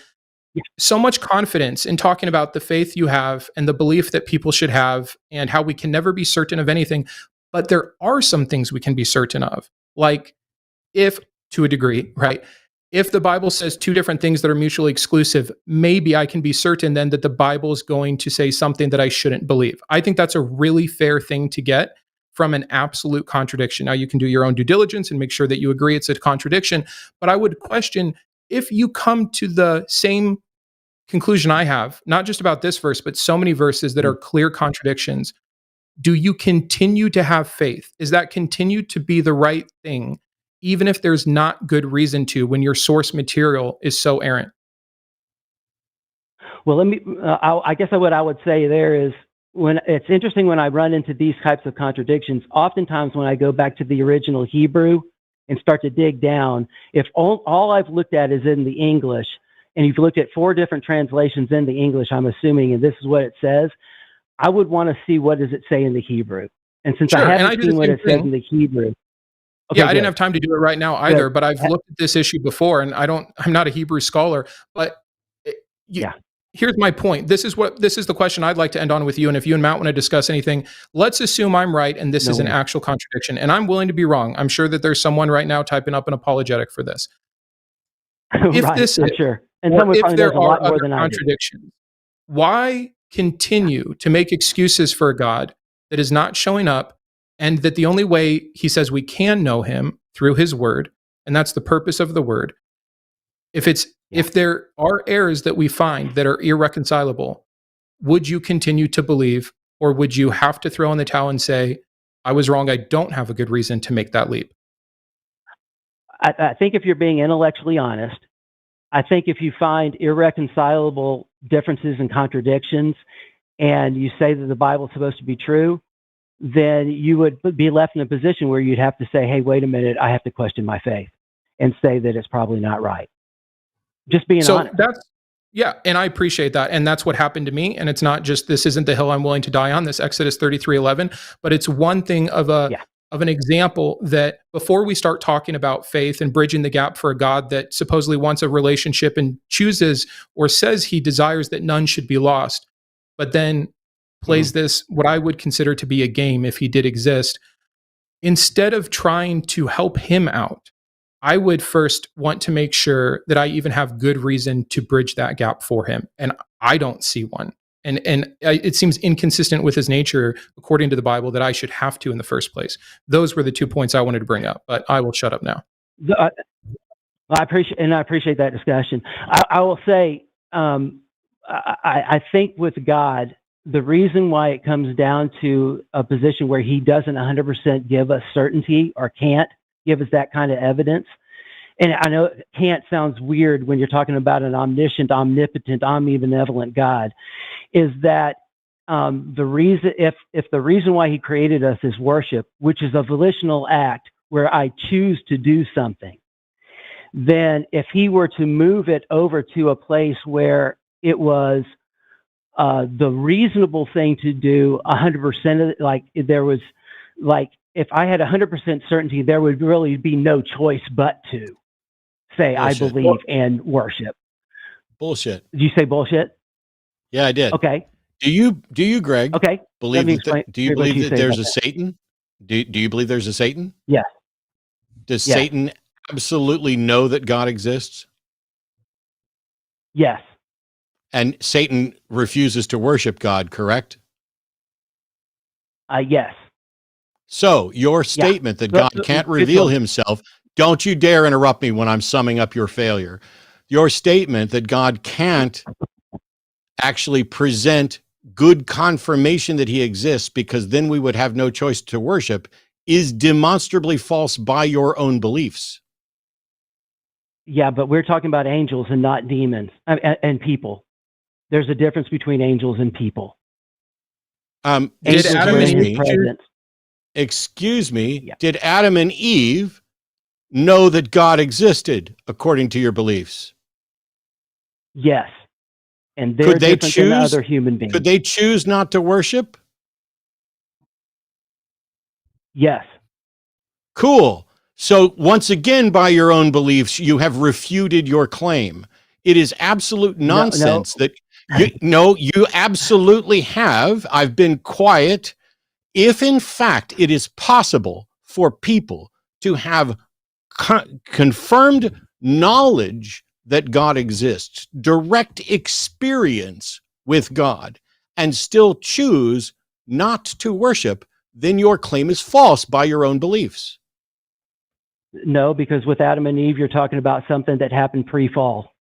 S2: so much confidence in talking about the faith you have and the belief that people should have and how we can never be certain of anything. But there are some things we can be certain of. Like if, to a degree, right? If the Bible says 2 different things that are mutually exclusive, maybe I can be certain then that the Bible is going to say something that I shouldn't believe. I think that's a really fair thing to get from an absolute contradiction. Now, you can do your own due diligence and make sure that you agree it's a contradiction, but I would question if you come to the same conclusion I have, not just about this verse, but so many verses that are clear contradictions, do you continue to have faith? Is that continue to be the right thing, even if there's not good reason to, when your source material is so errant?
S6: Well, I guess what I would say there is, when it's interesting when I run into these types of contradictions, oftentimes when I go back to the original Hebrew and start to dig down, if all I've looked at is in the English, and you've looked at 4 different translations in the English, I'm assuming, and this is what it says, I would want to see what does it say in the Hebrew. And since I haven't seen what it says in the Hebrew.
S2: Okay, I didn't have time to do it right now either, but I've looked at this issue before, and I'm not a Hebrew scholar, but here's my point. This is the question I'd like to end on with you. And if you and Matt want to discuss anything, let's assume I'm right and this is an actual contradiction. And I'm willing to be wrong. I'm sure that there's someone right now typing up an apologetic for this. If
S6: sure. And someone
S2: if
S6: probably
S2: there
S6: knows a lot
S2: are
S6: more
S2: other
S6: than I do.
S2: contradictions, why continue to make excuses for a God that is not showing up, and that the only way he says we can know him through his word, and that's the purpose of the word. If there are errors that we find that are irreconcilable, would you continue to believe, or would you have to throw in the towel and say, I was wrong, I don't have a good reason to make that leap?
S6: I think if you're being intellectually honest, I think if you find irreconcilable differences and contradictions, and you say that the Bible is supposed to be true, then you would be left in a position where you'd have to say, hey, wait a minute, I have to question my faith and say that it's probably not right. Just being honest.
S2: And I appreciate that. And that's what happened to me. And it's not just, this isn't the hill I'm willing to die on, this Exodus 33:11, but it's one thing of an example that before we start talking about faith and bridging the gap for a God that supposedly wants a relationship and chooses or says he desires that none should be lost, but then plays this, what I would consider to be a game if he did exist, instead of trying to help him out, I would first want to make sure that I even have good reason to bridge that gap for him. And I don't see one. And it seems inconsistent with his nature, according to the Bible, that I should have to in the first place. Those were the 2 points I wanted to bring up, but I will shut up now.
S6: I appreciate that discussion. I will say, I think with God, the reason why it comes down to a position where he doesn't 100% give us certainty or can't give us that kind of evidence. And I know can't sounds weird when you're talking about an omniscient, omnipotent, omnibenevolent God, is that the reason, if the reason why he created us is worship, which is a volitional act where I choose to do something, then if he were to move it over to a place where it was the reasonable thing to do 100% of it, like there was, like if I had 100% certainty, there would really be no choice but to say, bullshit. I believe and worship.
S1: Bullshit.
S6: Did you say bullshit?
S1: Yeah, I did.
S6: Okay.
S1: Do you, Greg?
S6: Okay.
S1: Believe do you believe that there's a Satan? Do you believe there's a Satan?
S6: Yes.
S1: Does Satan absolutely know that God exists?
S6: Yes.
S1: And Satan refuses to worship God, correct?
S6: Yes.
S1: So your statement that God can't reveal himself, don't you dare interrupt me when I'm summing up your failure. Your statement that God can't actually present good confirmation that he exists because then we would have no choice to worship is demonstrably false by your own beliefs.
S6: Yeah, but we're talking about angels and not demons and people. There's a difference between angels and people.
S1: Excuse me. Yeah. Did Adam and Eve know that God existed according to your beliefs?
S6: Yes. And they're different than other human beings.
S1: Could they choose not to worship?
S6: Yes.
S1: Cool. So once again, by your own beliefs, you have refuted your claim. It is absolute nonsense that you absolutely have. I've been quiet. If in fact it is possible for people to have confirmed knowledge that God exists, direct experience with God, and still choose not to worship, then your claim is false by your own beliefs.
S6: No, because with Adam and Eve, you're talking about something that happened pre-fall.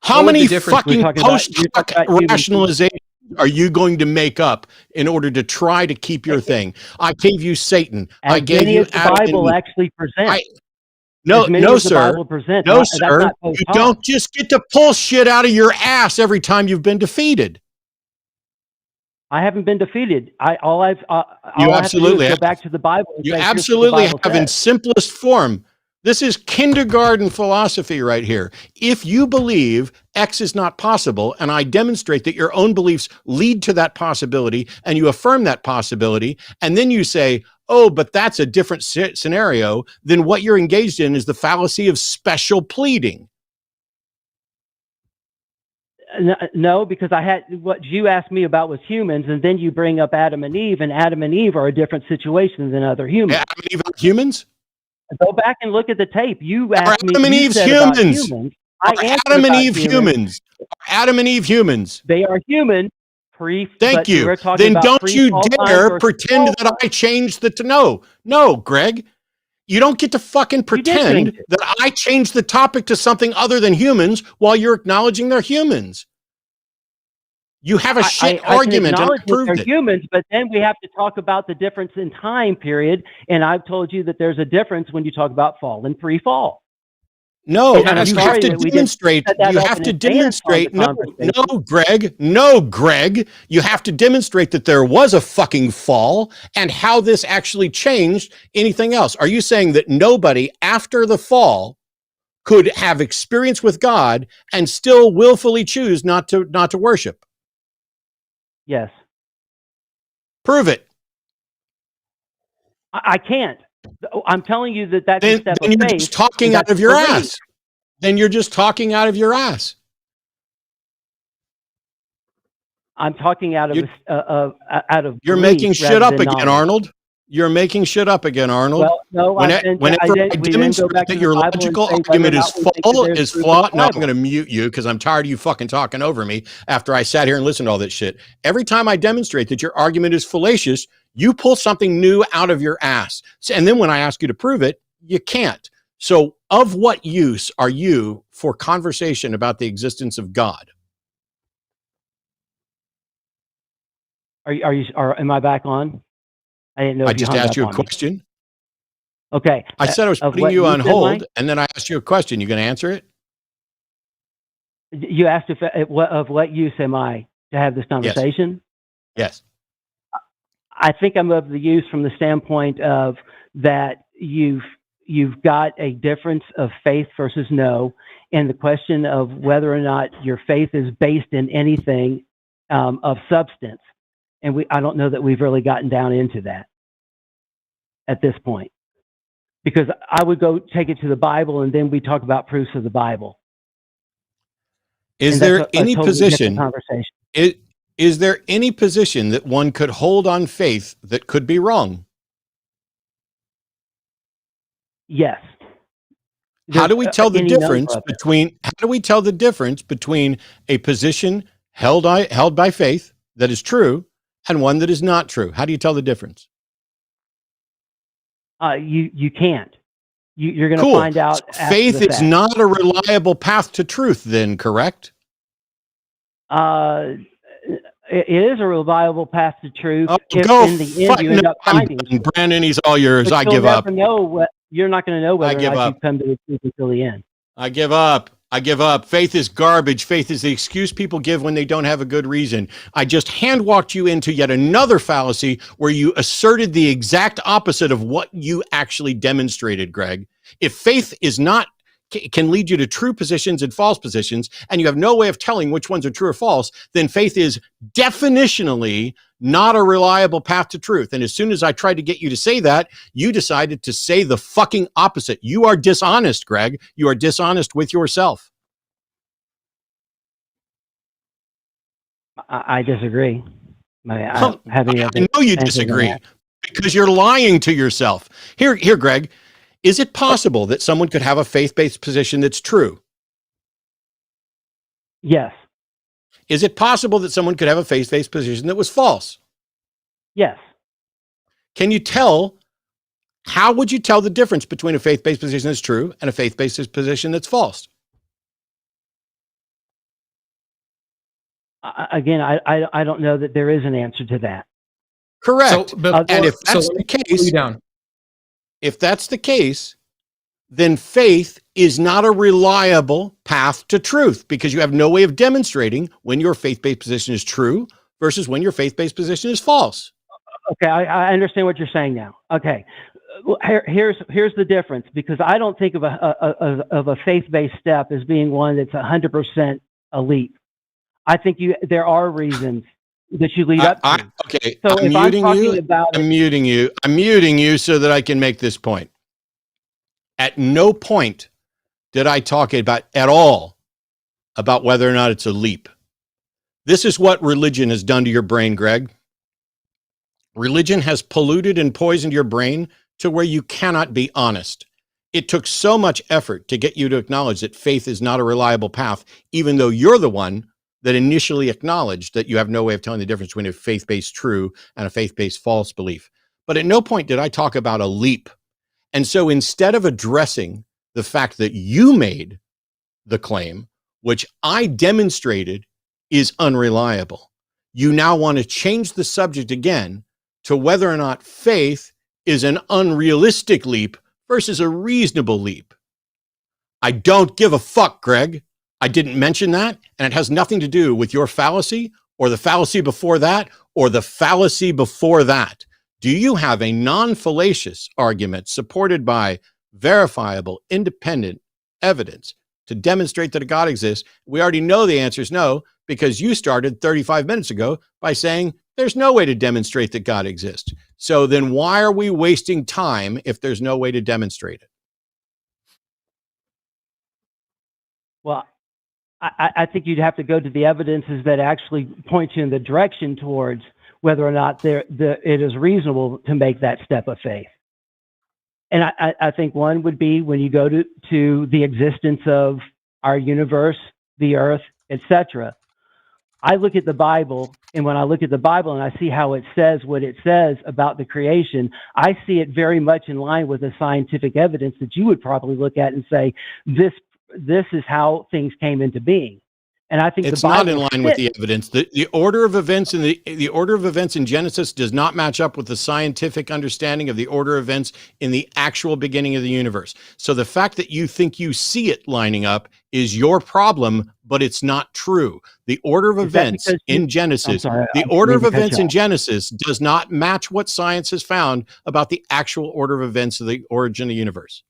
S1: How many fucking post-hoc rationalizations are you going to make up in order to try to keep your thing? I gave you Satan. I gave you Adam.
S6: The Bible actually presents.
S1: No, sir. You don't just get to pull shit out of your ass every time you've been defeated.
S6: I haven't been defeated.
S1: You absolutely have.
S6: Go back to the Bible.
S1: You absolutely have in simplest form. This is kindergarten philosophy right here. If you believe X is not possible, and I demonstrate that your own beliefs lead to that possibility, and you affirm that possibility, and then you say, oh, but that's a different scenario, then what you're engaged in is the fallacy of special pleading.
S6: No, because I had what you asked me about was humans, and then you bring up Adam and Eve are a different situation than other humans.
S1: Adam and Eve are humans?
S6: Go back and look at the tape. You asked me.
S1: Adam and Eve's humans. Adam and Eve humans. Adam and Eve humans.
S6: They are human.
S1: Thank you. Then don't you dare pretend that I changed the No, Greg. You don't get to fucking pretend that I changed the topic to something other than humans while you're acknowledging they're humans. You have a shit argument and proved
S6: they're humans, but then we have to talk about the difference in time period. And I've told you that there's a difference when you talk about fall and pre-fall.
S1: No, you have to demonstrate. You have to demonstrate. No, Greg. You have to demonstrate that there was a fucking fall and how this actually changed anything else. Are you saying that nobody after the fall could have experience with God and still willfully choose not to worship?
S6: Yes.
S1: Prove it.
S6: I can't. I'm telling you that's a step of faith.
S1: You're just talking out of your ass. Then you're just talking out of your ass.
S6: I'm talking out of
S1: You're making shit up again, Arnold. You're making shit up again, Arnold.
S6: Well, no,
S1: Whenever I demonstrate that your logical argument is flawed, no, I'm going to mute you because I'm tired of you fucking talking over me after I sat here and listened to all this shit. Every time I demonstrate that your argument is fallacious, you pull something new out of your ass. And then when I ask you to prove it, you can't. So of what use are you for conversation about the existence of God?
S6: Am I back on? I didn't know.
S1: I just asked you a question.
S6: Okay.
S1: I said I was putting you on hold, and then I asked you a question. You going to answer it?
S6: You asked of what use am I to have this conversation?
S1: Yes.
S6: I think I'm of the use from the standpoint of that you've got a difference of faith versus no, and the question of whether or not your faith is based in anything of substance. And I don't know that we've really gotten down into that at this point, because I would go take it to the Bible and then we talk about proofs of the Bible.
S1: Is there any position? Is there any position that one could hold on faith that could be wrong?
S6: Yes.
S1: How do we tell the difference between? How do we tell the difference between a position held by faith that is true and one that is not true? How do you tell the difference?
S6: You can't. You're going to find out.
S1: So faith is not a reliable path to truth, then, correct?
S6: It is a reliable path to truth.
S1: Go in the end you end up finding. Brandon, he's all yours. I give up.
S6: You're not going to know whether or not you come to the truth until the end.
S1: I give up. Faith is garbage. Faith is the excuse people give when they don't have a good reason. I just hand-walked you into yet another fallacy where you asserted the exact opposite of what you actually demonstrated, Greg. If faith can lead you to true positions and false positions, and you have no way of telling which ones are true or false, then faith is definitionally not a reliable path to truth. And as soon as I tried to get you to say that, you decided to say the fucking opposite. You are dishonest, Greg. You are dishonest with yourself.
S6: I disagree.
S1: I know you disagree because you're lying to yourself. Here, Greg. Is it possible that someone could have a faith-based position that's true?
S6: Yes.
S1: Is it possible that someone could have a faith-based position that was false?
S6: Yes.
S1: Can you tell, how would you tell the difference between a faith-based position that's true and a faith-based position that's false?
S6: Again, I don't know that there is an answer to that.
S1: Correct. And if that's the case, if that's the case, then faith is not a reliable path to truth because you have no way of demonstrating when your faith-based position is true versus when your faith-based position is false.
S6: Okay, I understand what you're saying now. Okay, well, here's the difference, because I don't think of a faith-based step as being one that's 100% a leap. I think there are reasons that you lead up to.
S1: Okay, so I'm muting you so that I can make this point. At no point did I talk at all about whether or not it's a leap. This is what religion has done to your brain, Greg. Religion has polluted and poisoned your brain to where you cannot be honest. It took so much effort to get you to acknowledge that faith is not a reliable path, even though you're the one that initially acknowledged that you have no way of telling the difference between a faith-based true and a faith-based false belief. But at no point did I talk about a leap. And so instead of addressing the fact that you made the claim, which I demonstrated is unreliable, you now want to change the subject again to whether or not faith is an unrealistic leap versus a reasonable leap. I don't give a fuck, Greg. I didn't mention that, and it has nothing to do with your fallacy or the fallacy before that or the fallacy before that. Do you have a non-fallacious argument supported by verifiable, independent evidence to demonstrate that a God exists? We already know the answer is no, because you started 35 minutes ago by saying there's no way to demonstrate that God exists. So then why are we wasting time if there's no way to demonstrate it?
S6: Well, I think you'd have to go to the evidences that actually point you in the direction towards whether or not it is reasonable to make that step of faith. And I think one would be when you go to the existence of our universe, the earth, etc. I look at the Bible, and when I look at the Bible and I see how it says what it says about the creation, I see it very much in line with the scientific evidence that you would probably look at and say, this is how things came into being. And I think
S1: it's
S6: the Bible
S1: not in line with the evidence. The order of events in the order of events in Genesis does not match up with the scientific understanding of the order of events in the actual beginning of the universe. So the fact that you think you see it lining up is your problem, but it's not true. The order of events in Genesis, the order of events in Genesis does not match what science has found about the actual order of events of the origin of the universe.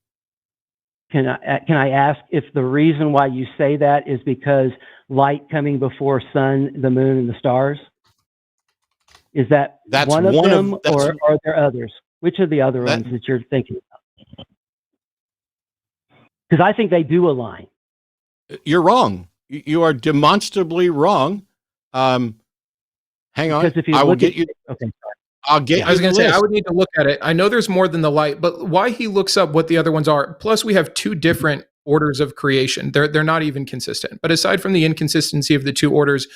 S6: Can I ask if the reason why you say that is because light coming before sun, the moon, and the stars? Is that's one of them, or are there others? Which are the other ones that you're thinking about? Because I think they do align.
S1: You're wrong. You are demonstrably wrong. Hang on.
S6: Because if you
S1: I will get you.
S6: Okay.
S1: I'll get.
S2: I was going to say I would need to look at it. I know there's more than the light, but why he looks up what the other ones are? Plus, we have two different orders of creation. They're not even consistent. But aside from the inconsistency of the two orders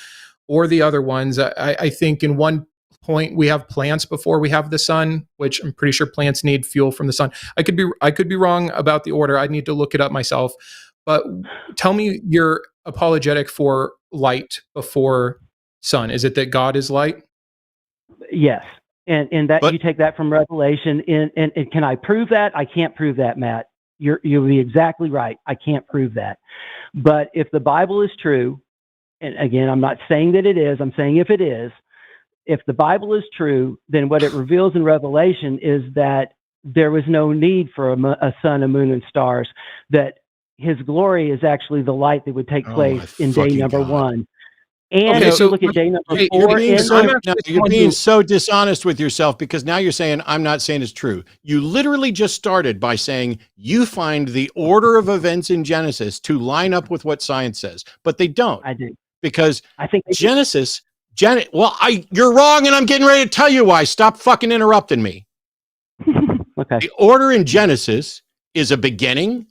S2: or the other ones, I think in one point we have plants before we have the sun, which I'm pretty sure plants need fuel from the sun. I could be wrong about the order. I'd need to look it up myself. But tell me your apologetic for light before sun. Is it that God is light?
S6: Yes. And that you take that from Revelation. And can I prove that? I can't prove that, Matt. You'll be exactly right. I can't prove that. But if the Bible is true, and again, I'm not saying that it is, I'm saying if it is, if the Bible is true, then what it reveals in Revelation is that there was no need for a sun, a moon, and stars, that his glory is actually the light that would take place in day number one. And if you look at day number 4,
S1: you're being so dishonest with yourself, because now you're saying I'm not saying it's true. You literally just started by saying you find the order of events in Genesis to line up with what science says, but they don't.
S6: I do.
S1: Because
S6: I think
S1: Genesis, you're wrong, and I'm getting ready to tell you why. Stop fucking interrupting me.
S6: Okay.
S1: The order in Genesis is a beginning,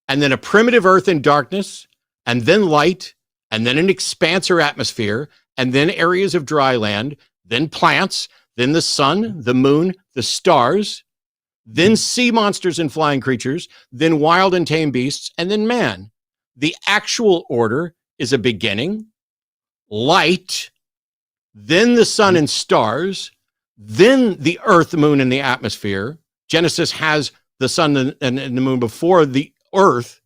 S1: and then a primitive earth in darkness, and then light, and then an expanse or atmosphere, and then areas of dry land, then plants, then the sun, the moon, the stars, then sea monsters and flying creatures, then wild and tame beasts, and then man. The actual order is a beginning, light, then the sun and stars, then the earth, the moon, and the atmosphere. Genesis has the sun and the moon before the earth,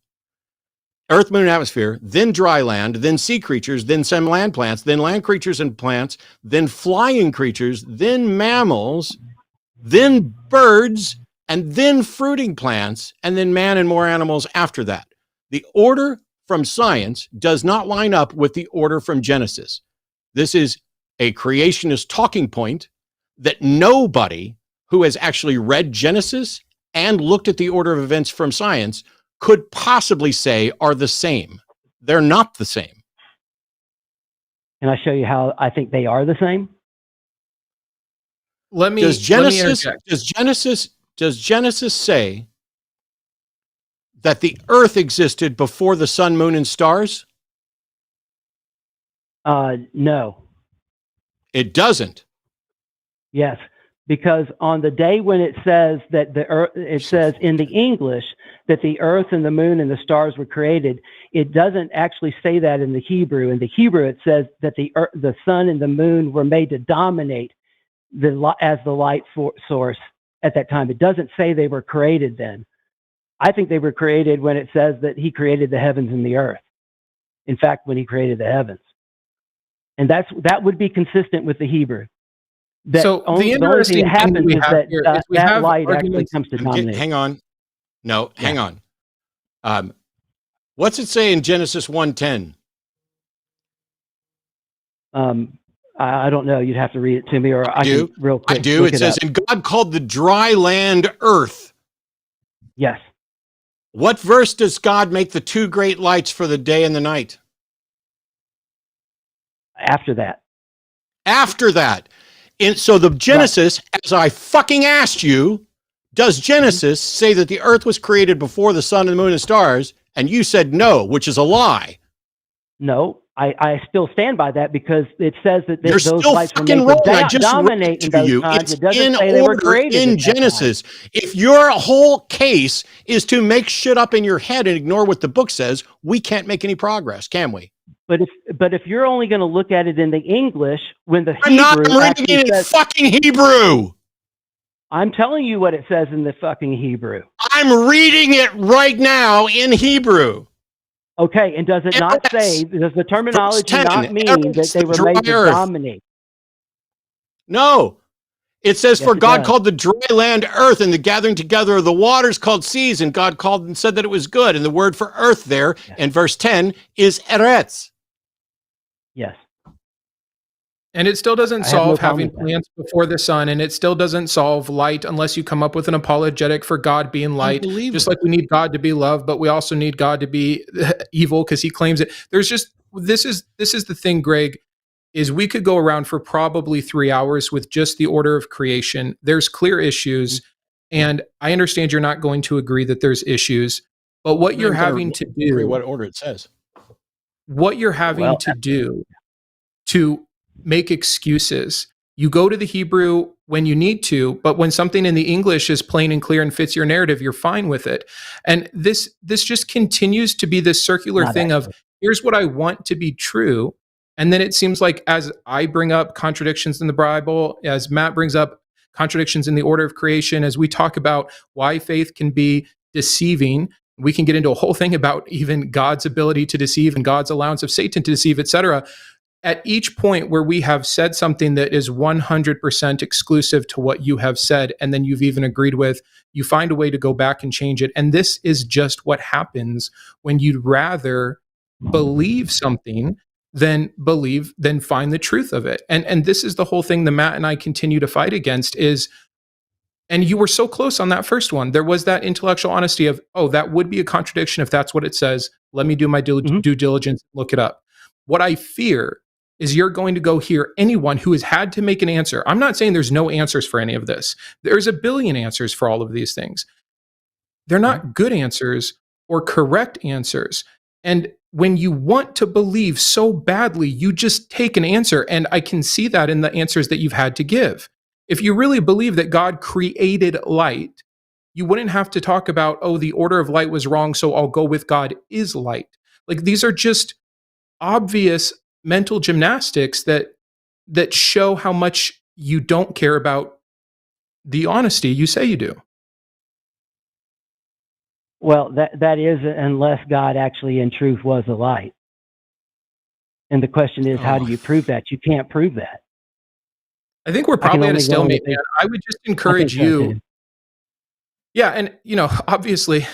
S1: moon, and atmosphere, then dry land, then sea creatures, then some land plants, then land creatures and plants, then flying creatures, then mammals, then birds, and then fruiting plants, and then man and more animals after that. The order from science does not line up with the order from Genesis. This is a creationist talking point that nobody who has actually read Genesis and looked at the order of events from science could possibly say are the same. They're not the same.
S6: Can I show you how I think they are the same?
S1: Does Genesis say that the earth existed before the sun, moon, and stars?
S6: No.
S1: It doesn't.
S6: Yes. Because on the day when it says that the earth, it says in the English that the earth and the moon and the stars were created, it doesn't actually say that in the Hebrew. In the Hebrew, it says that the sun and the moon were made to dominate as the light source at that time. It doesn't say they were created then. I think they were created when it says that he created the heavens and the earth. In fact, when he created the heavens. And that would be consistent with the Hebrew.
S2: So the interesting thing
S6: happens
S2: we
S6: is
S2: have here is we
S6: that
S2: have
S6: light actually comes to dominate.
S1: Hang on. No, hang on. What's it say in Genesis 1:10?
S6: I don't know. You'd have to read it to me, or I can real quick.
S1: I do. It says, and God called the dry land earth.
S6: Yes.
S1: What verse does God make the two great lights for the day and the night?
S6: After that.
S1: After that. So the Genesis, as I fucking asked you, does Genesis say that the earth was created before the sun and the moon and stars? And you said no, which is a lie.
S6: No, I still stand by that because it says that
S1: You're
S6: those
S1: still
S6: lights were
S1: fucking
S6: made
S1: wrong.
S6: to
S1: I just
S6: dominate in
S1: read
S6: those
S1: to you.
S6: times.
S1: It's
S6: It doesn't
S1: in
S6: say they were
S1: order
S6: created
S1: in
S6: at that time.
S1: Genesis. If your whole case is to make shit up in your head and ignore what the book says, we can't make any progress, can we?
S6: But if you're only going to look at it in the English, when the
S1: I'm not
S6: Hebrew
S1: reading
S6: actually
S1: it in
S6: says,
S1: fucking Hebrew.
S6: I'm telling you what it says in the fucking Hebrew.
S1: I'm reading it right now in Hebrew.
S6: Okay, and does it not say, does the terminology
S1: 10,
S6: not mean that they were made to
S1: dry earth.
S6: dominate?
S1: No. It says,
S6: Yes,
S1: for
S6: it
S1: God
S6: does.
S1: called the dry land earth, and the gathering together of the waters called seas, and God called and said that it was good. And the word for earth there in verse 10 is eretz.
S6: Yes.
S2: And it still doesn't
S6: I have no
S2: solve
S6: problem
S2: having
S6: with that.
S2: plants before the sun, and it still doesn't solve light unless you come up with an apologetic for God being light. Just like we need God to be love, but we also need God to be evil because he claims it. There's just this is the thing, Greg, is we could go around for probably 3 hours with just the order of creation. There's clear issues, and I understand you're not going to agree that there's issues, but what you're having to do,
S1: What order it says.
S2: what you're having to do to make excuses. You go to the Hebrew when you need to, but when something in the English is plain and clear and fits your narrative, you're fine with it. And this just continues to be this circular thing of, here's what I want to be true. And then it seems like as I bring up contradictions in the Bible, as Matt brings up contradictions in the order of creation, as we talk about why faith can be deceiving, we can get into a whole thing about even God's ability to deceive and God's allowance of Satan to deceive, etc. At each point where we have said something that is 100% exclusive to what you have said, and then you've even agreed with, you find a way to go back and change it. And this is just what happens when you'd rather believe something than find the truth of it. And this is the whole thing that Matt and I continue to fight against is, and you were so close on that first one. There was that intellectual honesty of, oh, that would be a contradiction if that's what it says. Let me do my due diligence, look it up. What I fear is you're going to go hear anyone who has had to make an answer. I'm not saying there's no answers for any of this. There's a billion answers for all of these things. They're not good answers or correct answers. And when you want to believe so badly, you just take an answer. And I can see that in the answers that you've had to give. If you really believe that God created light, you wouldn't have to talk about, oh, the order of light was wrong, so I'll go with God is light. Like, these are just obvious mental gymnastics that show how much you don't care about the honesty you say you do.
S6: Well, that is unless God actually in truth was a light. And the question is, how do you prove that? You can't prove that.
S2: I think we're probably at a stalemate, man. I would just encourage you. Yeah, and obviously,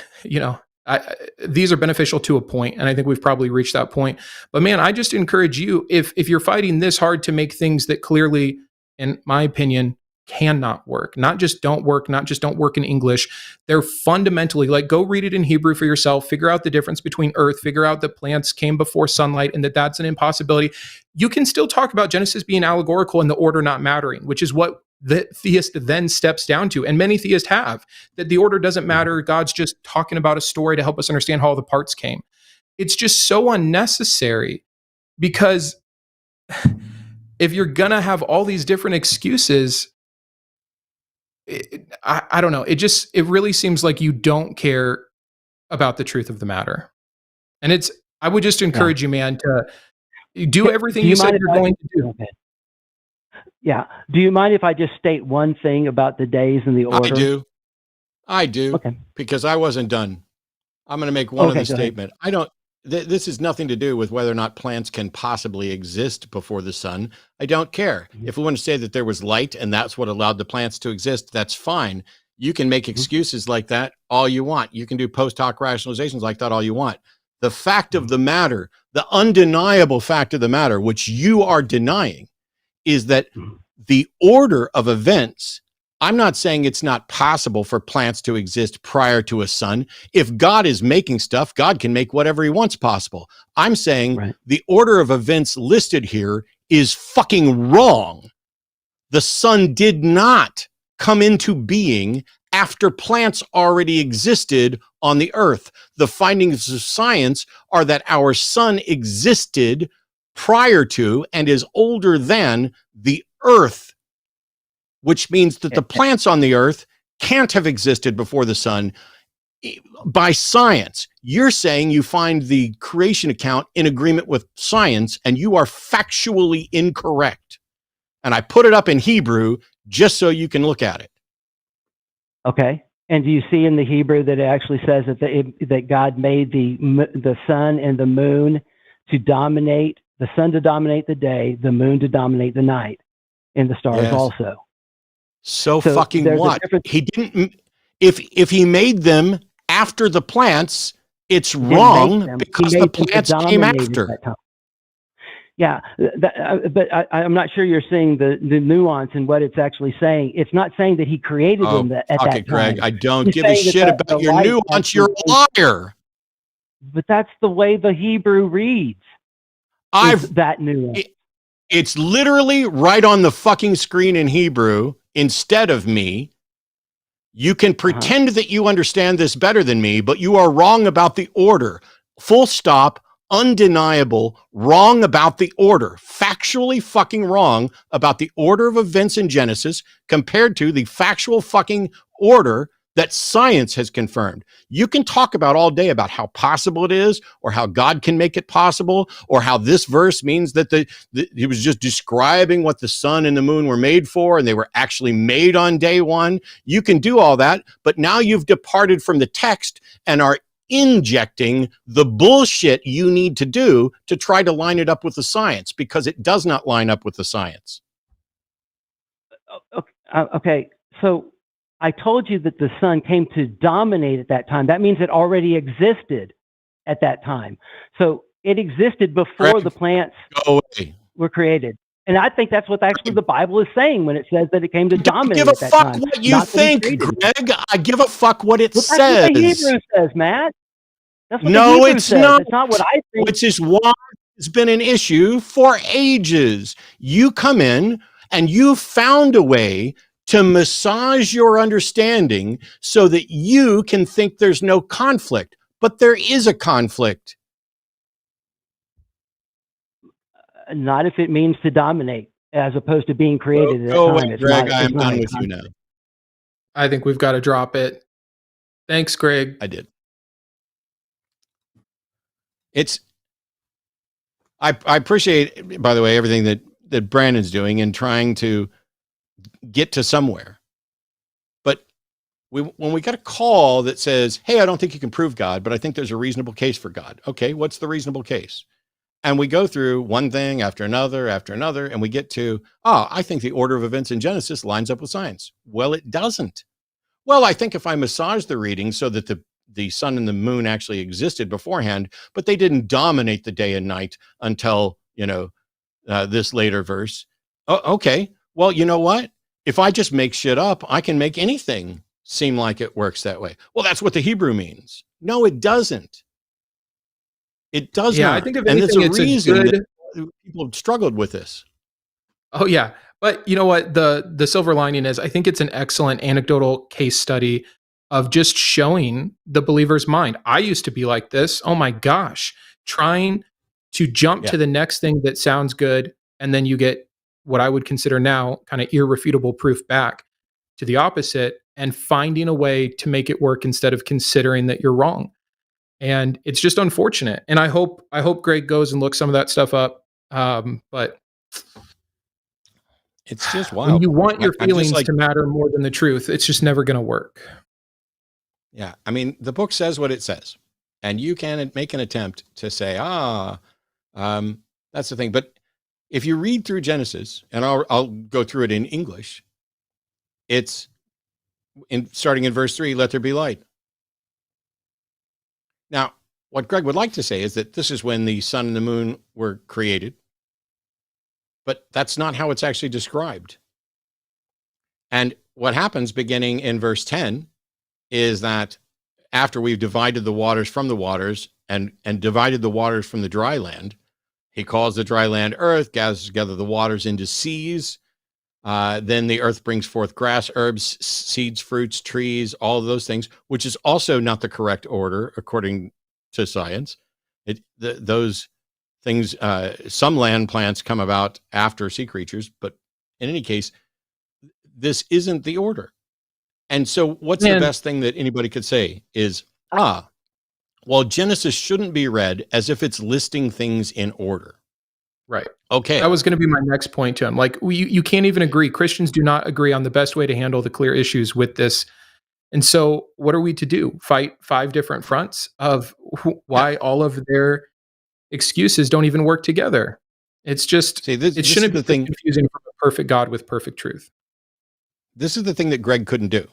S2: these are beneficial to a point, and I think we've probably reached that point. But man, I just encourage you, if you're fighting this hard to make things that clearly, in my opinion, cannot work, not just don't work in English, they're fundamentally, like, go read it in Hebrew for yourself, figure out the difference between earth, figure out that plants came before sunlight and that's an impossibility. You can still talk about Genesis being allegorical and the order not mattering, which is what the theist then steps down to. And many theists have, that the order doesn't matter. God's just talking about a story to help us understand how all the parts came. It's just so unnecessary, because if you're going to have all these different excuses, I don't know. It really seems like you don't care about the truth of the matter. And I would just encourage you, man, to do everything you said you're going to do.
S6: Okay. Yeah. Do you mind if I just state one thing about the days and the order?
S1: I do.
S6: Okay.
S1: Because I wasn't done. I'm going to make one other statement. This has nothing to do with whether or not plants can possibly exist before the sun. I don't care. If we want to say that there was light and that's what allowed the plants to exist, that's fine. You can make excuses like that all you want. You can do post hoc rationalizations like that all you want. The fact of the matter, the undeniable fact of the matter, which you are denying, is that the order of events, I'm not saying it's not possible for plants to exist prior to a sun. If God is making stuff, God can make whatever he wants possible. I'm saying the order of events listed here is fucking wrong. The sun did not come into being after plants already existed on the earth. The findings of science are that our sun existed prior to and is older than the earth, which means that the plants on the earth can't have existed before the sun. By science, you're saying you find the creation account in agreement with science, and you are factually incorrect. And I put it up in Hebrew just so you can look at it.
S6: Okay. And do you see in the Hebrew that it actually says that God made the sun and the moon to dominate, the sun to dominate the day, the moon to dominate the night, and the stars also?
S1: So fucking what? He didn't. If he made them after the plants, it's wrong because the plants came after.
S6: Yeah, but I'm not sure you're seeing the nuance in what it's actually saying. It's not saying that he created them at that time.
S1: Greg, I don't give a shit about your nuance. You're a liar.
S6: But that's the way the Hebrew reads. That nuance.
S1: It's literally right on the fucking screen in Hebrew instead of me. You can pretend that you understand this better than me, but you are wrong about the order. Full stop. Undeniable, wrong about the order, factually fucking wrong about the order of events in Genesis compared to the factual fucking order that science has confirmed. You can talk about all day about how possible it is, or how God can make it possible, or how this verse means that he was just describing what the sun and the moon were made for, and they were actually made on day one. You can do all that, but now you've departed from the text and are injecting the bullshit you need to do to try to line it up with the science, because it does not line up with the science.
S6: Okay, so I told you that the sun came to dominate at that time. That means it already existed at that time. So it existed before the plants were created. And I think that's what actually the Bible is saying when it says that it came to dominate at that time.
S1: I give a fuck what you think, Greg. I give a fuck what it says.
S6: That's what the Hebrew says, Matt. That's what
S1: no,
S6: the Hebrew
S1: it's
S6: says.
S1: not.
S6: It's not what I think.
S1: Which is why it's been an issue for ages. You come in and you found a way to massage your understanding so that you can think there's no conflict, but there is a conflict.
S6: Not if it means to dominate, as opposed to being created at that time.
S1: Greg, I am done with you now.
S2: I think we've got to drop it. Thanks, Greg.
S1: I did. I appreciate, by the way, everything that Brandon's doing and trying to get to somewhere. But when we got a call that says, hey, I don't think you can prove God, but I think there's a reasonable case for God. Okay, what's the reasonable case? And we go through one thing after another, and we get to, I think the order of events in Genesis lines up with science. Well, it doesn't. Well, I think if I massage the reading so that the sun and the moon actually existed beforehand, but they didn't dominate the day and night until, this later verse. Okay. Well, you know what? If I just make shit up, I can make anything seem like it works that way. Well, that's what the Hebrew means. No, it doesn't. It does not.
S2: I think if anything,
S1: it's a reason that people have struggled with this.
S2: Oh, yeah. But you know what? The silver lining is I think it's an excellent anecdotal case study of just showing the believer's mind. I used to be like this. Oh my gosh. Trying to jump to the next thing that sounds good. And then you get what I would consider now kind of irrefutable proof back to the opposite, and finding a way to make it work instead of considering that you're wrong. And it's just unfortunate. And I hope Greg goes and looks some of that stuff up. But
S1: it's just wild.
S2: When you want your feelings to matter more than the truth, it's just never going to work.
S1: Yeah. I mean, the book says what it says, and you can make an attempt to say, that's the thing. But if you read through Genesis, and I'll go through it in English, it's starting in verse 3, let there be light. Now, what Greg would like to say is that this is when the sun and the moon were created, but that's not how it's actually described. And what happens beginning in verse 10 is that after we've divided the waters from the waters and divided the waters from the dry land, he calls the dry land earth, gathers together the waters into seas. Then the earth brings forth grass, herbs, seeds, fruits, trees, all of those things, which is also not the correct order according to science. Those things, some land plants come about after sea creatures, but in any case, this isn't the order. And so what's the best thing that anybody could say is, well, Genesis shouldn't be read as if it's listing things in order.
S2: Right.
S1: Okay.
S2: That was going to be my next point to him. Like, you can't even agree. Christians do not agree on the best way to handle the clear issues with this. And so what are we to do? Fight 5 different fronts of why all of their excuses don't even work together. It's just, it shouldn't be confusing from a perfect God with perfect truth.
S1: This is the thing that Greg couldn't do.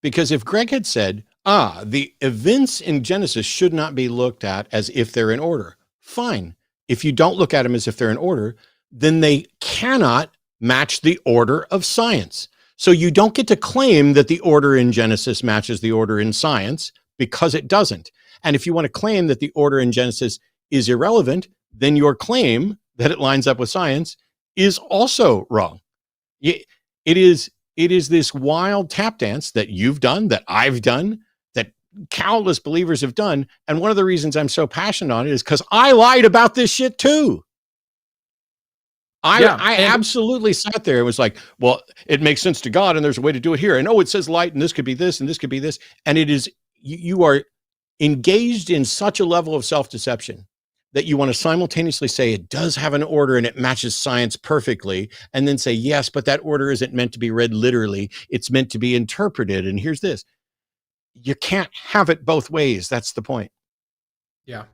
S1: Because if Greg had said, the events in Genesis should not be looked at as if they're in order. Fine. If you don't look at them as if they're in order, then they cannot match the order of science. So you don't get to claim that the order in Genesis matches the order in science, because it doesn't. And if you want to claim that the order in Genesis is irrelevant, then your claim that it lines up with science is also wrong. It is this wild tap dance that you've done, that I've done, that countless believers have done. And one of the reasons I'm so passionate on it is because I lied about this shit too. I absolutely sat there and was like, well, it makes sense to God and there's a way to do it here. And it says light and this could be this and this could be this. And it is, you are engaged in such a level of self-deception that you want to simultaneously say it does have an order and it matches science perfectly, and then say, yes, but that order isn't meant to be read literally. It's meant to be interpreted. And here's this. You can't have it both ways. That's the point.
S2: Yeah.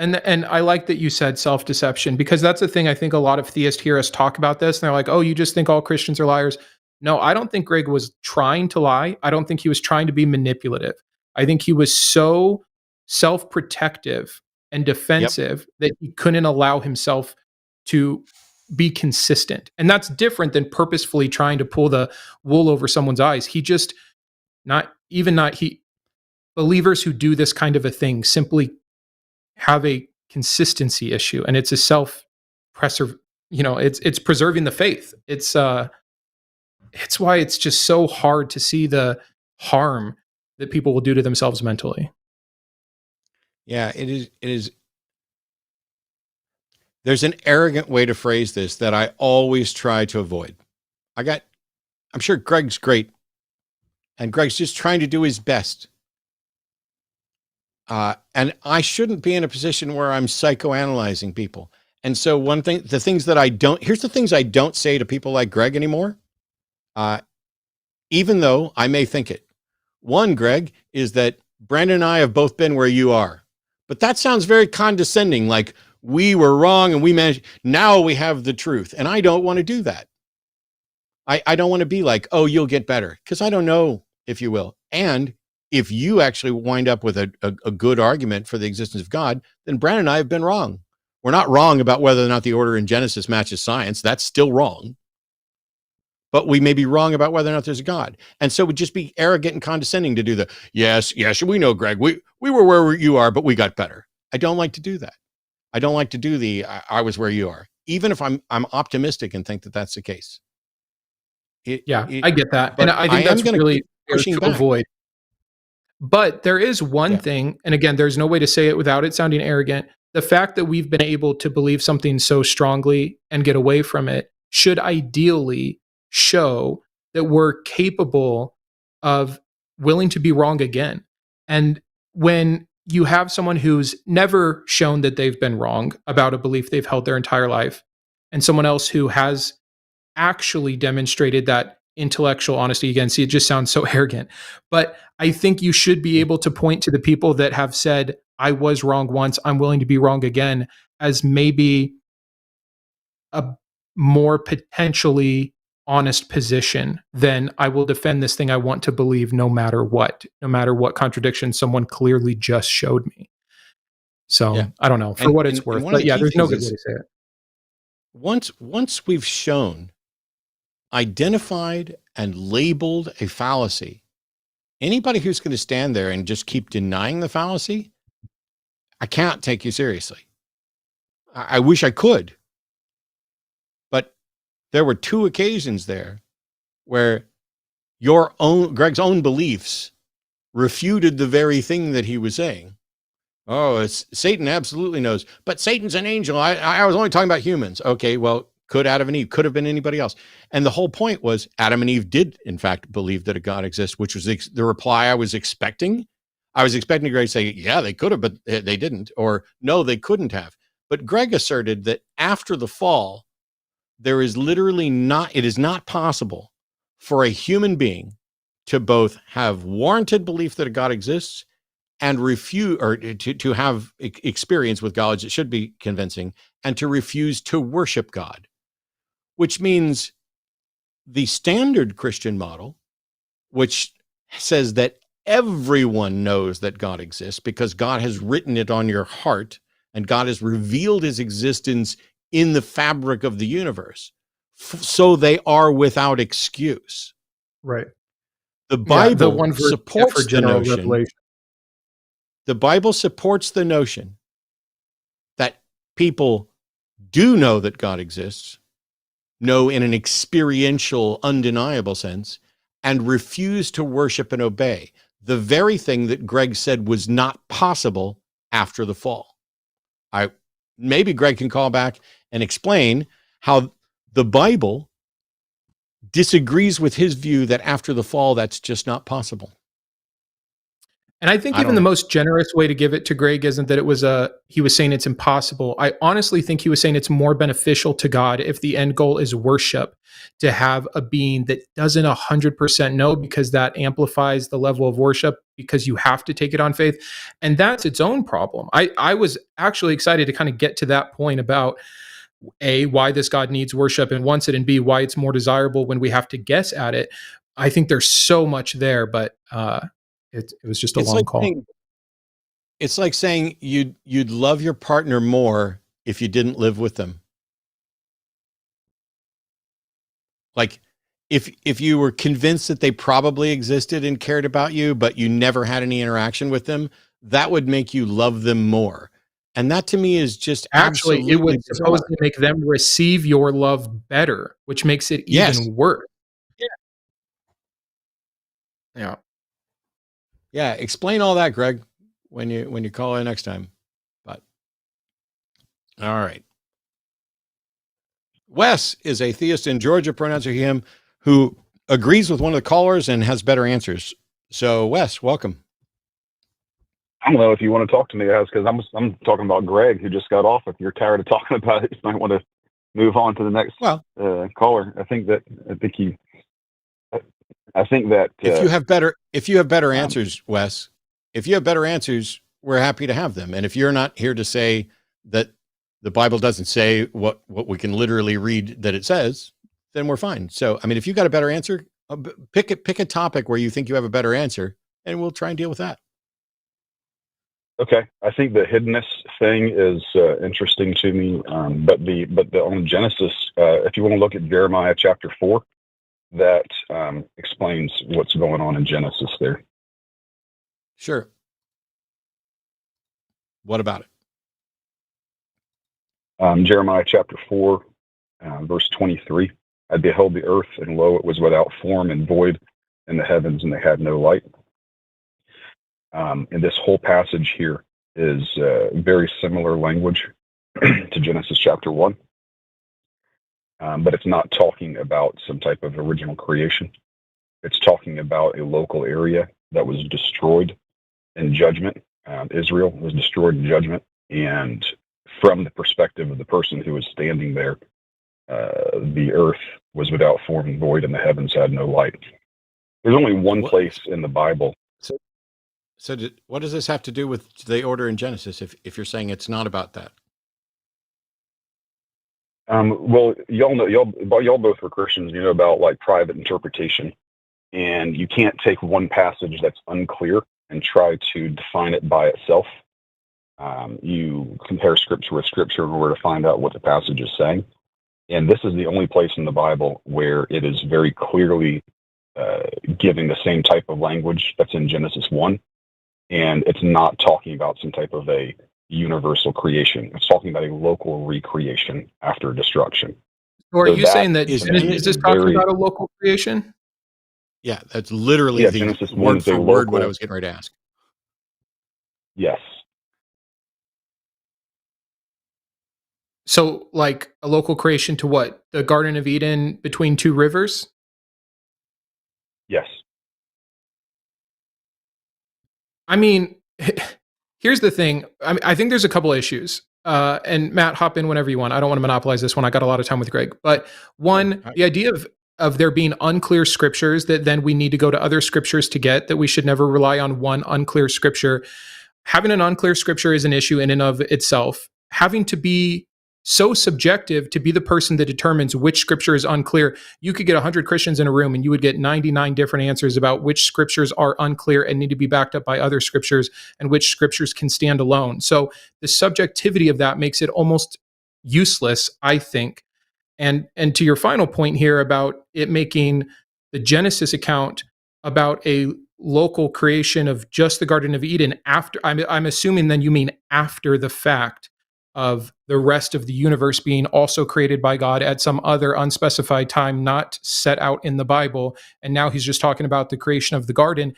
S2: And I like that you said self-deception, because that's the thing. I think a lot of theists hear us talk about this and they're like, oh, you just think all Christians are liars. No, I don't think Greg was trying to lie. I don't think he was trying to be manipulative. I think he was so self-protective and defensive that he couldn't allow himself to be consistent. And that's different than purposefully trying to pull the wool over someone's eyes. He just, believers who do this kind of a thing simply have a consistency issue, and it's a it's preserving the faith. It's why it's just so hard to see the harm that people will do to themselves mentally.
S1: Yeah, it is. There's an arrogant way to phrase this that I always try to avoid. I'm sure Greg's great, and Greg's just trying to do his best. And I shouldn't be in a position where I'm psychoanalyzing people. And so here's the things I don't say to people like Greg anymore. Even though I may think it. One, Greg, is that Brandon and I have both been where you are, but that sounds very condescending. Like we were wrong and we managed, now we have the truth. And I don't want to do that. I don't want to be like, oh, you'll get better. Cause I don't know if you will. And if you actually wind up with a good argument for the existence of God, then Brandon and I have been wrong. We're not wrong about whether or not the order in Genesis matches science. That's still wrong. But we may be wrong about whether or not there's a God. And so it would just be arrogant and condescending to do the, yes, we know, Greg, we were where you are, but we got better. I don't like to do that. I don't like to do the, I was where you are, even if I'm optimistic and think that that's the case.
S2: I get that. And I think that's really pushing to avoid. But there is one thing, and again, there's no way to say it without it sounding arrogant. The fact that we've been able to believe something so strongly and get away from it should ideally show that we're capable of willing to be wrong again. And when you have someone who's never shown that they've been wrong about a belief they've held their entire life, and someone else who has actually demonstrated that intellectual honesty, again, see, it just sounds so arrogant, but I think you should be able to point to the people that have said, I was wrong once, I'm willing to be wrong again, as maybe a more potentially honest position than I will defend this thing I want to believe no matter what contradiction someone clearly just showed me. So I don't know for what it's worth, but there's no good way to say it.
S1: Once we've shown, identified and labeled a fallacy, anybody who's going to stand there and just keep denying the fallacy, I can't take you seriously. I wish I could, but there were two occasions there where Greg's own beliefs refuted the very thing that he was saying. Oh, it's Satan absolutely knows, but Satan's an angel. I was only talking about humans. Okay, well, could Adam and Eve, could have been anybody else. And the whole point was Adam and Eve did, in fact, believe that a God exists, which was the reply I was expecting. I was expecting Greg to say, yeah, they could have, but they didn't, or no, they couldn't have. But Greg asserted that after the fall, there is literally not, it is not possible for a human being to both have warranted belief that a God exists and refuse, or to have experience with God that should be convincing, and to refuse to worship God, which means the standard Christian model, which says that everyone knows that God exists because God has written it on your heart and God has revealed his existence in the fabric of the universe, so they are without excuse.
S2: Right.
S1: The Bible
S2: the one
S1: supports
S2: for general revelation.
S1: The Bible supports the notion that people do know that God exists, know in an experiential, undeniable sense, and refuse to worship and obey. The very thing that Greg said was not possible after the fall. Maybe Greg can call back and explain how the Bible disagrees with his view that after the fall, that's just not possible.
S2: And I think even the most generous way to give it to Greg isn't that he was saying it's impossible. I honestly think he was saying it's more beneficial to God if the end goal is worship, to have a being that doesn't 100% know, because that amplifies the level of worship, because you have to take it on faith. And that's its own problem. I was actually excited to kind of get to that point about A, why this God needs worship and wants it, and B, why it's more desirable when we have to guess at it. I think there's so much there, but it was just a long call.
S1: It's like saying you'd love your partner more if you didn't live with them. Like if you were convinced that they probably existed and cared about you, but you never had any interaction with them, that would make you love them more. And that to me is just
S2: actually, it would supposedly make them receive your love better, which makes it even worse. Yeah.
S1: Yeah, explain all that, Greg, when you call in next time. But all right. Wes is a theist in Georgia, pronouns are him, who agrees with one of the callers and has better answers. So Wes, welcome.
S7: I don't know if you want to talk to me, guys, because I'm talking about Greg, who just got off. If you're tired of talking about it, you might want to move on to the next caller. I think that if you have better answers, Wes, if you have better answers, we're happy to have them. And if you're not here to say that the Bible doesn't say what we can literally read that it says, then we're fine. So, I mean, if you got a better answer, pick a topic where you think you have a better answer, and we'll try and deal with that. Okay, I think the hiddenness thing is interesting to me, but the on Genesis, if you want to look at Jeremiah chapter 4, that explains what's going on in Genesis there.
S1: Sure. What about
S7: it? Jeremiah chapter 4, verse 23. I beheld the earth, and lo, it was without form and void, and the heavens, and they had no light. And this whole passage here is very similar language to Genesis chapter 1. But it's not talking about some type of original creation. It's talking about a local area that was destroyed in judgment. Israel was destroyed in judgment. And from the perspective of the person who was standing there, the earth was without form and void, and the heavens had no light. There's only one place in the Bible.
S1: So what does this have to do with the order in Genesis, if you're saying it's not about that?
S7: Well, y'all both were Christians. You know about like private interpretation, and you can't take one passage that's unclear and try to define it by itself. You compare scripture with scripture in order to find out what the passage is saying. And this is the only place in the Bible where it is very clearly giving the same type of language that's in Genesis 1. And it's not talking about some type of a universal creation. It's talking about a local recreation after destruction.
S2: So are you
S7: that
S2: saying that
S1: is
S2: is this talking about a local creation?
S1: Yeah, that's literally
S7: Yeah,
S1: the
S7: Genesis 1
S1: word
S7: is a
S1: for word what I
S7: local.
S1: was getting ready to ask.
S7: Yes.
S2: So like a local creation to what? The Garden of Eden between two rivers?
S7: Yes.
S2: I mean, here's the thing. I think there's a couple issues. And Matt, hop in whenever you want. I don't want to monopolize this one. I got a lot of time with Greg. But one, the idea of there being unclear scriptures that then we need to go to other scriptures to get, that we should never rely on one unclear scripture. Having an unclear scripture is an issue in and of itself. Having to be so subjective to be the person that determines which scripture is unclear. You could get 100 Christians in a room and you would get 99 different answers about which scriptures are unclear and need to be backed up by other scriptures and which scriptures can stand alone. So the subjectivity of that makes it almost useless, I think. And to your final point here about it making the Genesis account about a local creation of just the Garden of Eden after, I'm assuming then you mean after the fact of the rest of the universe being also created by God at some other unspecified time, not set out in the Bible. And now he's just talking about the creation of the garden.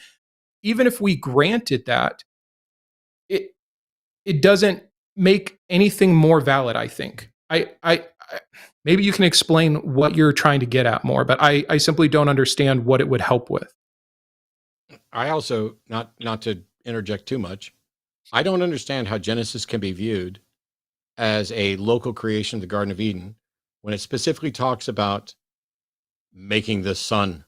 S2: Even if we granted that, it doesn't make anything more valid, I think. I maybe you can explain what you're trying to get at more, but I simply don't understand what it would help with.
S1: I also, not to interject too much, I don't understand how Genesis can be viewed as a local creation of the Garden of Eden when it specifically talks about making the sun.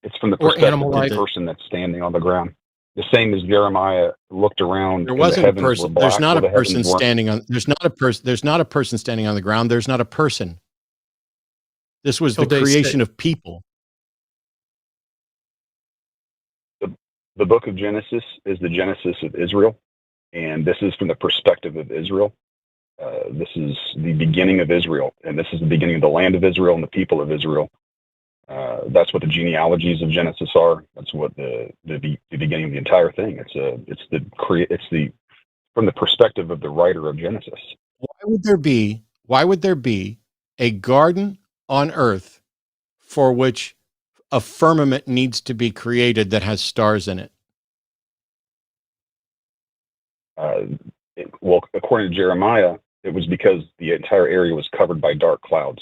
S7: It's from the perspective of the person that's standing on the ground. The same as Jeremiah looked around.
S1: There wasn't a person. There's not a person standing on. There's not a person. There's not a person standing on the ground. There's not a person. This was the creation of people.
S7: The book of Genesis is the Genesis of Israel, and this is from the perspective of Israel. This is the beginning of Israel, and this is the beginning of the land of Israel and the people of Israel. That's what the genealogies of Genesis are. That's what the beginning of the entire thing. It's from the perspective of the writer of Genesis.
S1: Why would there be a garden on earth for which a firmament needs to be created that has stars in it?
S7: Well, according to Jeremiah, it was because the entire area was covered by dark clouds.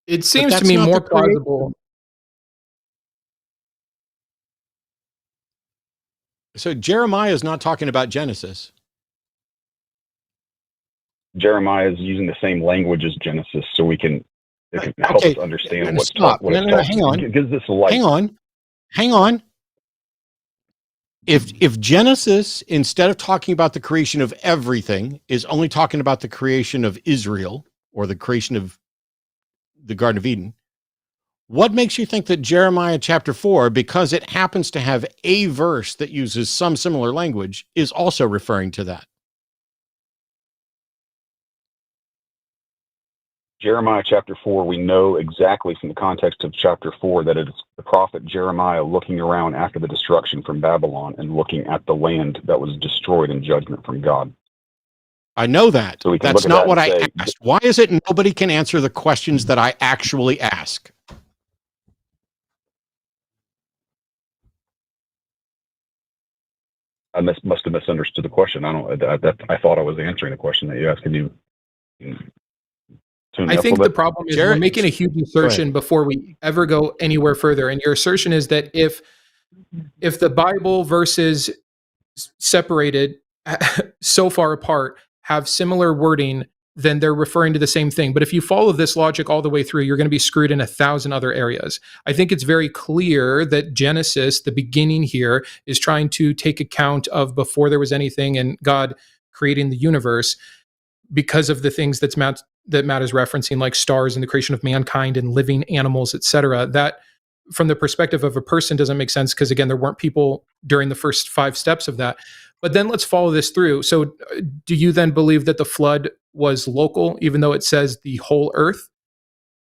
S2: It seems to me more plausible.
S1: So Jeremiah is not talking about Genesis.
S7: Jeremiah is using the same language as Genesis, so it can help us understand what's talking.
S1: Hang on.
S7: It gives this a light.
S1: Hang on. If Genesis, instead of talking about the creation of everything, is only talking about the creation of Israel or the creation of the Garden of Eden, what makes you think that Jeremiah chapter 4, because it happens to have a verse that uses some similar language, is also referring to that?
S7: Jeremiah chapter 4, we know exactly from the context of chapter 4 that it is the prophet Jeremiah looking around after the destruction from Babylon and looking at the land that was destroyed in judgment from God.
S1: I know that.
S7: So
S1: that's not what I asked. Why is it nobody can answer the questions that I actually ask?
S7: I must have misunderstood the question. I thought I was answering the question that you asked. Can you
S2: I think the problem is we're making a huge assertion before we ever go anywhere further. And your assertion is that if the Bible verses separated so far apart have similar wording, then they're referring to the same thing. But if you follow this logic all the way through, you're going to be screwed in 1,000 other areas. I think it's very clear that Genesis, the beginning here, is trying to take account of before there was anything and God creating the universe, because of the things that Matt is referencing, like stars and the creation of mankind and living animals, etc. That, from the perspective of a person, doesn't make sense because, again, there weren't people during the first 5 steps of that. But then let's follow this through. So do you then believe that the flood was local, even though it says the whole earth?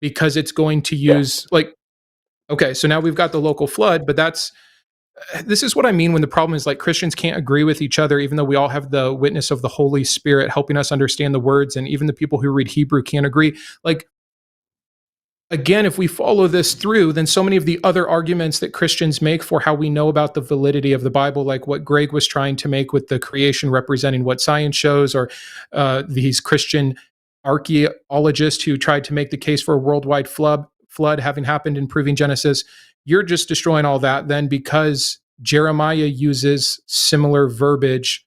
S2: Because it's going to use, okay, so now we've got the local flood, but that's, this is what I mean when the problem is like Christians can't agree with each other, even though we all have the witness of the Holy Spirit helping us understand the words, and even the people who read Hebrew can't agree. Like, again, if we follow this through, then so many of the other arguments that Christians make for how we know about the validity of the Bible, like what Greg was trying to make with the creation representing what science shows, or these Christian archaeologists who tried to make the case for a worldwide flood having happened and proving Genesis, you're just destroying all that then because Jeremiah uses similar verbiage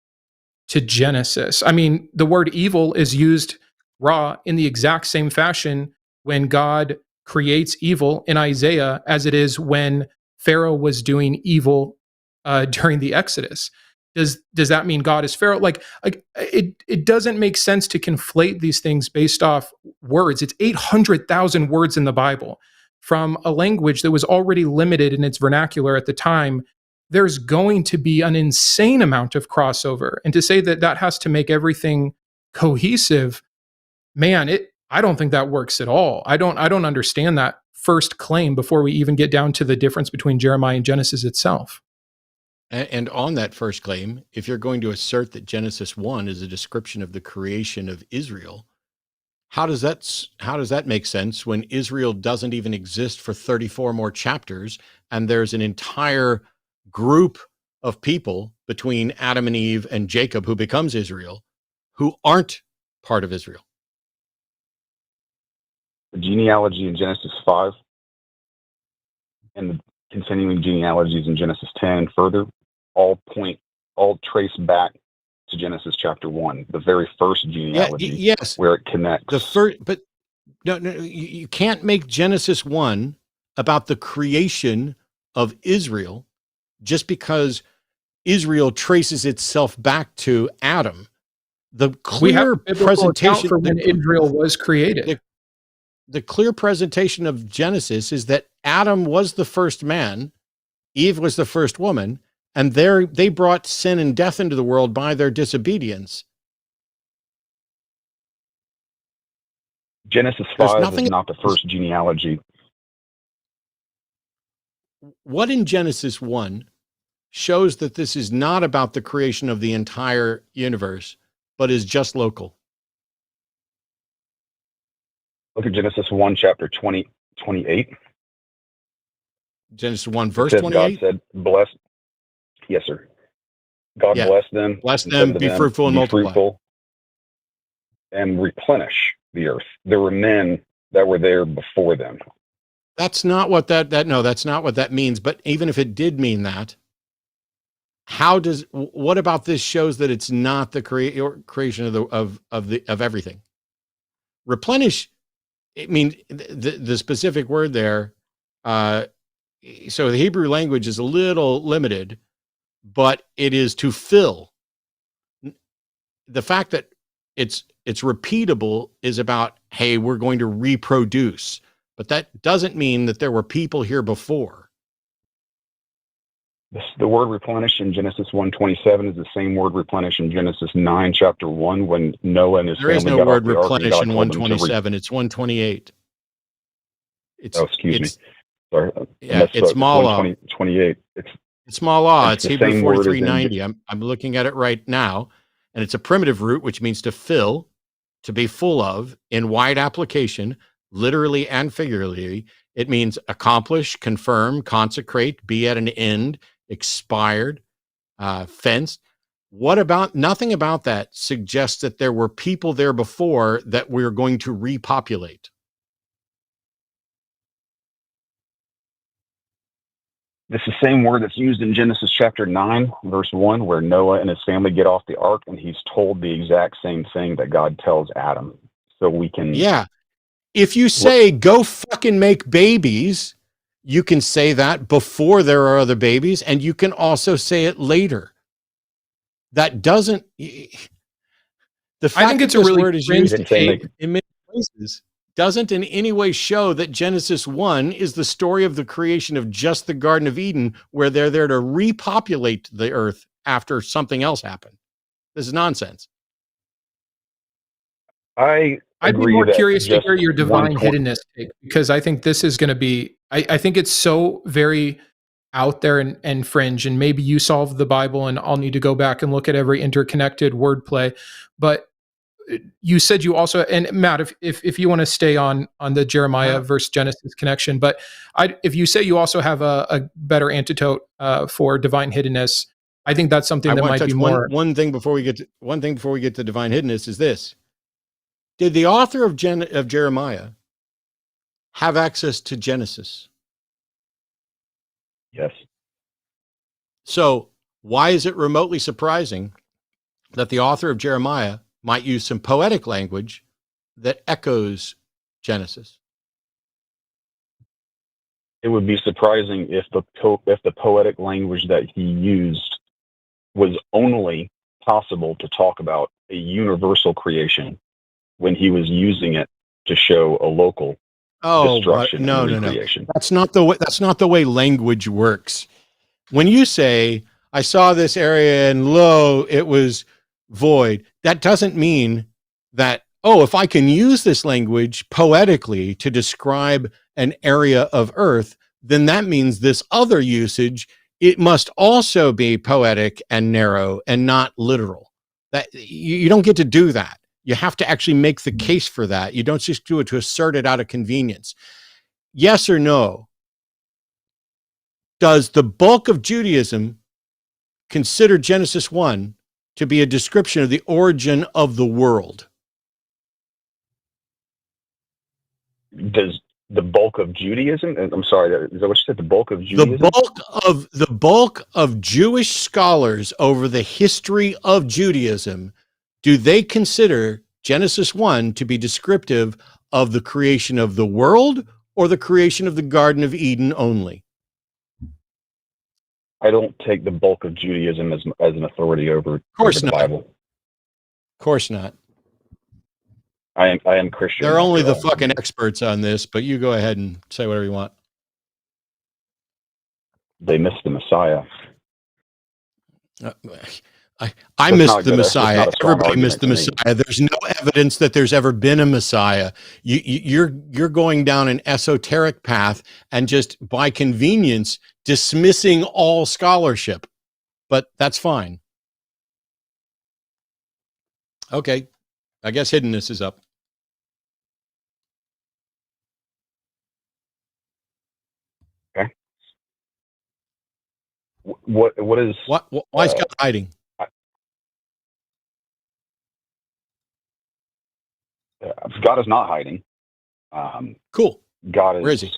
S2: to Genesis. I mean, the word evil is used raw in the exact same fashion when God creates evil in Isaiah as it is when Pharaoh was doing evil during the Exodus. Does that mean God is Pharaoh? Like it doesn't make sense to conflate these things based off words. It's 800,000 words in the Bible from a language that was already limited in its vernacular at the time. There's going to be an insane amount of crossover, and to say that that has to make everything cohesive, man, I don't think that works at all. I don't understand that first claim before we even get down to the difference between Jeremiah and Genesis itself.
S1: And on that first claim, if you're going to assert that Genesis 1 is a description of the creation of Israel, how does that make sense when Israel doesn't even exist for 34 more chapters, and there's an entire group of people between Adam and Eve and Jacob who becomes Israel who aren't part of Israel?
S7: The genealogy in Genesis 5 and the continuing genealogies in Genesis 10 and further all trace back to Genesis chapter 1, the very first genealogy,
S1: yes,
S7: where it connects.
S1: The first, but no, you can't make Genesis 1 about the creation of Israel just because Israel traces itself back to Adam. The clear presentation
S2: for when Israel was created.
S1: The clear presentation of Genesis is that Adam was the first man, Eve was the first woman, and they brought sin and death into the world by their disobedience.
S7: Genesis 5 is not the first genealogy.
S1: What in Genesis 1 shows that this is not about the creation of the entire universe, but is just local?
S7: Look at Genesis 1, chapter 28.
S1: Genesis 1, verse 28?
S7: God said, bless. Yes, sir. God blessed them.
S1: Bless them, be fruitful and multiply.
S7: Fruitful and replenish the earth. There were men that were there before them.
S1: That's not what that's not what that means. But even if it did mean that, what about this shows that it's not the creation of everything? Replenish, I mean, the specific word there, so the Hebrew language is a little limited, but it is to fill. The fact that it's repeatable is about, hey, we're going to reproduce, but that doesn't mean that there were people here before.
S7: The word replenish in Genesis 1:27 is the same word replenish in Genesis 9, chapter 1, when Noah and his family got off the ark.
S1: There is no word replenish in 127. It's 128.
S7: Excuse me. Sorry.
S1: Yeah, it's Mala.
S7: 28.
S1: It's Mala. It's Hebrew 4390. I'm looking at it right now, and it's a primitive root, which means to fill, to be full of, in wide application, literally and figuratively. It means accomplish, confirm, consecrate, be at an end, expired, fenced. Nothing about that suggests that there were people there before that we're going to repopulate.
S7: It's the same word that's used in Genesis chapter 9, verse 1, where Noah and his family get off the ark, and he's told the exact same thing that God tells Adam. So we can...
S1: Yeah. If you say, go fucking make babies, you can say that before there are other babies, and you can also say it later. That doesn't... The fact
S2: I think it's
S1: that
S2: a
S1: this
S2: really
S1: word is used in many places doesn't in any way show that Genesis 1 is the story of the creation of just the Garden of Eden, where they're there to repopulate the earth after something else happened. This is nonsense.
S7: I'd
S2: be more curious to hear your divine hiddenness take, because I think this is going to be, I think it's so very out there and fringe, and maybe you solve the Bible and I'll need to go back and look at every interconnected wordplay. But you said you also, and Matt, if you want to stay on the Jeremiah versus Genesis connection, but if you say you also have a better antidote for divine hiddenness, I think that's something that might be more.
S1: One thing before we get to divine hiddenness is this: did the author of Jeremiah have access to Genesis?
S7: Yes.
S1: So why is it remotely surprising that the author of Jeremiah might use some poetic language that echoes Genesis?
S7: It would be surprising if the poetic language that he used was only possible to talk about a universal creation when he was using it to show a local destruction and recreation.
S1: No. That's not the way language works. When you say, I saw this area and lo, it was void, that doesn't mean that, if I can use this language poetically to describe an area of earth, then that means this other usage, it must also be poetic and narrow and not literal. That you don't get to do that. You have to actually make the case for that. You don't just do it to assert it out of convenience. Yes or no? Does the bulk of Judaism consider Genesis 1 to be a description of the origin of the world?
S7: Does the bulk of Judaism? I'm sorry, is that what you said? The bulk of Judaism?
S1: The bulk of Jewish scholars over the history of Judaism, do they consider Genesis 1 to be descriptive of the creation of the world or the creation of the Garden of Eden only?
S7: I don't take the bulk of Judaism as an authority over the Bible.
S1: Of course not.
S7: I am Christian.
S1: They're only the fucking experts on this, but you go ahead and say whatever you want.
S7: They missed the Messiah.
S1: I missed the Messiah. Everybody missed the Messiah. There's no evidence that there's ever been a Messiah. You're going down an esoteric path and just by convenience dismissing all scholarship. But that's fine. Okay, I guess hiddenness is up.
S7: Okay. What is
S1: why is God hiding?
S7: God is not hiding.
S1: Cool.
S7: God is.
S1: Where is he?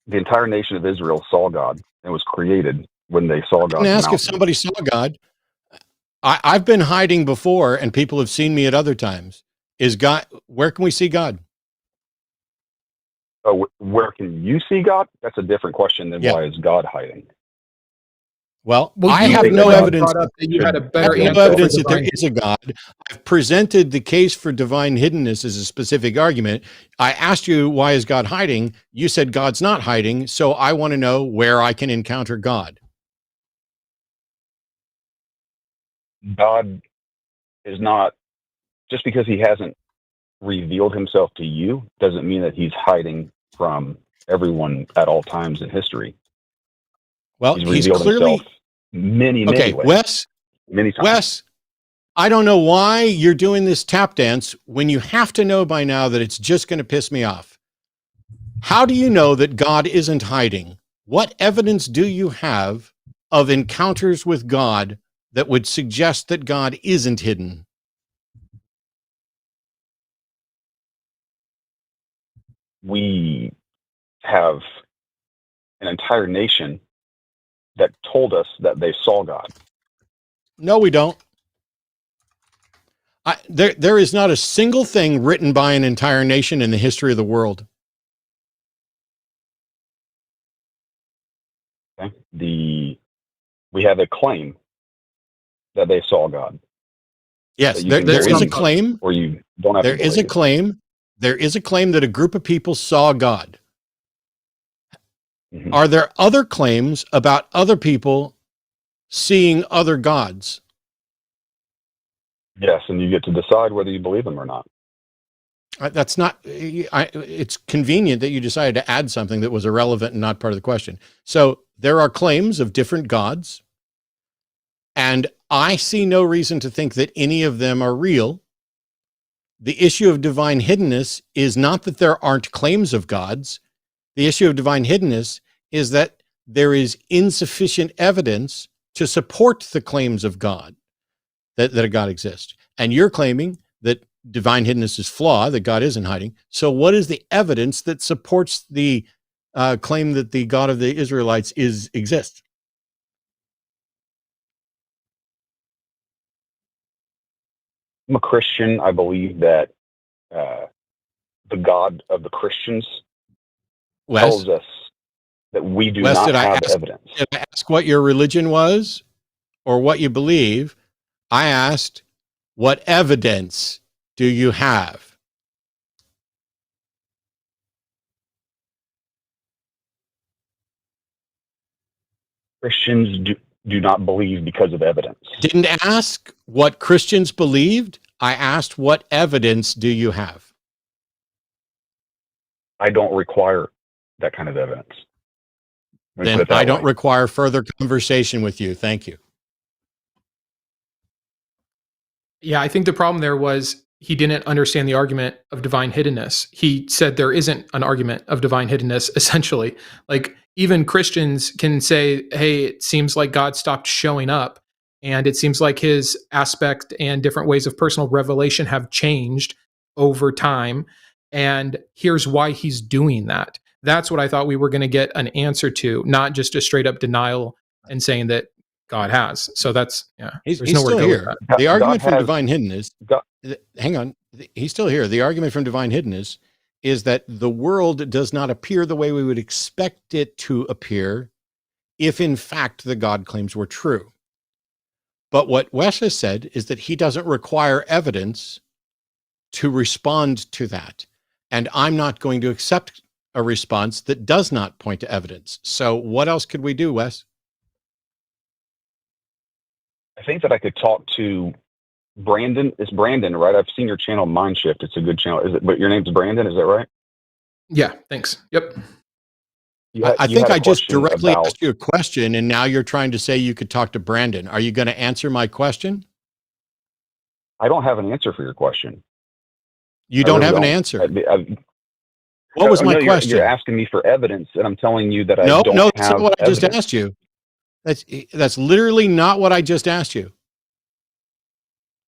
S7: The entire nation of Israel saw God and was created when they saw God.
S1: I didn't ask if somebody saw God. I've been hiding before, and people have seen me at other times. Where can we see God?
S7: Where can you see God? That's a different question than why is God hiding?
S1: Well, I have no evidence
S2: that you had a better
S1: evidence that there is a God. I've presented the case for divine hiddenness as a specific argument. I asked you, why is God hiding? You said God's not hiding, so I want to know where I can encounter God.
S7: God is not, just because he hasn't revealed himself to you, doesn't mean that he's hiding from everyone at all times in history.
S1: Well, he's clearly
S7: many ways. Many times.
S1: Wes, I don't know why you're doing this tap dance when you have to know by now that it's just going to piss me off. How do you know that God isn't hiding? What evidence do you have of encounters with God that would suggest that God isn't hidden?
S7: We have an entire nation that told us that they saw God.
S1: No, we don't. There is not a single thing written by an entire nation in the history of the world.
S7: Okay. We have a claim that they saw God.
S1: Yes, there is a claim.
S7: Or you don't have.
S1: There is a claim. There is a claim that a group of people saw God. Mm-hmm. Are there other claims about other people seeing other gods?
S7: Yes, and you get to decide whether you believe them or not.
S1: That's not, it's convenient that you decided to add something that was irrelevant and not part of the question. So there are claims of different gods, and I see no reason to think that any of them are real. The issue of divine hiddenness is not that there aren't claims of gods. The issue of divine hiddenness is that there is insufficient evidence to support the claims of God, that a God exists. And you're claiming that divine hiddenness is flawed, that God isn't hiding. So what is the evidence that supports the claim that the God of the Israelites exists?
S7: I'm a Christian. I believe that the God of the Christians tells us that we do not have evidence.
S1: Did I ask what your religion was or what you believe? I asked, what evidence do you have?
S7: Christians do not believe because of evidence.
S1: Didn't ask what Christians believed. I asked, what evidence do you have?
S7: I don't require that kind of evidence.
S1: Then I don't require further conversation with you. Thank you.
S2: Yeah, I think the problem there was he didn't understand the argument of divine hiddenness. He said there isn't an argument of divine hiddenness, essentially. Like, even Christians can say, hey, it seems like God stopped showing up, and it seems like his aspect and different ways of personal revelation have changed over time, and here's why he's doing that. That's what I thought we were going to get an answer to, not just a straight up denial and saying that God has. So that's, yeah.
S1: He's still here. The argument from divine hiddenness, hang on, he's still here. The argument from divine hiddenness is that the world does not appear the way we would expect it to appear if in fact the God claims were true. But what Wes has said is that he doesn't require evidence to respond to that. And I'm not going to accept a response that does not point to evidence. So what else could we do, Wes?
S7: I think that I could talk to Brandon. It's Brandon, right? I've seen your channel, MindShift. It's a good channel. Is it? But your name's Brandon, is that right?
S2: Yeah, thanks. Yep.
S1: I think I just directly asked you a question, and now you're trying to say you could talk to Brandon. Are you going to answer my question?
S7: I don't have an answer for your question.
S1: You don't have an answer. What was my question?
S7: You're asking me for evidence, and I'm telling you that I don't have
S1: No, that's not what I just
S7: evidence.
S1: asked you. That's literally not what I just asked you.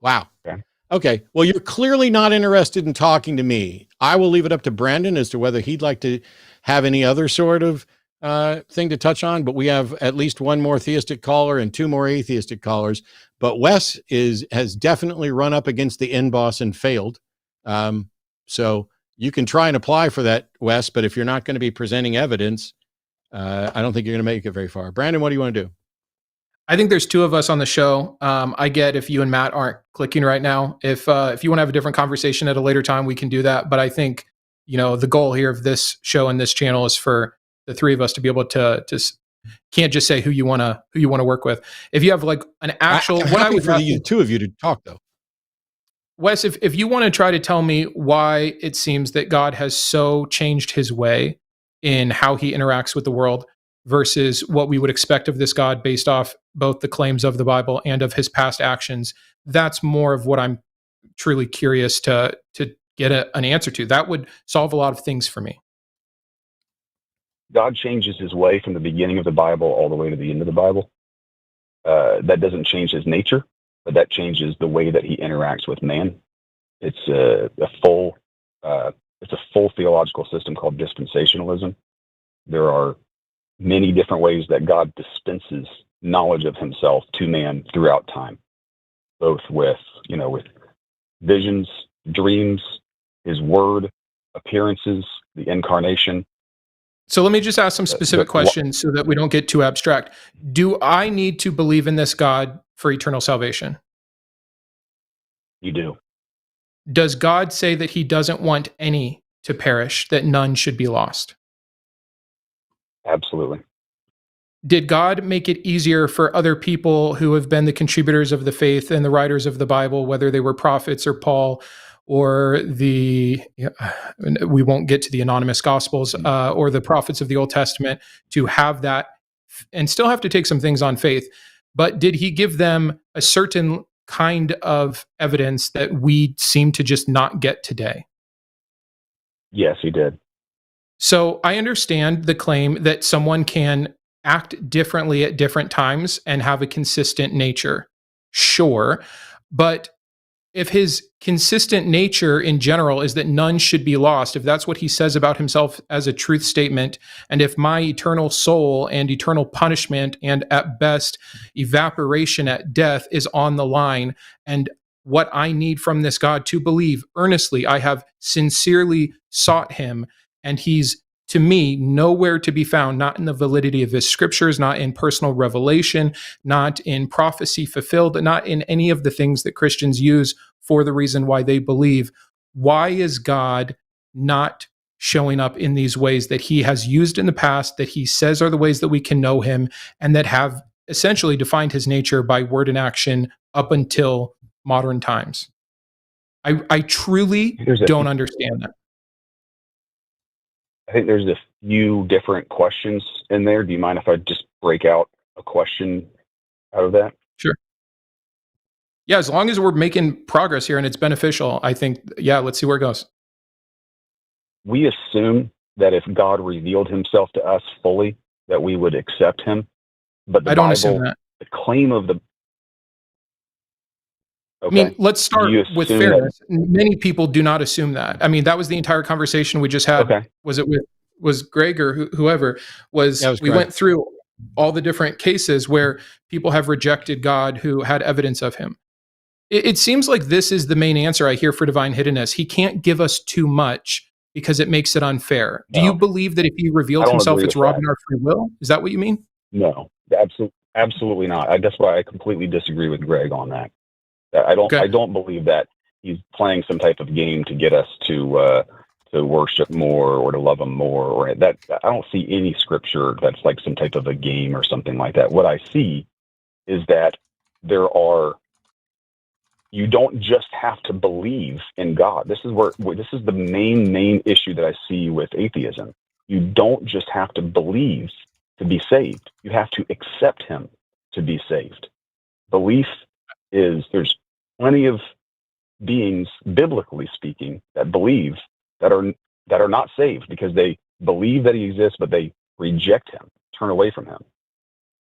S1: Wow. Okay. Well, you're clearly not interested in talking to me. I will leave it up to Brandon as to whether he'd like to have any other sort of thing to touch on, but we have at least one more theistic caller and two more atheistic callers. But Wes has definitely run up against the end boss and failed. So you can try and apply for that, Wes, but if you're not going to be presenting evidence, I don't think you're going to make it very far. Brandon, what do you want to do?
S2: I think there's two of us on the show. I get if you and Matt aren't clicking right now. If you want to have a different conversation at a later time, we can do that. But I think, the goal here of this show and this channel is for the three of us to be able to can't just say who you want to work with. If you have like an actual,
S1: I'm happy for the two of you to talk though.
S2: Wes, if you want to try to tell me why it seems that God has so changed his way in how he interacts with the world versus what we would expect of this God based off both the claims of the Bible and of his past actions, that's more of what I'm truly curious to get an answer to. That would solve a lot of things for me.
S7: God changes his way from the beginning of the Bible all the way to the end of the Bible. That doesn't change his nature, but that changes the way that he interacts with man. It's a full theological system called dispensationalism. There are many different ways that God dispenses knowledge of himself to man throughout time, both with visions, dreams, his word, appearances, the incarnation.
S2: So let me just ask some specific questions so that we don't get too abstract. Do I need to believe in this God for eternal salvation?
S7: You do.
S2: Does God say that he doesn't want any to perish, that none should be lost?
S7: Absolutely.
S2: did God make it easier for other people who have been the contributors of the faith and the writers of the Bible, whether they were prophets or Paul or we won't get to the anonymous gospels or the prophets of the Old Testament, to have that and still have to take some things on faith? But did he give them a certain kind of evidence that we seem to just not get today?
S7: Yes, he did.
S2: So I understand the claim that someone can act differently at different times and have a consistent nature. Sure. But if his consistent nature in general is that none should be lost, if that's what he says about himself as a truth statement, and if my eternal soul and eternal punishment and at best evaporation at death is on the line, and what I need from this God to believe earnestly, I have sincerely sought him, and he's to me nowhere to be found, not in the validity of his scriptures, not in personal revelation, not in prophecy fulfilled, not in any of the things that Christians use for the reason why they believe. Why is God not showing up in these ways that he has used in the past, that he says are the ways that we can know him, and that have essentially defined his nature by word and action up until modern times? I truly don't understand that.
S7: I think there's a few different questions in there. Do you mind if I just break out a question out of that?
S2: Sure. Yeah, as long as we're making progress here and it's beneficial, I think, yeah, let's see where it goes.
S7: We assume that if God revealed himself to us fully, that we would accept him. But the
S2: I don't
S7: Bible,
S2: assume that.
S7: the claim of the...
S2: Okay. I mean, let's start with fairness. Many people do not assume that. I mean, that was the entire conversation we just had. Okay. Was Greg or whoever was we went through all the different cases where people have rejected God who had evidence of him. It seems like this is the main answer I hear for divine hiddenness. He can't give us too much because it makes it unfair. Do you believe that if he revealed himself, it's robbing our free will? Is that what you mean?
S7: No, absolutely not. That's why I completely disagree with Greg on that. I don't believe that he's playing some type of game to get us to worship more or to love him more, or that. I don't see any scripture that's like some type of a game or something like that. What I see is that you don't just have to believe in God. This is the main issue that I see with atheism. You don't just have to believe to be saved. You have to accept him to be saved. Belief there's plenty of beings, biblically speaking, that believe that are not saved because they believe that he exists, but they reject him, turn away from him.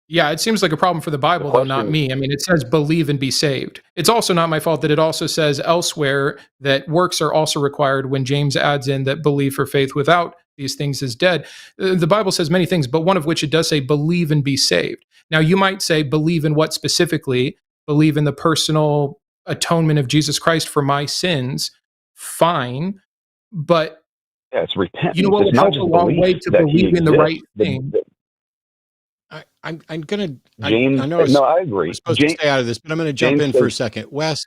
S2: Yeah, it seems like a problem for the Bible, though, not me. I mean, it says believe and be saved. It's also not my fault that it also says elsewhere that works are also required when James adds in that belief or faith without these things is dead. The Bible says many things, but one of which it does say believe and be saved. Now, you might say believe in what specifically? Believe in the personal atonement of Jesus Christ for my sins. Fine, but
S7: it's repentance.
S2: You know what would help a long way to believe in the right thing?
S1: I'm gonna.
S7: James,
S1: I know.
S7: I agree.
S1: I'm supposed to stay out of this, but I'm going to jump in for a second. Wes,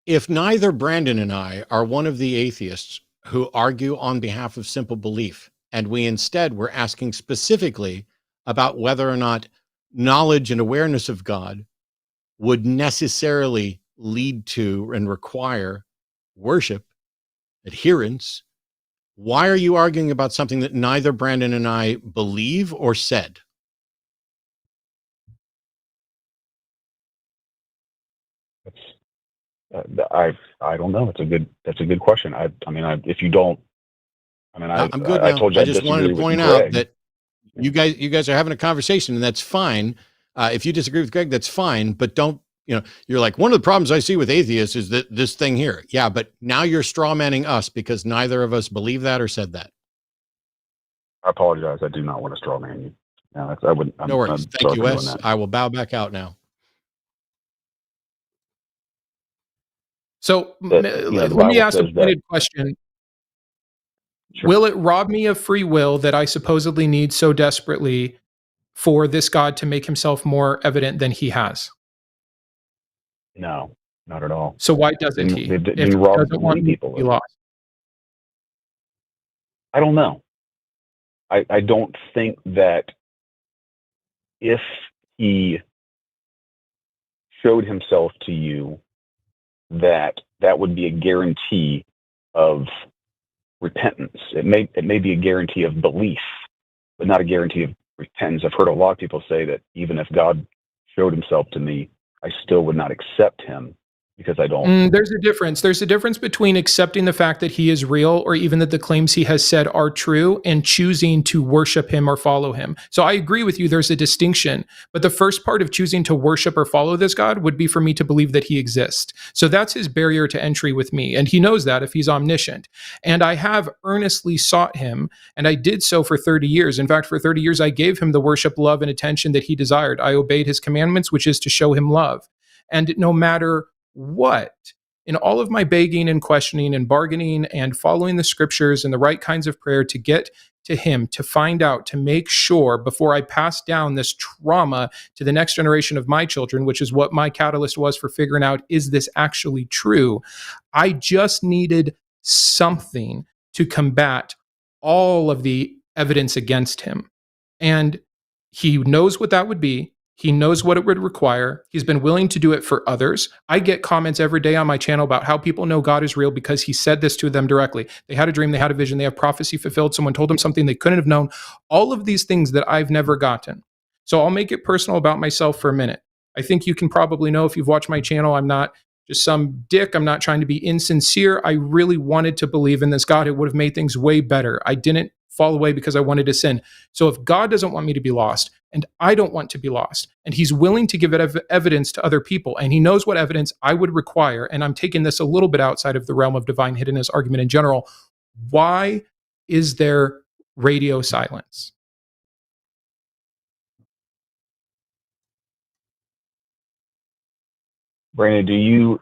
S1: if neither Brandon and I are one of the atheists who argue on behalf of simple belief, and we instead were asking specifically about whether or not knowledge and awareness of God would necessarily lead to and require worship, adherence, why are you arguing about something that neither Brandon and I believe or said?
S7: I don't know. That's a good question. If you don't,
S1: I'm good now.
S7: I told you
S1: I just wanted to point out that you guys are having a conversation, and that's fine. If you disagree with Greg, that's fine, but don't. You're like, one of the problems I see with atheists is that this thing here. Yeah, but now you're straw manning us because neither of us believe that or said that.
S7: I apologize. I do not want to straw man you. No, I wouldn't.
S1: No worries. Thank you, Wes. I will bow back out now.
S2: So let me ask a pointed question. Sure. Will it rob me of free will that I supposedly need so desperately for this God to make himself more evident than he has?
S7: No, not at all.
S2: So why doesn't he? If he doesn't want people to be lost?
S7: I don't know. I don't think that if he showed himself to you, that would be a guarantee of repentance. It may be a guarantee of belief, but not a guarantee of repentance. I've heard a lot of people say that even if God showed himself to me, I still would not accept him because I don't.
S2: There's a difference. There's a difference between accepting the fact that he is real, or even that the claims he has said are true, and choosing to worship him or follow him. So I agree with you. There's a distinction. But the first part of choosing to worship or follow this God would be for me to believe that he exists. So that's his barrier to entry with me. And he knows that if he's omniscient. And I have earnestly sought him, and I did so for 30 years. In fact, for 30 years, I gave him the worship, love, and attention that he desired. I obeyed his commandments, which is to show him love. And no matter what, in all of my begging and questioning and bargaining and following the scriptures and the right kinds of prayer to get to him, to find out, to make sure before I pass down this trauma to the next generation of my children, which is what my catalyst was for figuring out, is this actually true? I just needed something to combat all of the evidence against him. And he knows what that would be. He knows what it would require. He's been willing to do it for others. I get comments every day on my channel about how people know God is real because he said this to them directly. They had a dream, they had a vision, they have prophecy fulfilled. Someone told them something they couldn't have known. All of these things that I've never gotten. So I'll make it personal about myself for a minute. I think you can probably know if you've watched my channel, I'm not just some dick. I'm not trying to be insincere. I really wanted to believe in this God. It would have made things way better. I didn't fall away because I wanted to sin. So if God doesn't want me to be lost, and I don't want to be lost, and he's willing to give it evidence to other people, and he knows what evidence I would require, and I'm taking this a little bit outside of the realm of divine hiddenness argument in general, why is there radio silence?
S7: Brandon, do you,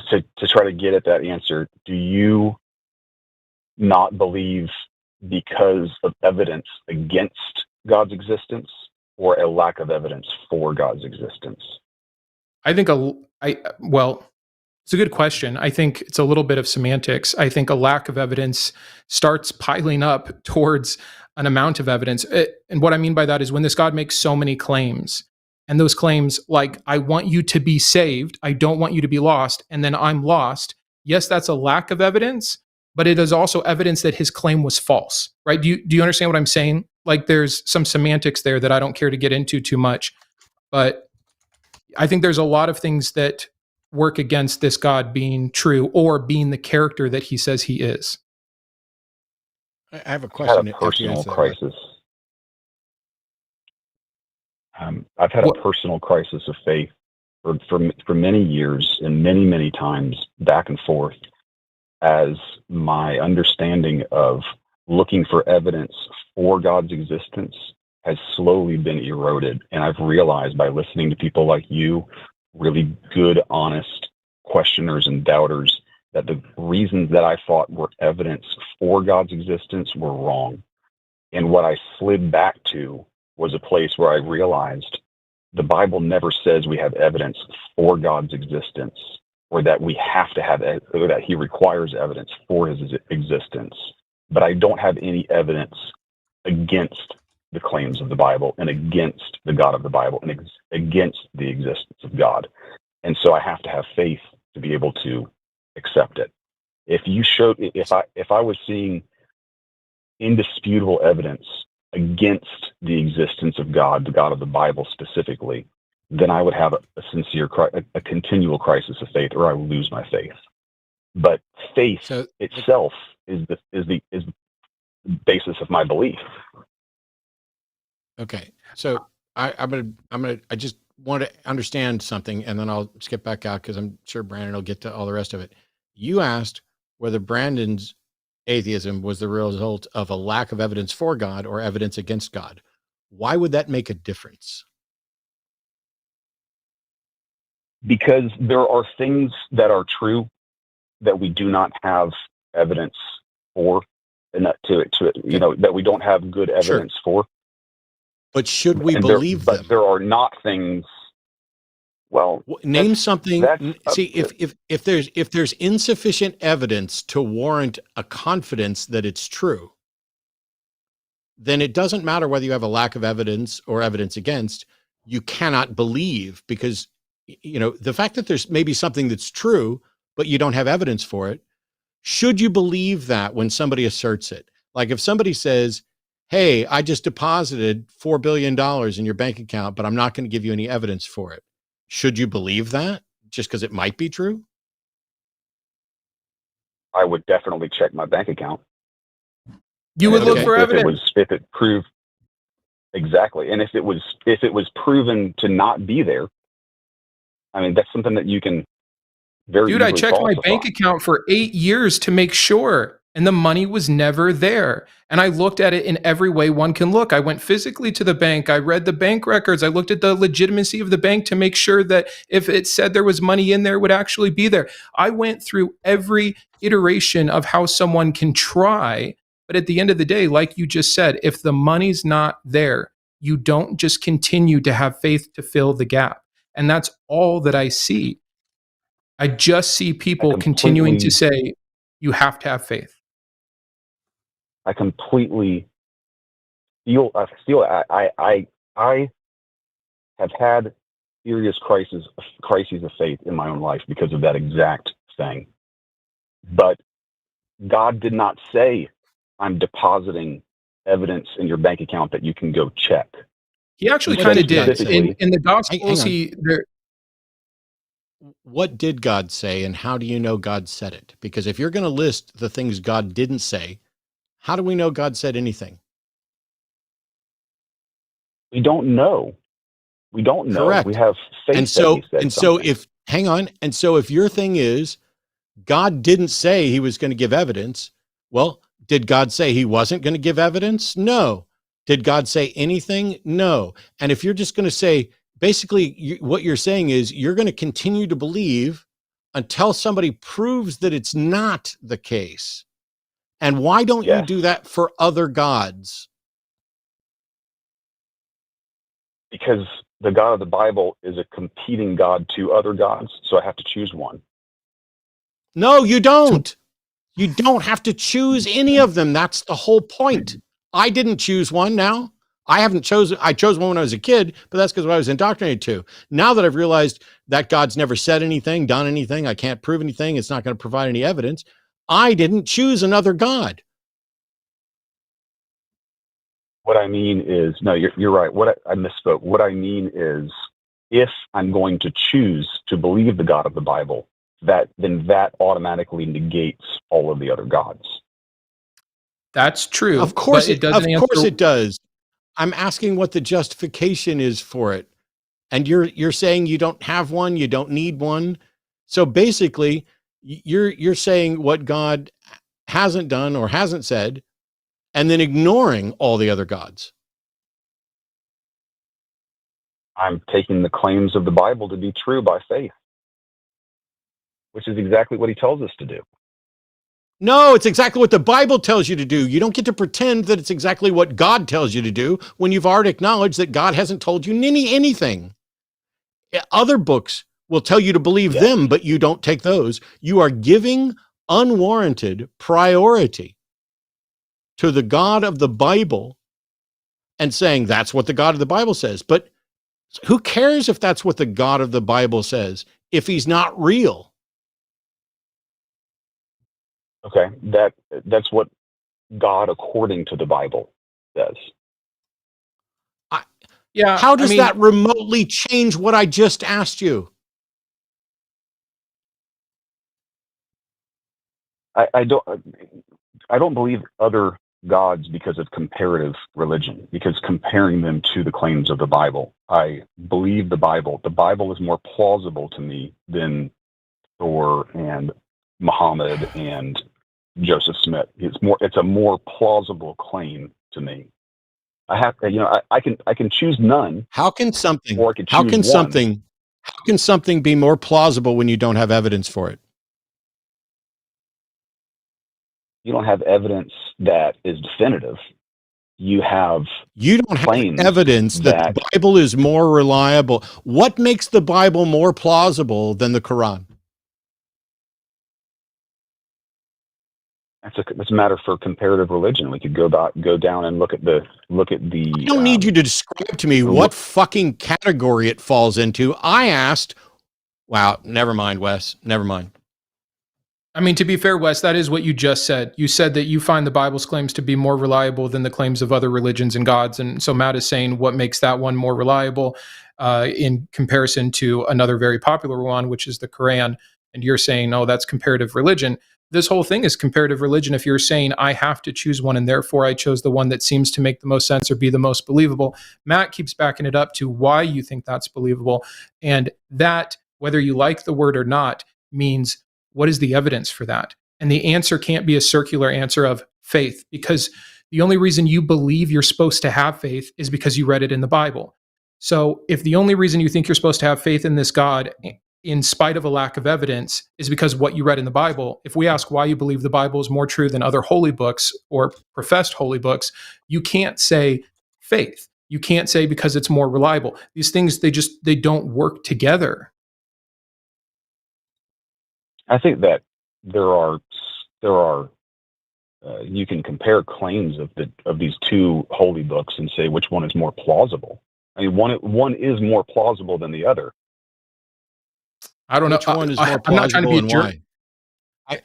S7: to try to get at that answer, do you not believe because of evidence against God's existence, or a lack of evidence for God's existence?
S2: I think well, it's a good question. I think it's a little bit of semantics. I think a lack of evidence starts piling up towards an amount of evidence. And what I mean by that is when this God makes so many claims, and those claims like, I want you to be saved, I don't want you to be lost, and then I'm lost. Yes, that's a lack of evidence, but it is also evidence that his claim was false, right? Do you understand what I'm saying? Like there's some semantics there that I don't care to get into too much, but I think there's a lot of things that work against this God being true or being the character that he says he is.
S1: I have a question.
S7: I've had a personal crisis. I've had a personal crisis of faith for many years and many times back and forth, as my understanding of looking for evidence for God's existence has slowly been eroded. And I've realized by listening to people like you, really good, honest questioners and doubters, that the reasons that I thought were evidence for God's existence were wrong. And what I slid back to was a place where I realized the Bible never says we have evidence for God's existence, or that we have to have, or that he requires evidence for his existence. But I don't have any evidence against the claims of the Bible and against the God of the Bible and against the existence of God. And so I have to have faith to be able to accept it. If I was seeing indisputable evidence against the existence of God, the God of the Bible specifically, then I would have a continual crisis of faith, or I would lose my faith. But faith itself is the basis of my belief.
S1: Okay, so I just want to understand something, and then I'll skip back out because I'm sure Brandon will get to all the rest of it. You asked whether Brandon's atheism was the result of a lack of evidence for God or evidence against God. Why would that make a difference?
S7: Because there are things that are true that we do not have evidence for, and that that we don't have good evidence for.
S1: But should we believe them?
S7: But there are not things. Well,
S1: name something. See, if there's insufficient evidence to warrant a confidence that it's true, then it doesn't matter whether you have a lack of evidence or evidence against. You cannot believe, because, the fact that there's maybe something that's true, but you don't have evidence for it. Should you believe that when somebody asserts it? Like if somebody says, hey, I just deposited $4 billion in your bank account, but I'm not going to give you any evidence for it. Should you believe that just because it might be true?
S7: I would definitely check my bank account.
S2: You would look for evidence.
S7: If it proved exactly, and if it was proven to not be there, I mean, that's something that you can very
S2: Dude, I
S7: easily
S2: checked my
S7: falsify.
S2: bank account for 8 years to make sure, and the money was never there. And I looked at it in every way one can look. I went physically to the bank. I read the bank records. I looked at the legitimacy of the bank to make sure that if it said there was money in there, it would actually be there. I went through every iteration of how someone can try. But at the end of the day, like you just said, if the money's not there, you don't just continue to have faith to fill the gap. And that's all that I see. I just see people continuing to say, you have to have faith.
S7: I completely feel, I have had serious crises of faith in my own life because of that exact thing. But God did not say, I'm depositing evidence in your bank account that you can go check.
S2: He actually kind of did. In the Gospels,
S1: what did God say, and how do you know God said it? Because if you're going to list the things God didn't say, how do we know God said anything?
S7: We don't know. We don't know.
S1: Correct.
S7: We have faith.
S1: And so if your thing is God didn't say he was going to give evidence, well, did God say he wasn't going to give evidence? No. Did God say anything? No. And if you're just going to say, basically, what you're saying is you're going to continue to believe until somebody proves that it's not the case. And why don't you do that for other gods?
S7: Because the God of the Bible is a competing God to other gods, so I have to choose one.
S1: No, you don't. You don't have to choose any of them. That's the whole point. I didn't choose one now. I chose one when I was a kid, but that's because I was indoctrinated to. Now that I've realized that God's never said anything, done anything, I can't prove anything, it's not going to provide any evidence, I didn't choose another God.
S7: What I mean is, no, you're right. I misspoke. What I mean is, if I'm going to choose to believe the God of the Bible, then that automatically negates all of the other gods.
S2: That's true.
S1: Of course it does. I'm asking what the justification is for it. And you're saying you don't have one, you don't need one. So basically, you're saying what God hasn't done or hasn't said, and then ignoring all the other gods.
S7: I'm taking the claims of the Bible to be true by faith, which is exactly what he tells us to do.
S1: No, it's exactly what the Bible tells you to do. You don't get to pretend that it's exactly what God tells you to do when you've already acknowledged that God hasn't told you anything. Other books will tell you to believe them, but you don't take those. You are giving unwarranted priority to the God of the Bible and saying that's what the God of the Bible says. But who cares if that's what the God of the Bible says if he's not real?
S7: Okay, that's what God according to the Bible says.
S1: How does that remotely change what I just asked you?
S7: I don't believe other gods because of comparative religion, because comparing them to the claims of the Bible. I believe the Bible. The Bible is more plausible to me than Thor and Muhammad and Joseph Smith. It's a more plausible claim to me. I can choose none.
S1: How can something be more plausible when you don't have evidence for it?
S7: You don't have evidence that is definitive. You don't have
S1: evidence that the Bible is more reliable. What makes the Bible more plausible than the Quran?
S7: It's a matter for comparative religion. We could go down and look at the.
S1: I don't need you to describe to me what fucking category it falls into. I asked. Wow, never mind, Wes. Never mind.
S2: I mean, to be fair, Wes, that is what you just said. You said that you find the Bible's claims to be more reliable than the claims of other religions and gods. And so Matt is saying what makes that one more reliable in comparison to another very popular one, which is the Quran. And you're saying, oh, that's comparative religion. This whole thing is comparative religion. If you're saying I have to choose one and therefore I chose the one that seems to make the most sense or be the most believable, Matt keeps backing it up to why you think that's believable. And that, whether you like the word or not, means what is the evidence for that? And the answer can't be a circular answer of faith, because the only reason you believe you're supposed to have faith is because you read it in the Bible. So if the only reason you think you're supposed to have faith in this God, in spite of a lack of evidence, is because of what you read in the Bible, if we ask why you believe the Bible is more true than other holy books or professed holy books, you can't say faith. You can't say because it's more reliable. These things, they don't work together.
S7: I think that there are you can compare claims of these two holy books and say which one is more plausible. I mean, one is more plausible than the other.
S2: I don't know
S1: which one is more plausible, I'm not trying to be and why.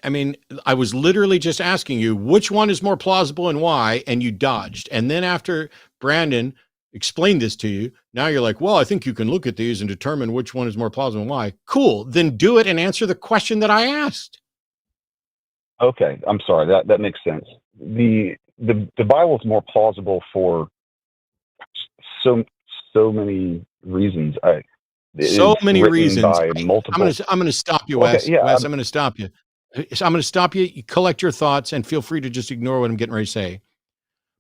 S1: I mean, I was literally just asking you which one is more plausible and why, and you dodged. And then after Brandon explained this to you, now you're like, well, I think you can look at these and determine which one is more plausible and why. Cool. Then do it and answer the question that I asked.
S7: Okay. I'm sorry. That makes sense. The Bible is more plausible for so many reasons.
S1: So many reasons.
S7: By multiple.
S1: I'm going to stop you, Wes.
S7: Okay, yeah,
S1: Wes, I'm going to stop you. I'm going to stop you. You collect your thoughts and feel free to just ignore what I'm getting ready to say.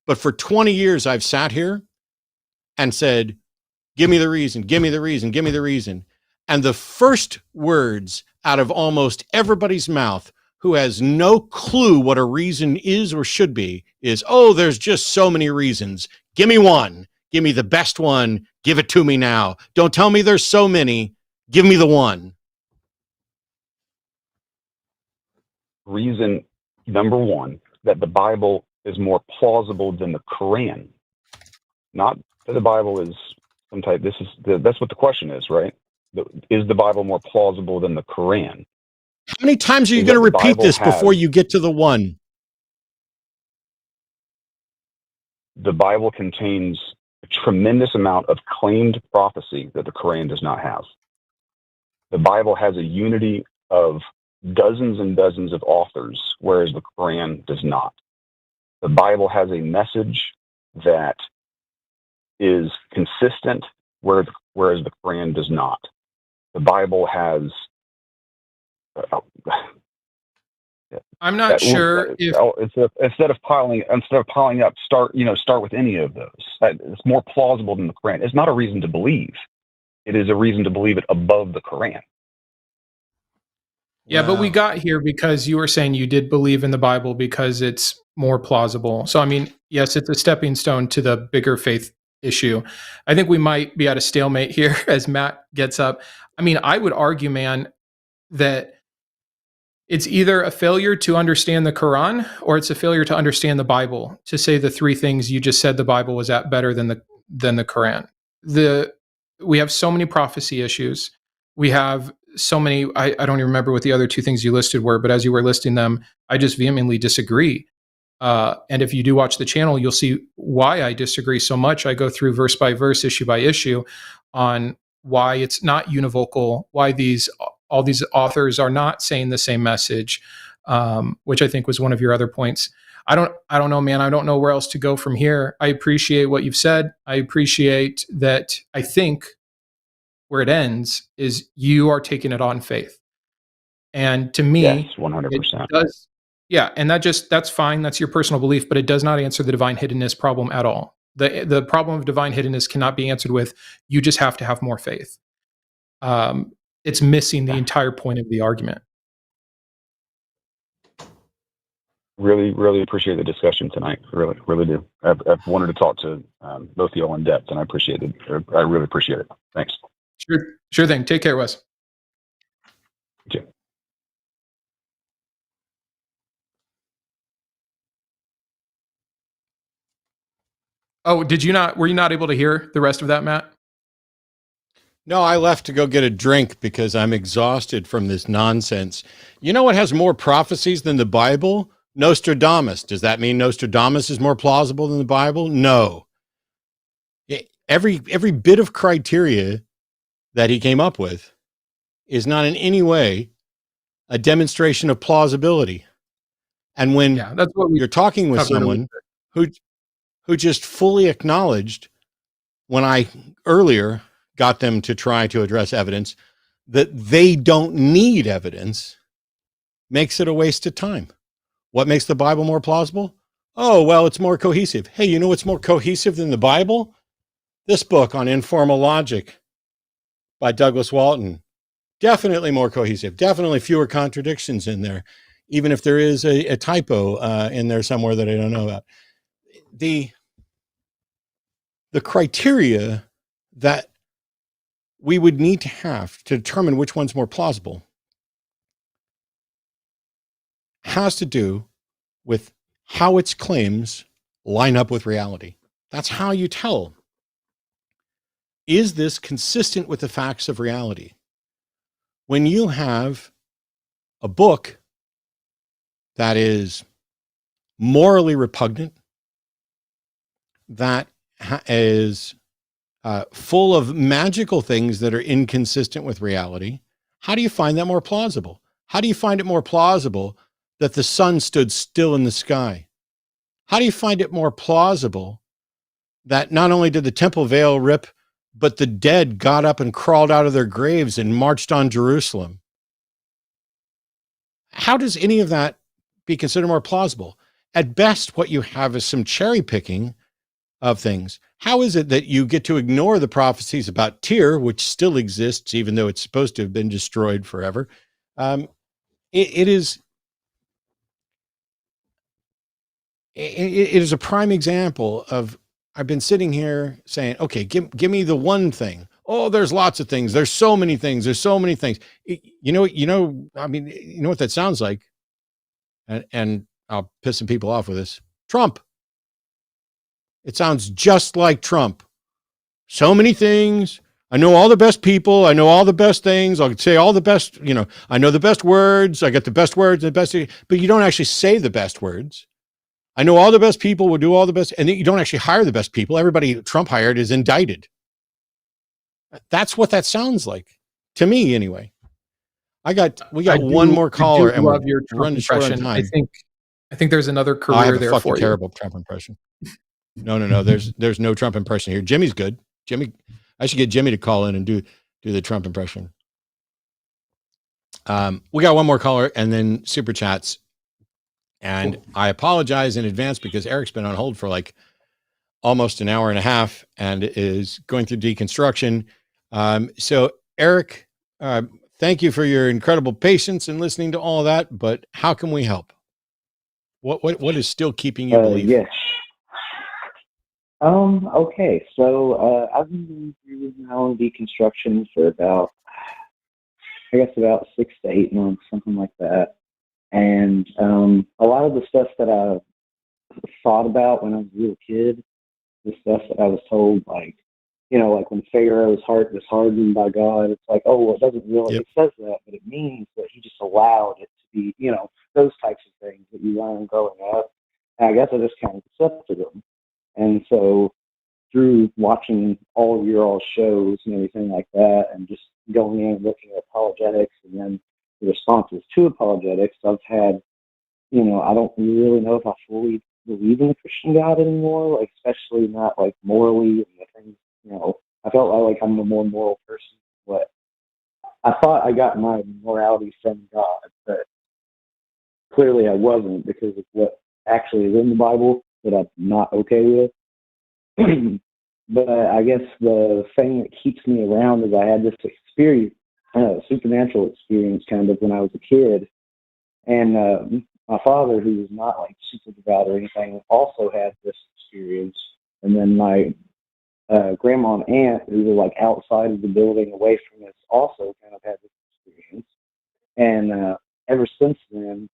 S1: But for 20 years, I've sat here and said, give me the reason, give me the reason, give me the reason. And the first words out of almost everybody's mouth who has no clue what a reason is or should be is, oh, there's just so many reasons. Give me one. Give me the best one. Give it to me now. Don't tell me there's so many. Give me the one.
S7: Reason number one, that the Bible is more plausible than the Quran. Not that the Bible is some type, that's what the question is, right? Is the Bible more plausible than the Quran?
S1: How many times are you going to repeat this before you get to the one?
S7: The Bible contains a tremendous amount of claimed prophecy that the Quran does not have. The Bible has a unity of dozens and dozens of authors, whereas the Quran does not. The Bible has a message that is consistent, whereas the Quran does not. The Bible has.
S2: I'm not sure if
S7: instead of piling up, start with any of those. It's more plausible than the Quran. It's not a reason to believe. It is a reason to believe it above the Quran.
S2: Yeah, wow. But we got here because you were saying you did believe in the Bible because it's more plausible. So, I mean, yes, it's a stepping stone to the bigger faith issue. I think we might be at a stalemate here as Matt gets up. I mean, I would argue, man, that it's either a failure to understand the Quran or it's a failure to understand the Bible, to say the three things you just said the Bible was at better than the Quran. We have so many prophecy issues. We have so many, I don't even remember what the other two things you listed were, but as you were listing them, I just vehemently disagree. And if you do watch the channel, you'll see why I disagree so much. I go through verse by verse, issue by issue on why it's not univocal, why all these authors are not saying the same message, which I think was one of your other points. I don't know, man. I don't know where else to go from here. I appreciate what you've said. I appreciate that. I think where it ends is you are taking it on faith. And to me,
S7: yes, 100%.
S2: Yeah, and that's fine. That's your personal belief, but it does not answer the divine hiddenness problem at all. The problem of divine hiddenness cannot be answered with, you just have to have more faith. It's missing the entire point of the argument.
S7: Really, really appreciate the discussion tonight. Really, really do. I've wanted to talk to both of y'all in depth, and I appreciate it. I really appreciate it. Thanks.
S2: Sure thing. Take care, Wes.
S7: You too.
S2: Oh, were you not able to hear the rest of that, Matt?
S1: No, I left to go get a drink because I'm exhausted from this nonsense. You know what has more prophecies than the Bible? Nostradamus. Does that mean Nostradamus is more plausible than the Bible? No. Every bit of criteria that he came up with is not in any way a demonstration of plausibility. And when
S2: that's what
S1: you're talking with someone who just fully acknowledged when I earlier got them to try to address evidence that they don't need evidence, makes it a waste of time. What makes the Bible more plausible? Oh, well, it's more cohesive. Hey, you know what's more cohesive than the Bible? This book on informal logic by Douglas Walton. Definitely more cohesive. Definitely fewer contradictions in there, even if there is a typo in there somewhere that I don't know about. The criteria that we would need to have to determine which one's more plausible has to do with how its claims line up with reality. That's how you tell. Is this consistent with the facts of reality? When you have a book that is morally repugnant, that is full of magical things that are inconsistent with reality, how do you find that more plausible? How do you find it more plausible that the sun stood still in the sky? How do you find it more plausible that not only did the temple veil rip, but the dead got up and crawled out of their graves and marched on Jerusalem? How does any of that be considered more plausible? At best, what you have is some cherry picking of things. How is it that you get to ignore the prophecies about Tyr, which still exists, even though it's supposed to have been destroyed forever? It is a prime example of, I've been sitting here saying, okay, give me the one thing. Oh, there's lots of things. There's so many things. There's so many things. I mean, you know what that sounds like? And I'll piss some people off with this. Trump. It sounds just like Trump. So many things. I know all the best people. I know all the best things. I could say all the best, I know the best words. I get the best words, but you don't actually say the best words. I know all the best people will do all the best, and you don't actually hire the best people. Everybody Trump hired is indicted. That's what that sounds like to me, anyway. We got one more caller, and
S2: love your Trump impression. I think there's another career
S1: I have
S2: there
S1: a
S2: for you.
S1: Terrible Trump impression. No. There's no Trump impression here. Jimmy's good. I should get Jimmy to call in and do the Trump impression. We got one more caller, and then super chats. And I apologize in advance because Eric's been on hold for like almost an hour and a half and is going through deconstruction. So Eric, thank you for your incredible patience and listening to all of that, but how can we help? What is still keeping you believe?
S8: Yes. Okay. So, I've been going through my own deconstruction for about 6 to 8 months, something like that. And, a lot of the stuff that I thought about when I was a little kid, the stuff that I was told, like when Pharaoh's heart was hardened by God, it's like, oh, well, it doesn't really, It says that, but it means that he just allowed it to be, those types of things that you learn growing up. And I guess I just kind of accepted them. And so through watching all of your shows and everything like that, and just going in and looking at apologetics and then the responses to apologetics, I've had, I don't really know if I fully believe in the Christian God anymore, like especially not like morally and the things, I felt like I'm a more moral person. But I thought I got my morality from God, but clearly I wasn't, because of what actually is in the Bible that I'm not okay with. But I guess the thing that keeps me around is I had this experience, supernatural experience kind of when I was a kid. And my father, who was not like super devout or anything, also had this experience. And then my grandma and aunt, who were like outside of the building away from us, also kind of had this experience. And ever since then,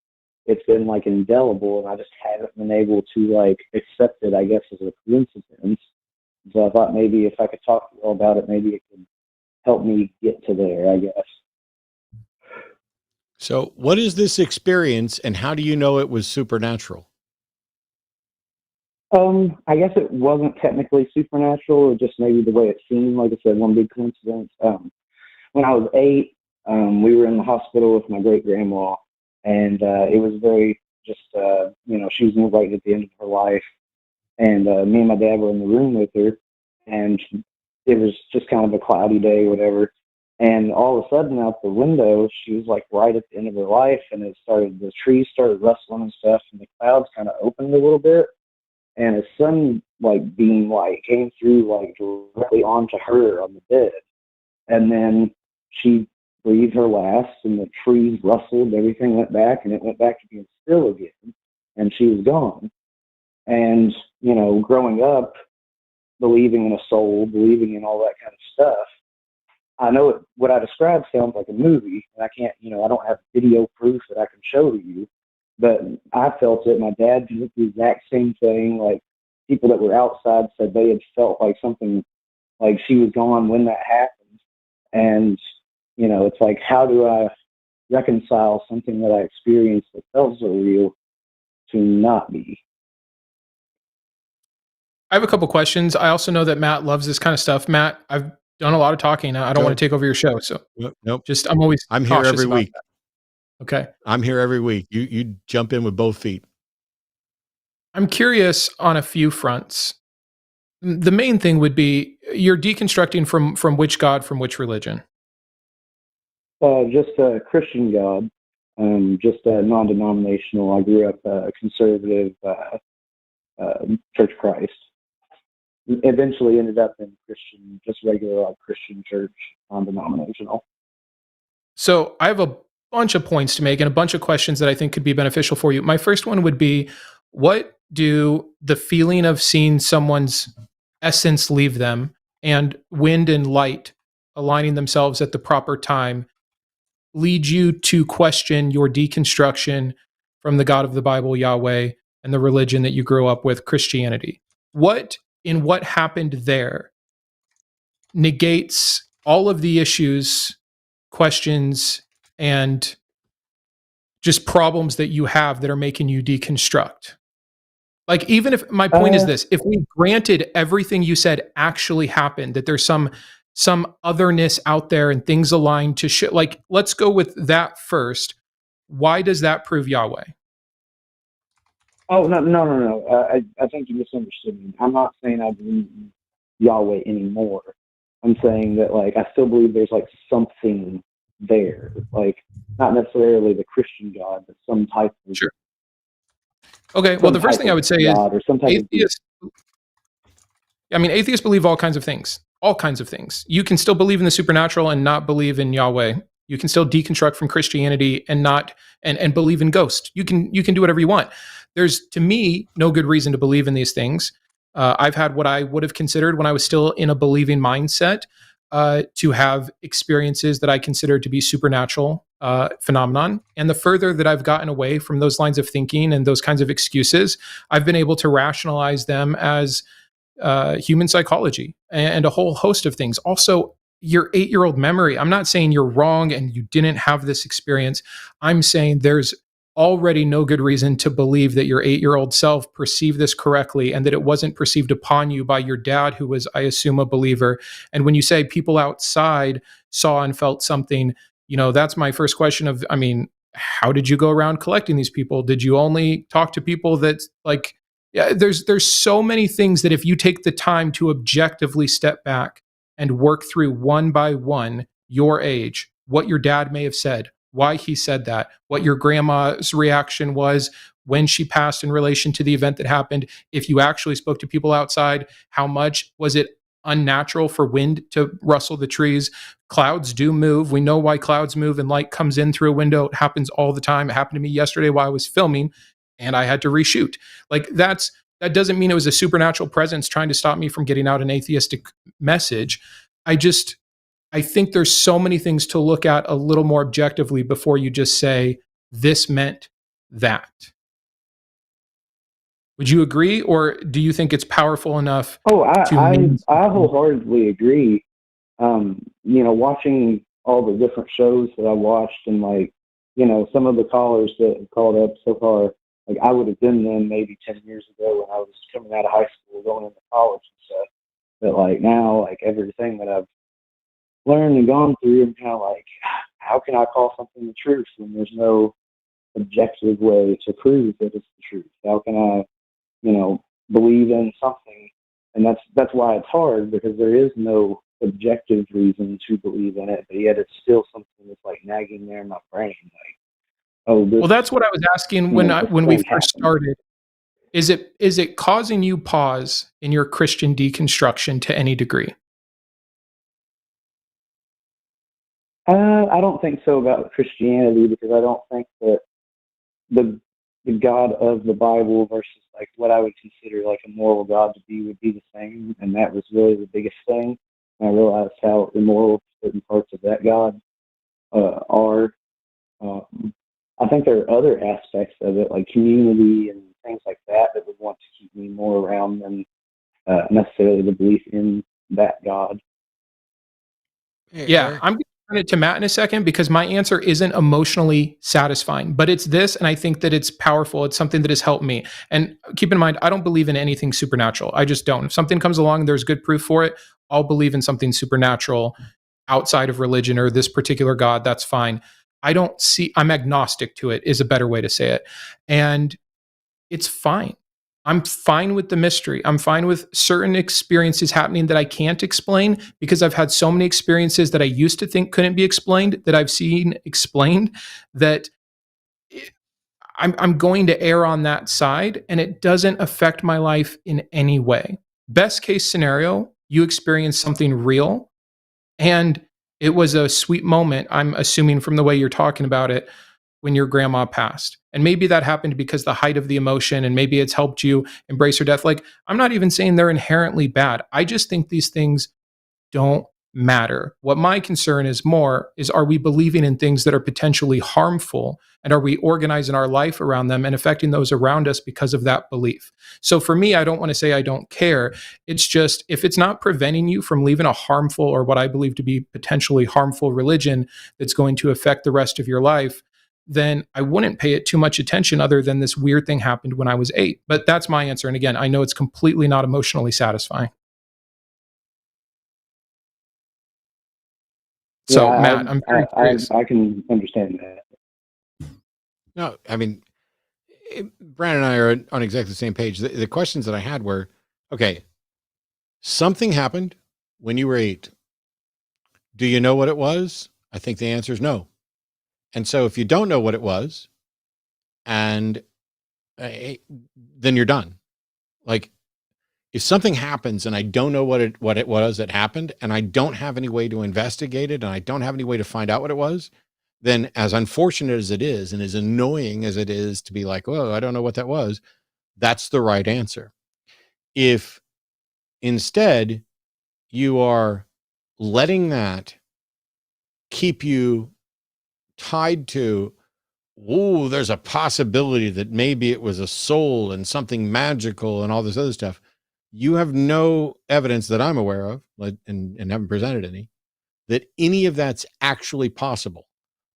S8: it's been like indelible, and I just haven't been able to like accept it, I guess, as a coincidence. So I thought maybe if I could talk to you all about it, maybe it could help me get to there, I guess.
S1: So what is this experience, and how do you know it was supernatural?
S8: I guess it wasn't technically supernatural, or just maybe the way it seemed. Like I said, one big coincidence. When I was 8, we were in the hospital with my great grandma, and it was very just, she was right at the end of her life, and me and my dad were in the room with her, and it was just kind of a cloudy day, whatever. And all of a sudden, out the window, she was like right at the end of her life, and the trees started rustling and stuff, and the clouds kind of opened a little bit. And a sun beam light came through directly onto her on the bed. And then she breathed her last, and the trees rustled, everything went back, and it went back to being still again, and she was gone. And, growing up, believing in a soul, believing in all that kind of stuff, I know what I described sounds like a movie, and I can't, I don't have video proof that I can show to you. But I felt it. My dad did the exact same thing. Like, people that were outside said they had felt like something, like she was gone when that happened. And, it's like, how do I reconcile something that I experienced that felt so real to not be?
S2: I have a couple questions. I also know that Matt loves this kind of stuff. Matt, I've done a lot of talking. I don't want to take over your show. So
S1: nope.
S2: I'm
S1: here every week.
S2: That. Okay.
S1: I'm here every week. You jump in with both feet.
S2: I'm curious on a few fronts. The main thing would be, you're deconstructing from which God, from which religion?
S8: Just a Christian God, just a non-denominational. I grew up a conservative Church of Christ. Eventually ended up in Christian, just regular Christian church, non-denominational.
S2: So I have a bunch of points to make and a bunch of questions that I think could be beneficial for you. My first one would be, what do the feeling of seeing someone's essence leave them and wind and light aligning themselves at the proper time lead you to question your deconstruction from the God of the Bible, Yahweh, and the religion that you grew up with, Christianity? What happened there negates all of the issues, questions, and just problems that you have that are making you deconstruct? Like, even if my point is this, if we granted everything you said actually happened, that there's some otherness out there and things aligned to shit, let's go with that first. Why does that prove Yahweh?
S8: Oh, no. I think you misunderstood me. I'm not saying I believe in Yahweh anymore. I'm saying that, I still believe there's, something there. Not necessarily the Christian God, but some type of...
S2: Sure. Okay, well, the first thing I would say is atheists believe all kinds of things. All kinds of things. You can still believe in the supernatural and not believe in Yahweh. You can still deconstruct from Christianity and not and believe in ghosts. You can do whatever you want. There's, to me, no good reason to believe in these things. I've had what I would have considered when I was still in a believing mindset to have experiences that I considered to be supernatural phenomenon. And the further that I've gotten away from those lines of thinking and those kinds of excuses, I've been able to rationalize them as human psychology and a whole host of things. Also, your 8-year-old memory. I'm not saying you're wrong and you didn't have this experience. I'm saying there's already no good reason to believe that your 8-year-old self perceived this correctly and that it wasn't perceived upon you by your dad, who was, I assume, a believer. And when you say people outside saw and felt something, that's my first question of, how did you go around collecting these people? Did you only talk to people that there's so many things that if you take the time to objectively step back and work through one by one your age, what your dad may have said, why he said that, what your grandma's reaction was when she passed in relation to the event that happened, if you actually spoke to people outside, how much was it unnatural for wind to rustle the trees? Clouds do move. We know why clouds move and light comes in through a window. It happens all the time. It happened to me yesterday while I was filming and I had to reshoot. That doesn't mean it was a supernatural presence trying to stop me from getting out an atheistic message. I think there's so many things to look at a little more objectively before you just say, this meant that. Would you agree, or do you think it's powerful enough?
S8: Oh, I wholeheartedly agree. Watching all the different shows that I watched, and some of the callers that have called up so far, I would have been them maybe 10 years ago when I was coming out of high school, going into college and stuff. But now, everything that I've learned and gone through, I'm kind of how can I call something the truth when there's no objective way to prove that it's the truth? How can I, believe in something? And that's why it's hard, because there is no objective reason to believe in it, but yet it's still something that's nagging there in my brain.
S2: Well, that's what I was asking when we first started. Is it causing you pause in your Christian deconstruction to any degree?
S8: I don't think so about Christianity, because I don't think that the God of the Bible versus what I would consider a moral God to be would be the same, and that was really the biggest thing. And I realized how immoral certain parts of that God are. I think there are other aspects of it, like community and things like that would want to keep me more around than necessarily the belief in that God.
S2: Yeah, I'm going to turn it to Matt in a second, because my answer isn't emotionally satisfying, but it's this, and I think that it's powerful. It's something that has helped me. And keep in mind, I don't believe in anything supernatural. I just don't. If something comes along and there's good proof for it, I'll believe in something supernatural outside of religion or this particular God. That's fine. I'm agnostic to it, is a better way to say it. And it's fine. I'm fine with the mystery. I'm fine with certain experiences happening that I can't explain, because I've had so many experiences that I used to think couldn't be explained that I've seen explained, that I'm going to err on that side, and it doesn't affect my life in any way. Best case scenario, you experience something real, and it was a sweet moment, I'm assuming from the way you're talking about it, when your grandma passed. And maybe that happened because the height of the emotion, and maybe it's helped you embrace her death. I'm not even saying they're inherently bad. I just think these things don't matter. What my concern is are we believing in things that are potentially harmful, and are we organizing our life around them and affecting those around us because of that belief? So for me, I don't want to say I don't care. It's just, if it's not preventing you from leaving a harmful, or what I believe to be potentially harmful religion that's going to affect the rest of your life, then I wouldn't pay it too much attention, other than this weird thing happened when I was 8. But that's my answer. And again, I know it's completely not emotionally satisfying. So,
S8: Yeah,
S2: Matt, I'm very curious.
S8: I can understand that.
S1: No, I mean, Brandon and I are on exactly the same page. The questions that I had were, okay, something happened when you were 8. Do you know what it was? I think the answer is no. And so if you don't know what it was, and then you're done. If something happens and I don't know what it was that happened, and I don't have any way to investigate it, and I don't have any way to find out what it was, then, as unfortunate as it is, and as annoying as it is to be oh, I don't know what that was, that's the right answer. If instead you are letting that keep you tied to, oh, there's a possibility that maybe it was a soul and something magical and all this other stuff, you have no evidence that I'm aware of, and haven't presented any, that any of that's actually possible.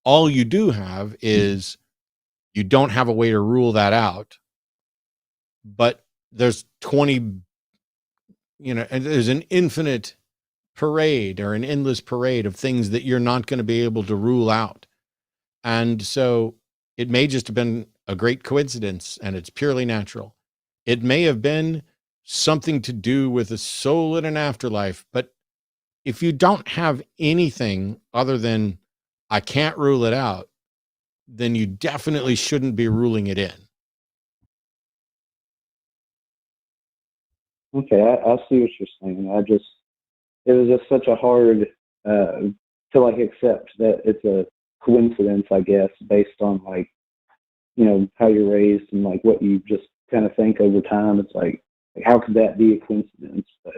S1: All you do have is, you don't have a way to rule that out, but there's 20, and there's an infinite parade, or an endless parade of things that you're not going to be able to rule out. And so it may just have been a great coincidence, and it's purely natural. It may have been something to do with a soul in an afterlife, but if you don't have anything other than, I can't rule it out, then you definitely shouldn't be ruling it in.
S8: Okay, I see what you're saying. It was just such a hard to accept that it's a coincidence, I guess, based on how you're raised and what you just kind of think over time. It's how could that be a coincidence? But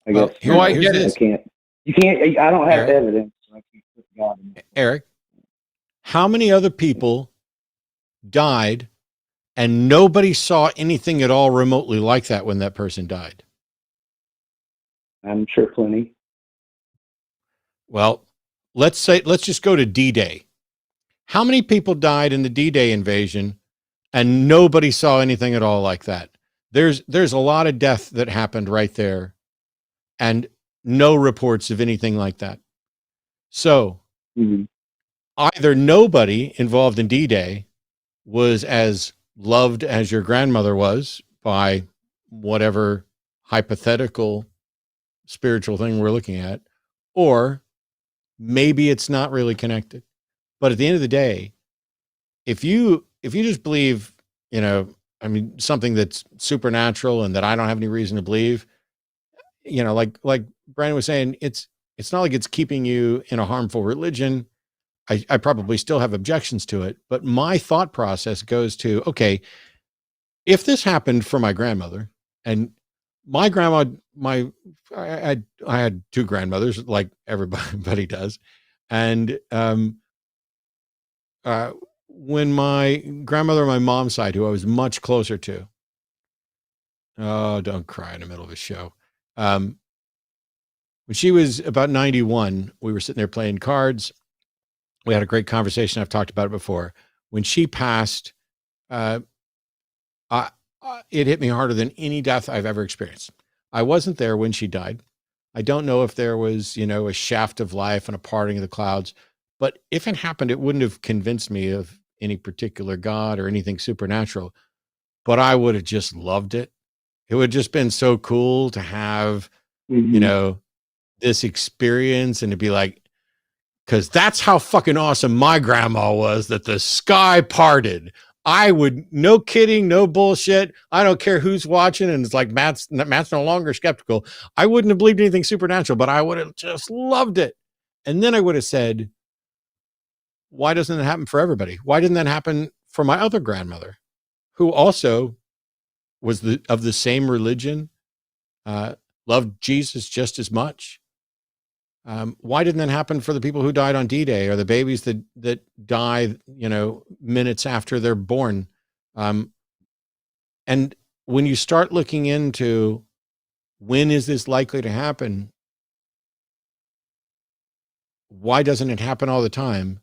S8: I guess
S2: I get it.
S8: I don't have evidence. So I can't put God in it.
S1: Eric, how many other people died and nobody saw anything at all remotely like that when that person died?
S8: I'm sure plenty.
S1: Well, let's just go to D-Day. How many people died in the D-Day invasion and nobody saw anything at all like that? There's a lot of death that happened right there and no reports of anything like that. So either nobody involved in D-Day was as loved as your grandmother was by whatever hypothetical spiritual thing we're looking at, or maybe it's not really connected. But at the end of the day, if you just believe, something that's supernatural and that I don't have any reason to believe, like Brandon was saying, it's not like it's keeping you in a harmful religion. I probably still have objections to it, but my thought process goes to, okay, if this happened for my grandmother, and my grandma, I had two grandmothers like everybody does. And when my grandmother on my mom's side, who I was much closer to, oh, don't cry in the middle of a show. When she was about 91, we were sitting there playing cards. We had a great conversation. I've talked about it before. When she passed, it hit me harder than any death I've ever experienced. I wasn't there when she died. I don't know if there was, a shaft of life and a parting of the clouds, but if it happened, it wouldn't have convinced me of any particular God or anything supernatural, but I would have just loved it. It would have just been so cool to have, this experience and to be like, because that's how fucking awesome my grandma was, that the sky parted. I would, no kidding, no bullshit. I don't care who's watching. And it's like, Matt's no longer skeptical. I wouldn't have believed anything supernatural, but I would have just loved it. And then I would have said, why doesn't it happen for everybody? Why didn't that happen for my other grandmother, who also was of the same religion, loved Jesus just as much? Why didn't that happen for the people who died on D-Day, or the babies that die, minutes after they're born? And when you start looking into when is this likely to happen, why doesn't it happen all the time?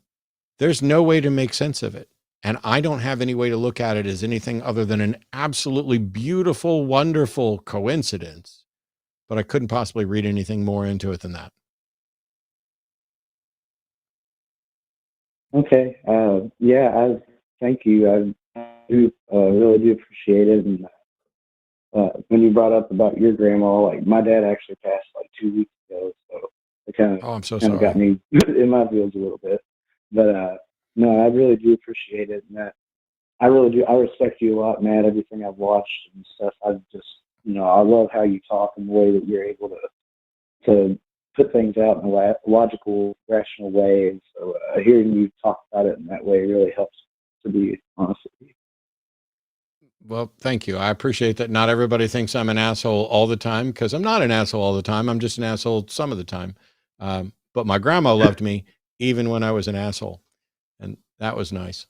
S1: There's no way to make sense of it. And I don't have any way to look at it as anything other than an absolutely beautiful, wonderful coincidence. But I couldn't possibly read anything more into it than that.
S8: Okay. I thank you. I do really do appreciate it. And when you brought up about your grandma, like my dad actually passed like 2 weeks ago, so it kind
S1: I'm so
S8: of
S1: sorry.
S8: got me in my feels a little bit. But no, I really do appreciate it, and that I really do. I respect you a lot, Matt. Everything I've watched and stuff. I just, I love how you talk and the way that you're able to put things out in a logical, rational way. And so hearing you talk about it in that way really helps, to be honest with you.
S1: Well, thank you. I appreciate that. Not everybody thinks I'm an asshole all the time, because I'm not an asshole all the time. I'm just an asshole some of the time. But my grandma loved me even when I was an asshole. And that was nice.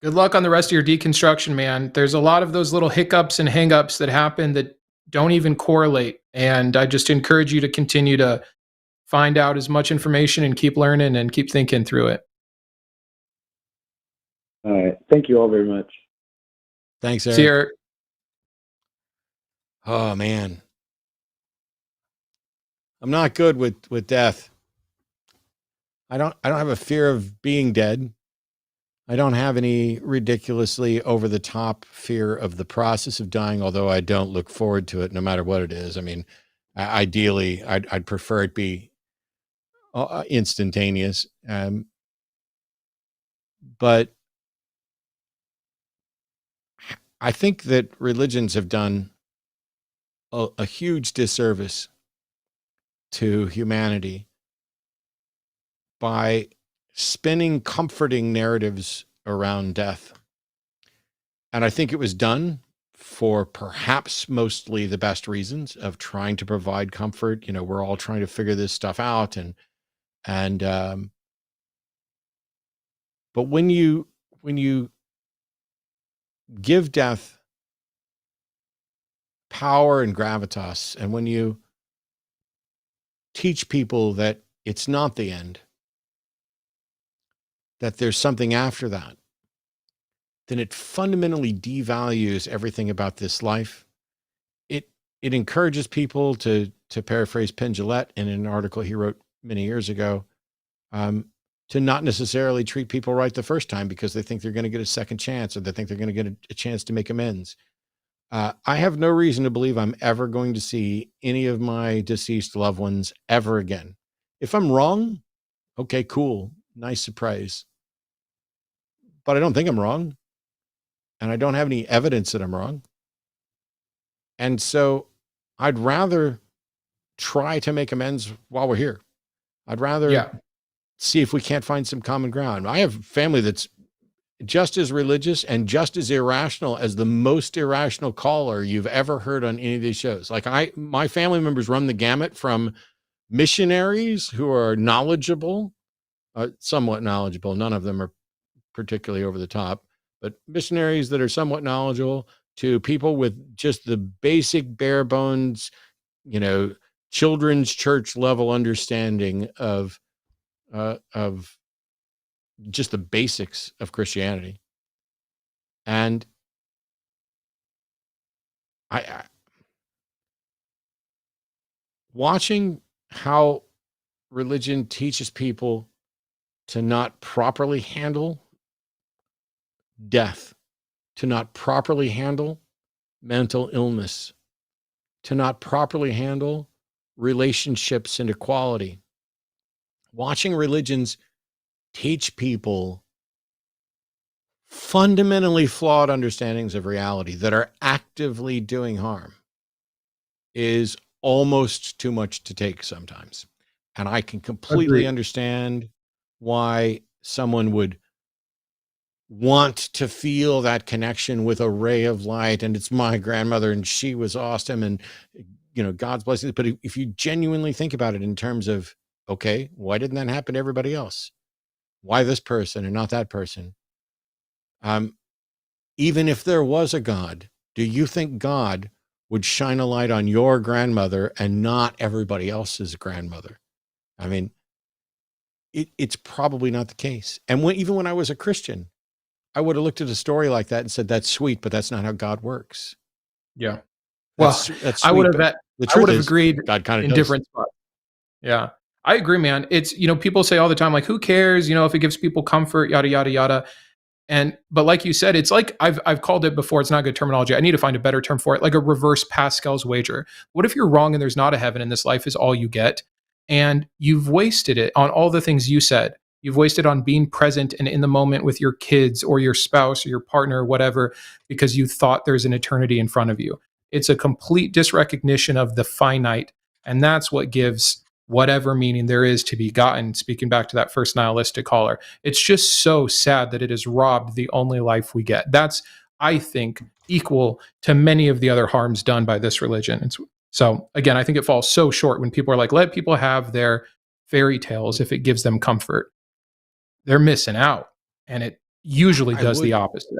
S2: Good luck on the rest of your deconstruction, man. There's a lot of those little hiccups and hangups that happen that don't even correlate. And I just encourage you to continue to find out as much information and keep learning and keep thinking through it.
S8: All right. Thank you all very much.
S1: Thanks, Eric.
S2: See you, Eric.
S1: Oh, man. I'm not good with death. I don't have a fear of being dead. I don't have any ridiculously over the top fear of the process of dying, although I don't look forward to it no matter what it is. I mean, ideally, I'd prefer it be instantaneous. But I think that religions have done a huge disservice to humanity by spinning comforting narratives around death. And I think it was done for perhaps mostly the best reasons of trying to provide comfort. We're all trying to figure this stuff out. But when you when you give death power and gravitas, and when you teach people that it's not the end, that there's something after that, then it fundamentally devalues everything about this life. It encourages people to paraphrase Penn Jillette in an article he wrote many years ago, to not necessarily treat people right the first time because they think they're going to get a second chance, or they think they're going to get a chance to make amends. I have no reason to believe I'm ever going to see any of my deceased loved ones ever again. If I'm wrong, okay, cool. Nice surprise. But I don't think I'm wrong. And I don't have any evidence that I'm wrong. And so I'd rather try to make amends while we're here. I'd rather see if we can't find some common ground. I have family that's just as religious and just as irrational as the most irrational caller you've ever heard on any of these shows. Like my family members run the gamut from missionaries who are knowledgeable, somewhat knowledgeable. None of them are particularly over the top, but missionaries that are somewhat knowledgeable, to people with just the basic bare bones, children's church level understanding of just the basics of Christianity. And I watching how religion teaches people to not properly handle death, to not properly handle mental illness, to not properly handle relationships and equality. Watching religions teach people fundamentally flawed understandings of reality that are actively doing harm is almost too much to take sometimes. And I can completely understand why someone would want to feel that connection with a ray of light, and it's my grandmother and she was awesome, and God's blessings. But if you genuinely think about it in terms of, okay, why didn't that happen to everybody else? Why this person and not that person? Even if there was a God, do you think God would shine a light on your grandmother and not everybody else's grandmother? I mean, it's probably not the case. And even when I was a Christian, I would have looked at a story like that and said, that's sweet, but that's not how God works.
S2: Yeah. Well,
S1: that's sweet,
S2: I would have agreed
S1: God kind of
S2: in different spots. Yeah. I agree, man. It's, people say all the time, like, who cares, if it gives people comfort, yada, yada, yada. But like you said, it's like, I've called it before. It's not good terminology. I need to find a better term for it. Like a reverse Pascal's wager. What if you're wrong and there's not a heaven and this life is all you get? And you've wasted it on all the things you said. You've wasted on being present and in the moment with your kids or your spouse or your partner or whatever, because you thought there's an eternity in front of you. It's a complete disrecognition of the finite. And that's what gives whatever meaning there is to be gotten. Speaking back to that first nihilistic caller, it's just so sad that it has robbed the only life we get. That's, I think, equal to many of the other harms done by this religion. So again, I think it falls so short when people are like, let people have their fairy tales if it gives them comfort. They're missing out. And it usually does the opposite.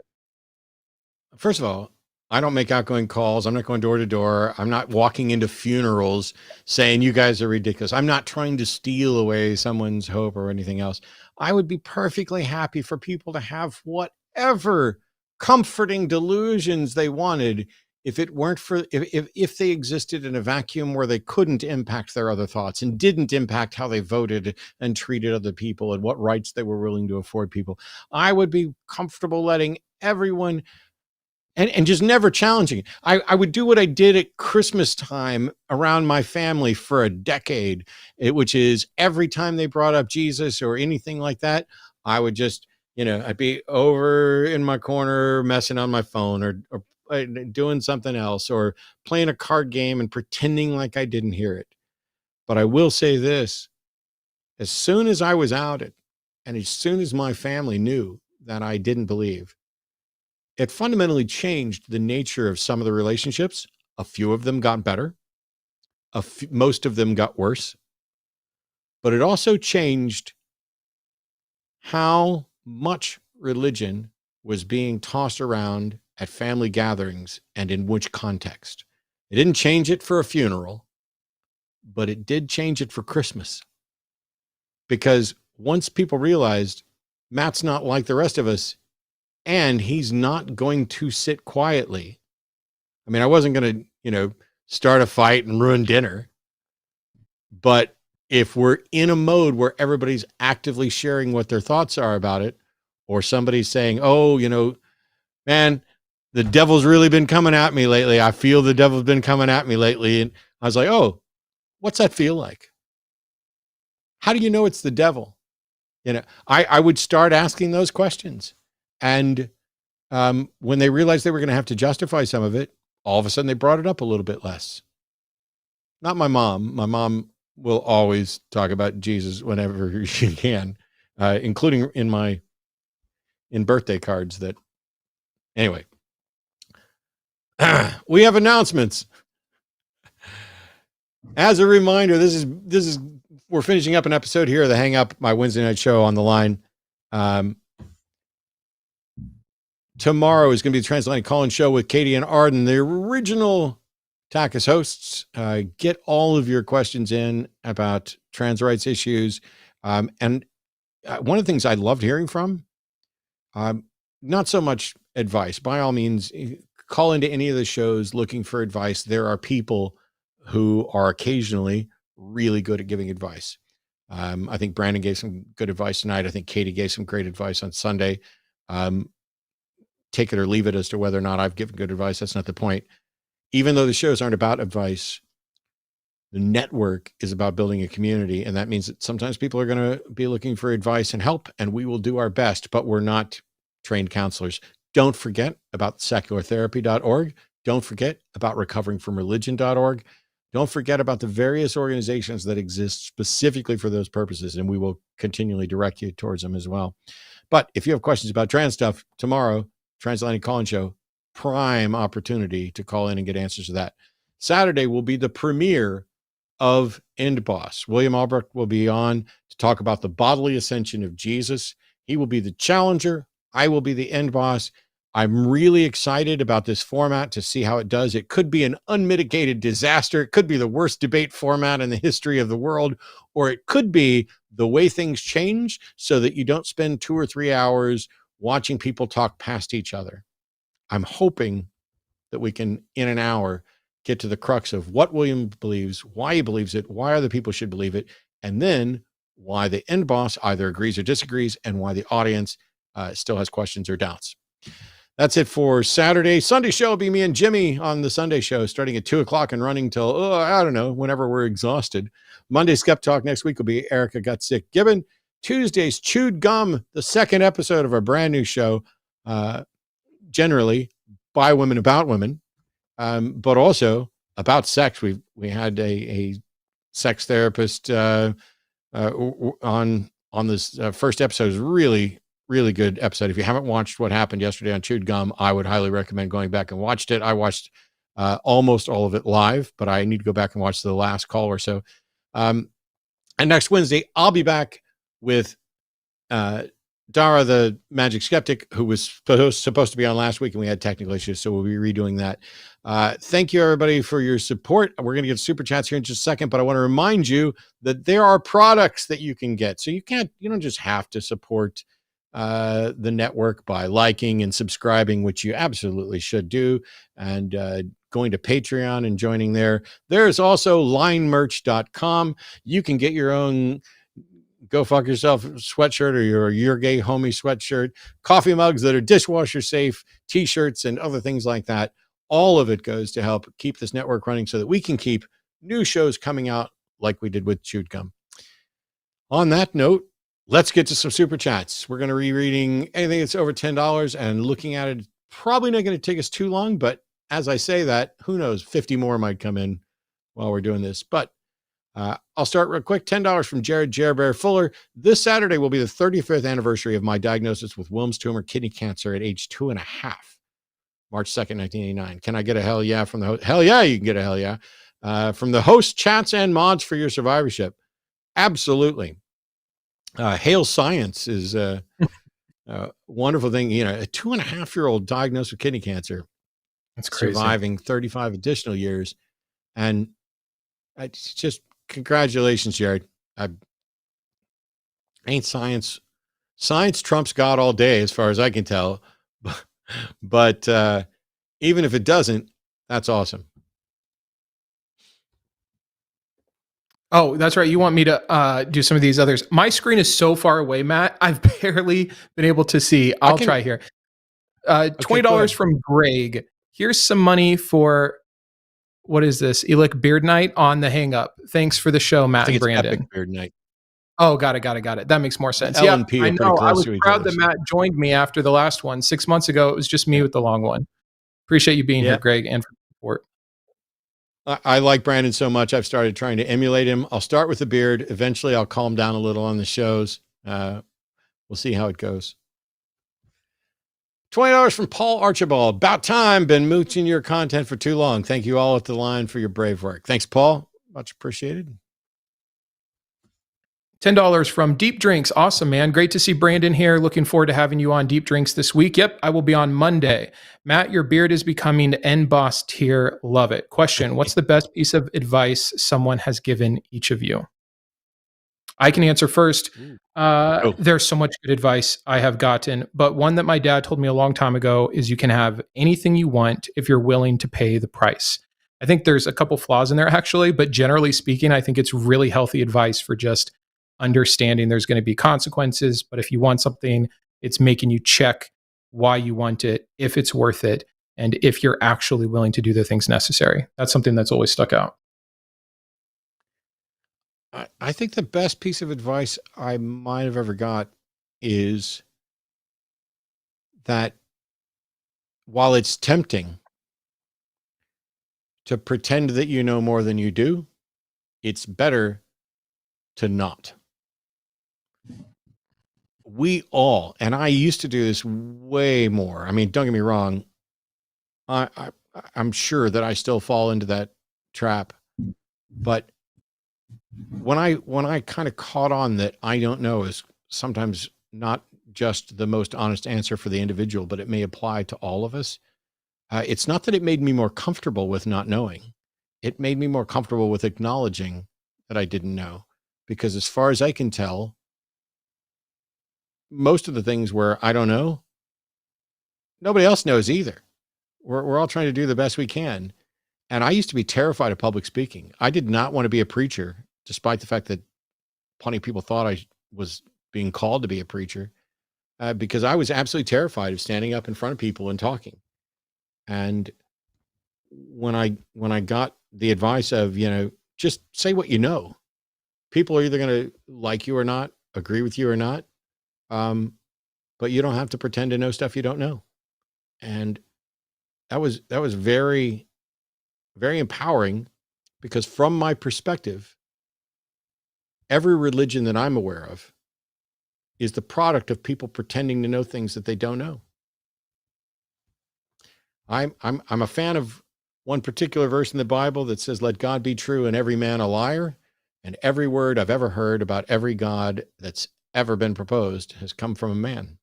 S1: First of all, I don't make outgoing calls. I'm not going door to door. I'm not walking into funerals saying you guys are ridiculous. I'm not trying to steal away someone's hope or anything else. I would be perfectly happy for people to have whatever comforting delusions they wanted if it weren't for, if they existed in a vacuum where they couldn't impact their other thoughts and didn't impact how they voted and treated other people and what rights they were willing to afford people. I would be comfortable letting everyone and just never challenging it. I would do what I did at Christmas time around my family for a decade, which is every time they brought up Jesus or anything like that, I would just, I'd be over in my corner messing on my phone or doing something else or playing a card game and pretending like I didn't hear it. But I will say this, as soon as I was outed and as soon as my family knew that I didn't believe, it fundamentally changed the nature of some of the relationships. A few of them got better. Most of them got worse. But it also changed how much religion was being tossed around at family gatherings and in which context. It didn't change it for a funeral, but it did change it for Christmas. Because once people realized Matt's not like the rest of us, and he's not going to sit quietly. I mean, I wasn't going to, start a fight and ruin dinner. But if we're in a mode where everybody's actively sharing what their thoughts are about it, or somebody's saying, oh, man, the devil's really been coming at me lately. I feel the devil's been coming at me lately. And I was like, oh, what's that feel like? How do you know it's the devil? I would start asking those questions. And when they realized they were going to have to justify some of it, all of a sudden they brought it up a little bit less. Not my mom. My mom will always talk about Jesus whenever she can, including in birthday cards that, anyway. We have announcements. As a reminder, this is we're finishing up an episode here of the Hang Up, my Wednesday night show on the line. Tomorrow is going to be the Transatlantic Call-In show with Katy and Aron, the original TACIS hosts. Get all of your questions in about trans rights issues. And one of the things I loved hearing from, not so much advice. By all means, call into any of the shows looking for advice. There are people who are occasionally really good at giving advice. I think Brandon gave some good advice tonight. I think Katy gave some great advice on Sunday. Take it or leave it as to whether or not I've given good advice. That's not the point. Even though the shows aren't about advice, the network is about building a community. And that means that sometimes people are going to be looking for advice and help, and we will do our best, but we're not trained counselors. Don't forget about seculartherapy.org. Don't forget about recoveringfromreligion.org. Don't forget about the various organizations that exist specifically for those purposes, and we will continually direct you towards them as well. But if you have questions about trans stuff, tomorrow, Transatlantic Call-In show, prime opportunity to call in and get answers to that. Saturday will be the premiere of End Boss. William Albrecht will be on to talk about the bodily ascension of Jesus. He will be the challenger. I will be the End Boss. I'm really excited about this format to see how it does. It could be an unmitigated disaster. It could be the worst debate format in the history of the world, or it could be the way things change so that you don't spend 2 or 3 hours watching people talk past each other. I'm hoping that we can, in an hour, get to the crux of what William believes, why he believes it, why other people should believe it, and then why the End Boss either agrees or disagrees, and why the audience still has questions or doubts. That's it for Saturday. Sunday show will be me and Jimmy on the Sunday show, starting at 2 o'clock and running till, I don't know, whenever we're exhausted. Monday Skeptalk next week will be Erica Got Sick Gibbon. Tuesday's Chewed Gum, the second episode of our brand new show, generally by women, about women, but also about sex. We had a sex therapist on this first episode. Is really good episode. If you haven't watched what happened yesterday on Chewed Gum, I would highly recommend going back and watch it. I watched almost all of it live, but I need to go back and watch the last call or so. And next Wednesday, I'll be back with Dara, the Magic Skeptic, who was supposed to be on last week, and we had technical issues, so we'll be redoing that. Thank you, everybody, for your support. We're going to get super chats here in just a second, but I want to remind you that there are products that you can get. So you don't just have to support the network by liking and subscribing, which you absolutely should do, and going to Patreon and joining there. There's also linemerch.com. You can get your own Go Fuck Yourself sweatshirt, or your gay homie sweatshirt, coffee mugs that are dishwasher safe, t-shirts, and other things like that. All of it goes to help keep this network running so that we can keep new shows coming out like we did with Chewed Gum. On that note, let's get to some super chats. We're going to be reading anything that's over $10 and looking at it. Probably not going to take us too long, but as I say that, who knows, 50 more might come in while we're doing this. But I'll start real quick. $10 from Jared Jerbear Fuller. This Saturday will be the 35th anniversary of my diagnosis with Wilms tumor kidney cancer at age 2.5, March 2nd, 1989. Can I get a hell yeah from the host? Hell yeah, you can get a hell yeah. From the host, chats, and mods for your survivorship. Absolutely. Hail Science is wonderful thing, a 2.5-year-old diagnosed with kidney cancer,
S2: That's crazy.
S1: surviving 35 additional years. And it's just congratulations, Jared. Ain't science trumps God all day, as far as I can tell. But even if it doesn't, that's awesome.
S2: Oh, that's right. You want me to do some of these others. My screen is so far away, Matt. I've barely been able to see. I'll try here. $20 from Greg. Here's some money for, what is this? Elick Beard Night on the hang up. Thanks for the show, Matt and Brandon.
S1: Epic Beard Night.
S2: Oh, got it. That makes more sense.
S1: L and P
S2: I
S1: are
S2: know.
S1: pretty close
S2: I was
S1: to each
S2: proud
S1: other,
S2: that Matt joined me after the last one. 6 months ago, it was just me with the long one. Appreciate you being here, Greg, and for the support.
S1: I like Brandon so much, I've started trying to emulate him. I'll start with the beard. Eventually, I'll calm down a little on the shows. We'll see how it goes. $20 from Paul Archibald. About time. Been mooching your content for too long. Thank you all at the line for your brave work. Thanks, Paul. Much appreciated.
S2: $10 from Deep Drinks. Awesome, man. Great to see Brandon here. Looking forward to having you on Deep Drinks this week. Yep, I will be on Monday. Matt, your beard is becoming N boss tier. Love it. Question: what's the best piece of advice someone has given each of you? I can answer first. There's so much good advice I have gotten, but one that my dad told me a long time ago is you can have anything you want if you're willing to pay the price. I think there's a couple flaws in there actually, but generally speaking, I think it's really healthy advice for just understanding there's going to be consequences, but if you want something, it's making you check why you want it, if it's worth it, and if you're actually willing to do the things necessary. That's something that's always stuck out.
S1: I think the best piece of advice I might have ever got is that while it's tempting to pretend that you know more than you do, it's better to not. We all, and I used to do this way more. I mean, don't get me wrong. I'm sure that I still fall into that trap, but when I kind of caught on that I don't know is sometimes not just the most honest answer for the individual, but it may apply to all of us. It's not that it made me more comfortable with not knowing. It made me more comfortable with acknowledging that I didn't know, because as far as I can tell, most of the things where I don't know, nobody else knows either. We're all trying to do the best we can. And I used to be terrified of public speaking. I did not want to be a preacher, despite the fact that plenty of people thought I was being called to be a preacher, because I was absolutely terrified of standing up in front of people and talking. And when I got the advice of, just say what you know, people are either going to like you or not, agree with you or not. But you don't have to pretend to know stuff you don't know. And that was very, very empowering, because from my perspective, every religion that I'm aware of is the product of people pretending to know things that they don't know. I'm a fan of one particular verse in the Bible that says, "Let God be true and every man a liar." And every word I've ever heard about every God that's ever been proposed has come from a man.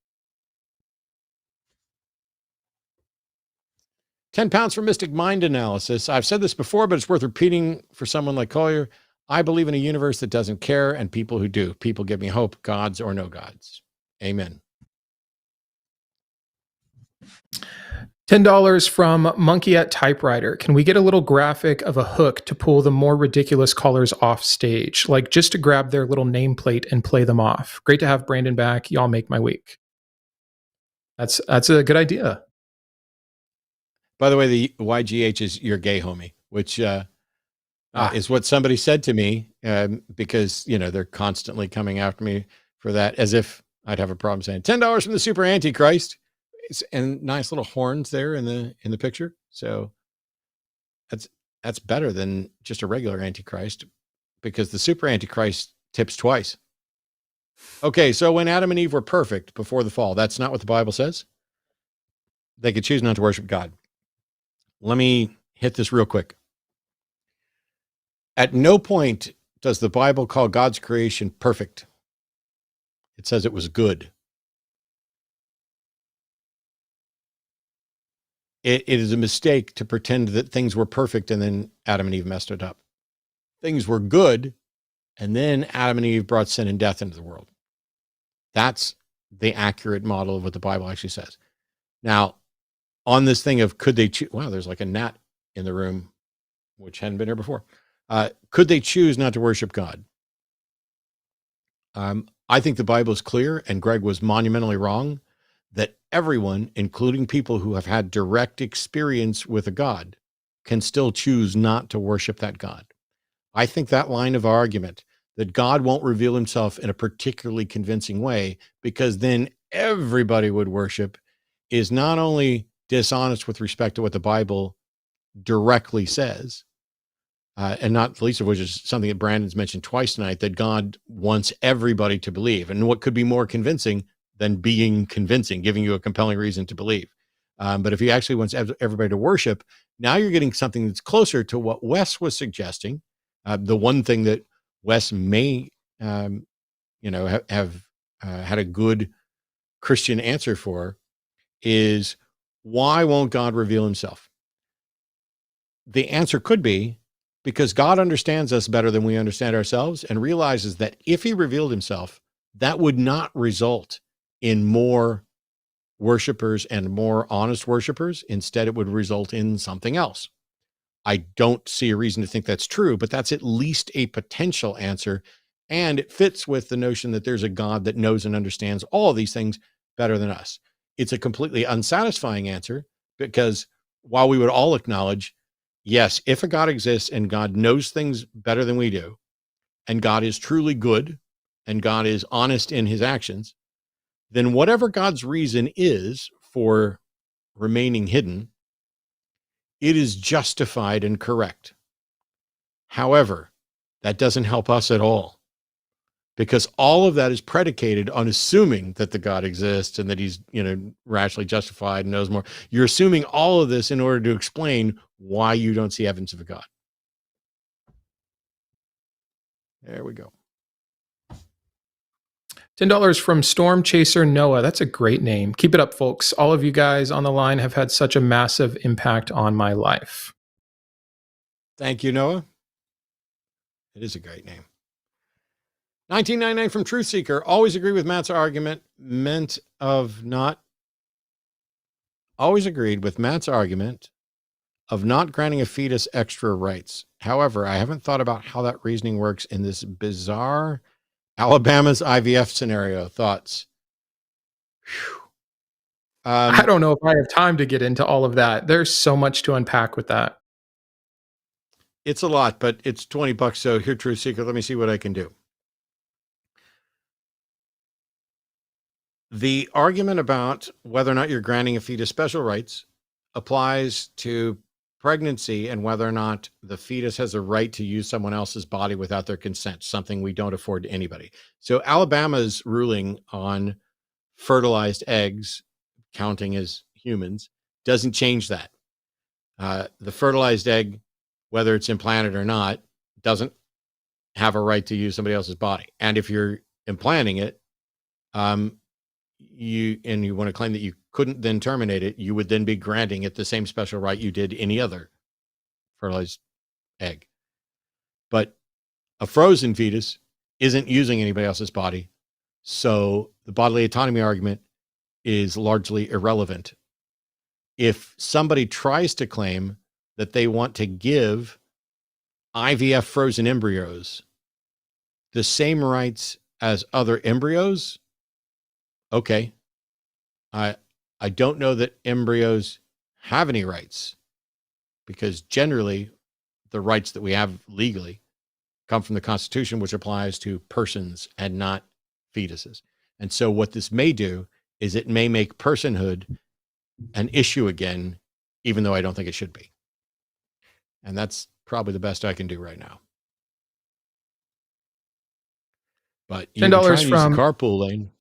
S1: 10 pounds for Mystic Mind Analysis. I've said this before, but it's worth repeating for someone like Collier. I believe in a universe that doesn't care and people who do. People give me hope, gods or no gods. Amen.
S2: $10 from Monkey at Typewriter. Can we get a little graphic of a hook to pull the more ridiculous callers off stage? Like just to grab their little nameplate and play them off. Great to have Brandon back. Y'all make my week. That's a good idea.
S1: By the way, the YGH is your gay homie, which is what somebody said to me, because, they're constantly coming after me for that, as if I'd have a problem saying $10 from the Super Antichrist. And nice little horns there in the picture. So that's better than just a regular Antichrist, because the Super Antichrist tips twice. Okay, so when Adam and Eve were perfect before the fall, that's not what the Bible says. They could choose not to worship God. Let me hit this real quick. At no point does the Bible call God's creation perfect. It says it was good. it is a mistake to pretend that things were perfect and then Adam and Eve messed it up. Things were good, and then Adam and Eve brought sin and death into the world. That's the accurate model of what the Bible actually says. Now, on this thing of could they choose, wow, there's like a gnat in the room, which hadn't been here before. Could they choose not to worship God? I think the Bible is clear, and Greg was monumentally wrong, that everyone, including people who have had direct experience with a God, can still choose not to worship that God. I think that line of argument that God won't reveal himself in a particularly convincing way because then everybody would worship is not only dishonest with respect to what the Bible directly says, and not the least of which is something that Brandon's mentioned twice tonight, that God wants everybody to believe. And what could be more convincing than being convincing, giving you a compelling reason to believe? But if he actually wants everybody to worship, now you're getting something that's closer to what Wes was suggesting. The one thing that Wes may, have had a good Christian answer for is, why won't God reveal himself? The answer could be because God understands us better than we understand ourselves and realizes that if he revealed himself, that would not result in more worshipers and more honest worshipers. Instead, it would result in something else. I don't see a reason to think that's true, but that's at least a potential answer. And it fits with the notion that there's a God that knows and understands all of these things better than us. It's a completely unsatisfying answer because while we would all acknowledge, yes, if a God exists and God knows things better than we do, and God is truly good, and God is honest in his actions, then whatever God's reason is for remaining hidden, it is justified and correct. However, that doesn't help us at all, because all of that is predicated on assuming that the God exists and that he's, rationally justified and knows more. You're assuming all of this in order to explain why you don't see evidence of a God. There we go.
S2: $10 from Storm Chaser Noah. That's a great name. Keep it up, folks. All of you guys on the line have had such a massive impact on my life.
S1: Thank you, Noah. It is a great name. 1999 from Truth Seeker. Always agree with Matt's argument of not granting a fetus extra rights. However, I haven't thought about how that reasoning works in this bizarre Alabama's IVF scenario. Thoughts?
S2: I don't know if I have time to get into all of that. There's so much to unpack with that.
S1: It's a lot, but it's $20. So here, Truth Seeker, let me see what I can do. The argument about whether or not you're granting a fetus special rights applies to pregnancy and whether or not the fetus has a right to use someone else's body without their consent, something we don't afford to anybody. So Alabama's ruling on fertilized eggs, counting as humans, doesn't change that. The fertilized egg, whether it's implanted or not, doesn't have a right to use somebody else's body. And if you're implanting it, you want to claim that you couldn't then terminate it, you would then be granting it the same special right you did any other fertilized egg. But a frozen fetus isn't using anybody else's body, so the bodily autonomy argument is largely irrelevant. If somebody tries to claim that they want to give IVF frozen embryos the same rights as other embryos, okay. I don't know that embryos have any rights, because generally the rights that we have legally come from the Constitution, which applies to persons and not fetuses. And so what this may do is it may make personhood an issue again, even though I don't think it should be. And that's probably the best I can do right now. But you can try and use the carpool lane.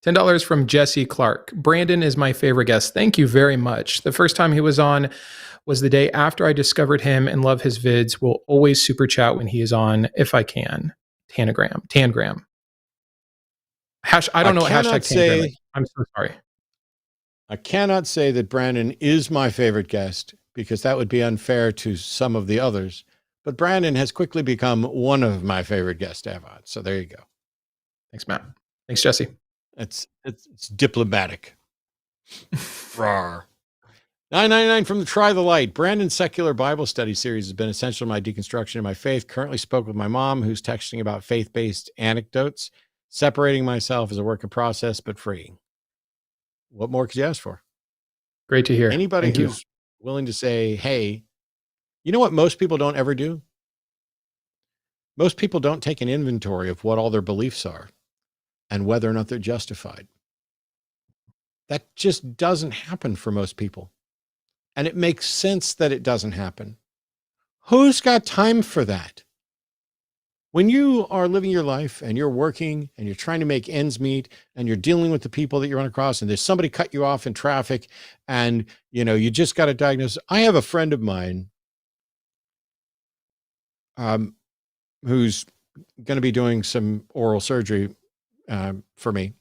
S2: $10 from Jesse Clark. Brandon is my favorite guest. Thank you very much. The first time he was on was the day after I discovered him and love his vids. Will always super chat when he is on if I can. Tangram. I don't know what hashtag Tangram is. I'm so sorry.
S1: I cannot say that Brandon is my favorite guest because that would be unfair to some of the others. But Brandon has quickly become one of my favorite guests to have on. So there you go.
S2: Thanks, Matt. Thanks, Jesse.
S1: It's diplomatic. Rawr. 999 from the Try the Light. Brandon's secular Bible study series has been essential to my deconstruction of my faith. Currently spoke with my mom, who's texting about faith-based anecdotes. Separating myself is a work in process, but freeing. What more could you ask for?
S2: Great to hear.
S1: Anybody who's willing to say, hey, you know what most people don't ever do? Most people don't take an inventory of what all their beliefs are and whether or not they're justified. That just doesn't happen for most people. And it makes sense that it doesn't happen. Who's got time for that? When you are living your life and you're working and you're trying to make ends meet and you're dealing with the people that you run across and there's somebody cut you off in traffic and, you just got a diagnosis. I have a friend of mine who's going to be doing some oral surgery for me,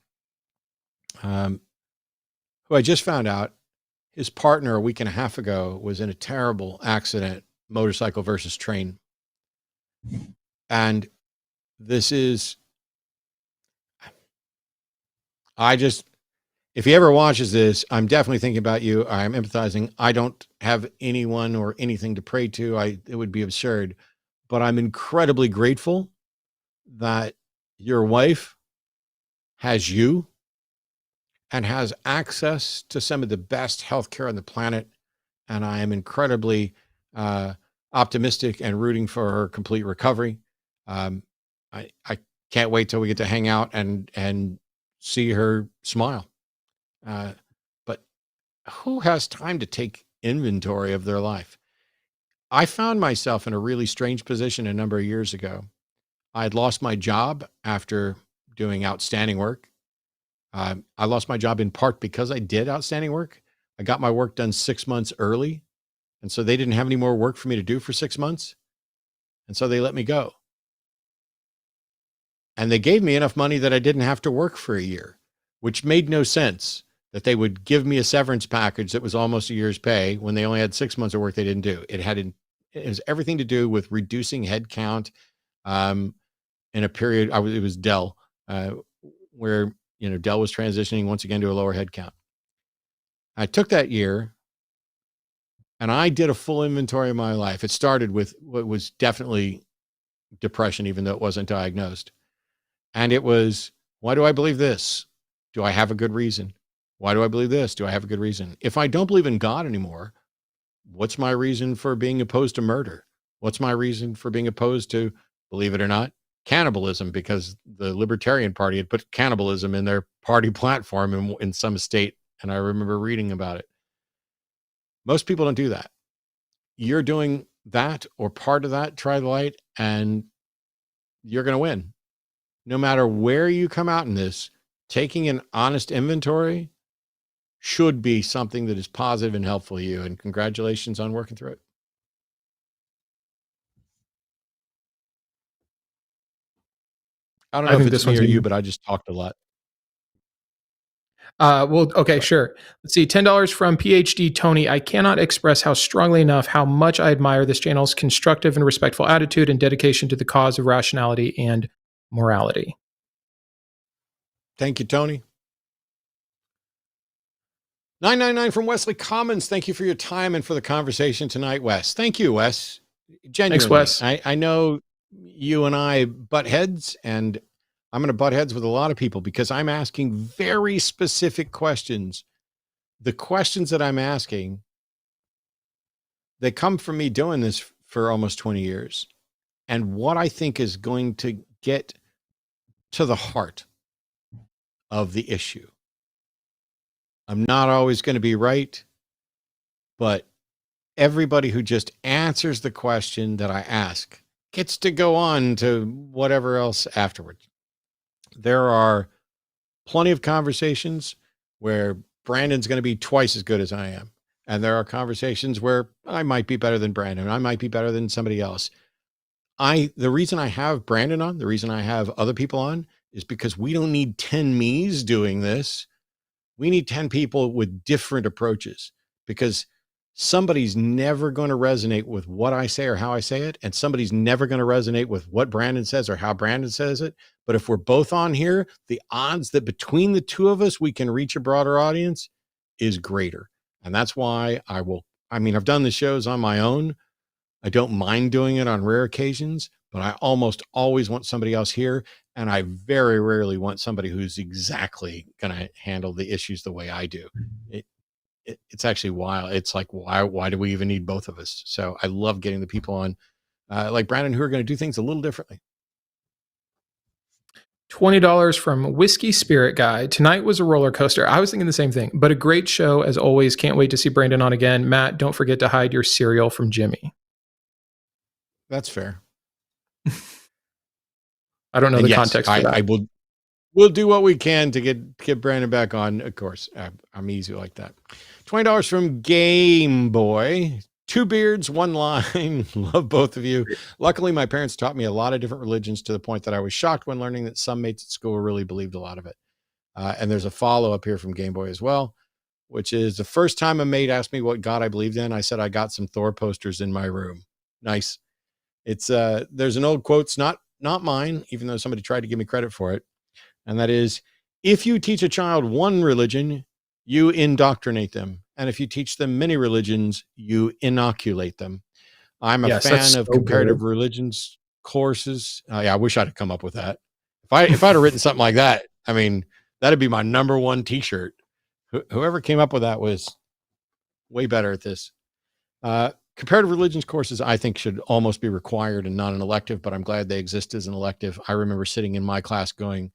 S1: who I just found out his partner a week and a half ago was in a terrible accident, motorcycle versus train. And this is, if he ever watches this, I'm definitely thinking about you. I'm empathizing. I don't have anyone or anything to pray to. It would be absurd, but I'm incredibly grateful that your wife has you and has access to some of the best healthcare on the planet. And I am incredibly optimistic and rooting for her complete recovery. I can't wait till we get to hang out and see her smile. But who has time to take inventory of their life? I found myself in a really strange position a number of years ago. I had lost my job after doing outstanding work. I lost my job in part because I did outstanding work. I got my work done 6 months early. And so they didn't have any more work for me to do for 6 months. And so they let me go. And they gave me enough money that I didn't have to work for a year, which made no sense that they would give me a severance package that was almost a year's pay when they only had 6 months of work they didn't do. It was everything to do with reducing headcount in a period. It was Dell, where Dell was transitioning once again to a lower headcount. I took that year and I did a full inventory of my life. It started with what was definitely depression, even though it wasn't diagnosed. And it was, why do I believe this? Do I have a good reason? Why do I believe this? Do I have a good reason? If I don't believe in God anymore, what's my reason for being opposed to murder? What's my reason for being opposed to, believe it or not, cannibalism? Because the Libertarian Party had put cannibalism in their party platform in some state. And I remember reading about it. Most people don't do that. You're doing that or part of that, try the light, and you're going to win. No matter where you come out in this, taking an honest inventory should be something that is positive and helpful to you. And congratulations on working through it. I don't know if it's me or you, but I just talked a lot.
S2: Okay, sure. Let's see. $10 from PhD Tony. I cannot express how strongly enough how much I admire this channel's constructive and respectful attitude and dedication to the cause of rationality and morality.
S1: Thank you, Tony. 999 from Wesley Commons. Thank you for your time and for the conversation tonight, Wes. Thank you, Wes. Genuinely.
S2: Thanks, Wes.
S1: I know you and I butt heads, and I'm going to butt heads with a lot of people because I'm asking very specific questions. The questions that I'm asking, they come from me doing this for almost 20 years. And what I think is going to get to the heart of the issue. I'm not always going to be right, but everybody who just answers the question that I ask gets to go on to whatever else afterwards. There are plenty of conversations where Brandon's going to be twice as good as I am. And there are conversations where I might be better than Brandon. I might be better than somebody else. The reason I have Brandon on, the reason I have other people on is because we don't need 10 me's doing this. We need 10 people with different approaches, because somebody's never going to resonate with what I say or how I say it. And somebody's never going to resonate with what Brandon says or how Brandon says it. But if we're both on here, the odds that between the two of us, we can reach a broader audience is greater. And that's why I've done the shows on my own. I don't mind doing it on rare occasions, but I almost always want somebody else here. And I very rarely want somebody who's exactly going to handle the issues the way I do. It's actually wild. It's like, why do we even need both of us? So I love getting the people on like Brandon, who are going to do things a little differently.
S2: $20 from Whiskey Spirit Guy. Tonight was a roller coaster. I was thinking the same thing, but a great show as always. Can't wait to see Brandon on again. Matt, don't forget to hide your cereal from Jimmy.
S1: That's fair.
S2: I don't know the context for that.
S1: We'll do what we can to get Brandon back on. Of course, I'm easy like that. $20 from Game Boy. 2 beards, 1 line. Love both of you. Luckily, my parents taught me a lot of different religions to the point that I was shocked when learning that some mates at school really believed a lot of it. And there's a follow-up here from Game Boy as well, which is the first time a mate asked me what God I believed in, I said I got some Thor posters in my room. Nice. It's there's an old quote, it's not mine, even though somebody tried to give me credit for it. And that is, if you teach a child one religion, you indoctrinate them. And if you teach them many religions, you inoculate them. I'm a fan of comparative religions courses. I wish I'd have come up with that. If I'd have written something like that, I mean, that'd be my number one t-shirt. Whoever came up with that was way better at this. Comparative religions courses, I think, should almost be required and not an elective, but I'm glad they exist as an elective. I remember sitting in my class going,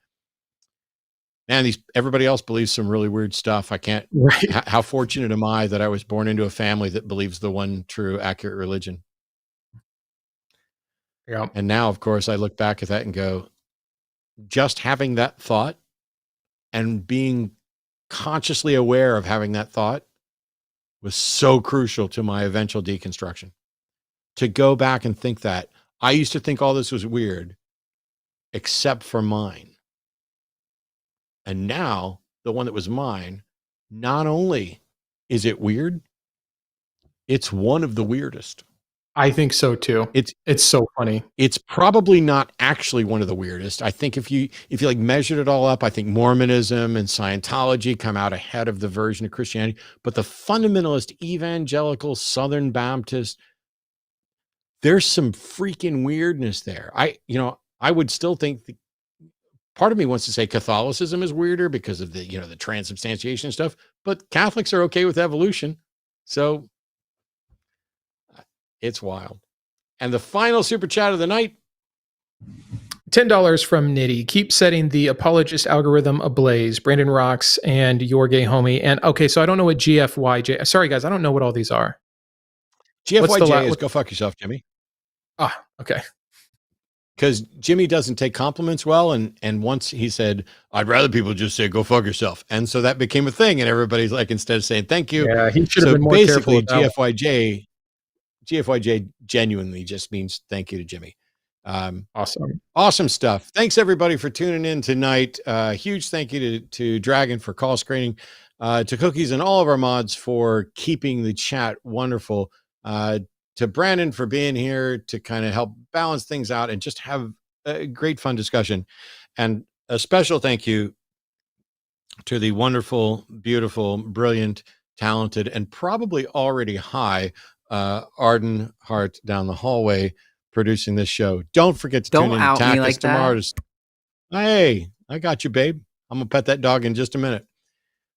S1: man, everybody else believes some really weird stuff. I can't, right. How fortunate am I that I was born into a family that believes the one true, accurate religion?
S2: Yeah.
S1: And now, of course, I look back at that and go, just having that thought and being consciously aware of having that thought was so crucial to my eventual deconstruction. To go back and think that I used to think all this was weird, except for mine. And now the one that was mine, not only is it weird, it's one of the weirdest.
S2: I think so too. It's so funny.
S1: It's probably not actually one of the weirdest. I think if you like measured it all up, I think Mormonism and Scientology come out ahead of the version of Christianity. But the fundamentalist, evangelical, Southern Baptist, there's some freaking weirdness there. I would still think part of me wants to say Catholicism is weirder because of the transubstantiation stuff, but Catholics are okay with evolution. So it's wild. And the final super chat of the night.
S2: $10 from Nitty. Keep setting the apologist algorithm ablaze. Brandon rocks and your gay homie. And okay, so I don't know what GFYJ. Sorry guys, I don't know what all these are.
S1: GFYJ is go fuck yourself, Jimmy.
S2: Ah, okay.
S1: Because Jimmy doesn't take compliments well, and once he said, I'd rather people just say go fuck yourself. And so that became a thing, and everybody's like, instead of saying thank you.
S2: Yeah, he should have been more careful.
S1: GFYJ genuinely just means thank you to Jimmy.
S2: Awesome
S1: stuff. Thanks everybody for tuning in tonight. Huge thank you to Dragon for call screening, to Cookies and all of our mods for keeping the chat wonderful, to Brandon for being here to kind of help balance things out and just have a great fun discussion. And a special thank you to the wonderful, beautiful, brilliant, talented, and probably already high Arden Hart down the hallway producing this show. Don't forget to tune in to TACIS tomorrow. Hey, I got you, babe. I'm gonna pet that dog in just a minute.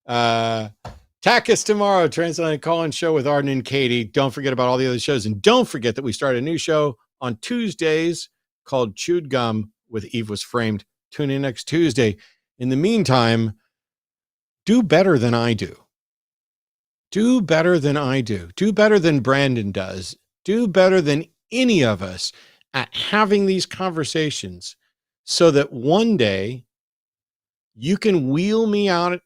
S1: TACIS tomorrow, Transatlantic Call-In Show with Arden and Katy. Don't forget about all the other shows, and don't forget that we start a new show on Tuesdays called Chewed Gum with Eve Was Framed. Tune in next Tuesday. In the meantime, do better than I do. Do better than I do. Do better than Brandon does. Do better than any of us at having these conversations so that one day you can wheel me out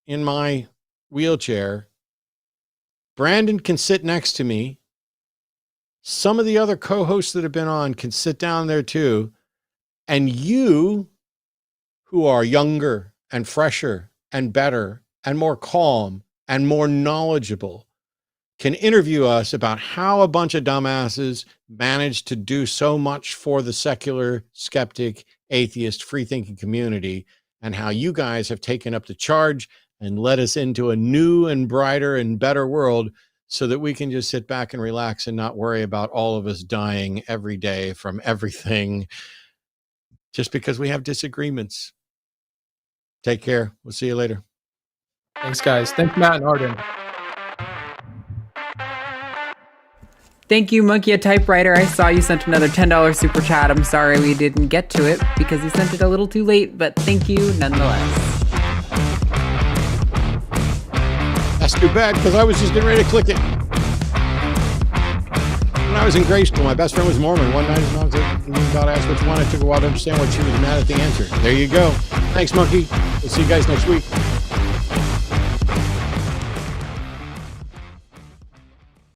S1: in my wheelchair. Brandon can sit next to me. Some of the other co-hosts that have been on can sit down there too. And you, who are younger and fresher and better and more calm and more knowledgeable can interview us about how a bunch of dumbasses managed to do so much for the secular, skeptic, atheist, free-thinking community, and how you guys have taken up the charge and led us into a new and brighter and better world so that we can just sit back and relax and not worry about all of us dying every day from everything just because we have disagreements. Take care. We'll see you later.
S2: Thanks, guys. Thanks, Matt and Arden.
S9: Thank you, Monkey a Typewriter. I saw you sent another $10 super chat. I'm sorry we didn't get to it because you sent it a little too late, but thank you nonetheless.
S1: That's too bad because I was just getting ready to click it. When I was in grade school, my best friend was Mormon. One night, his mom said, God asked which one. It took a while to understand what she was mad at the answer. There you go. Thanks, Monkey. We'll see you guys next week.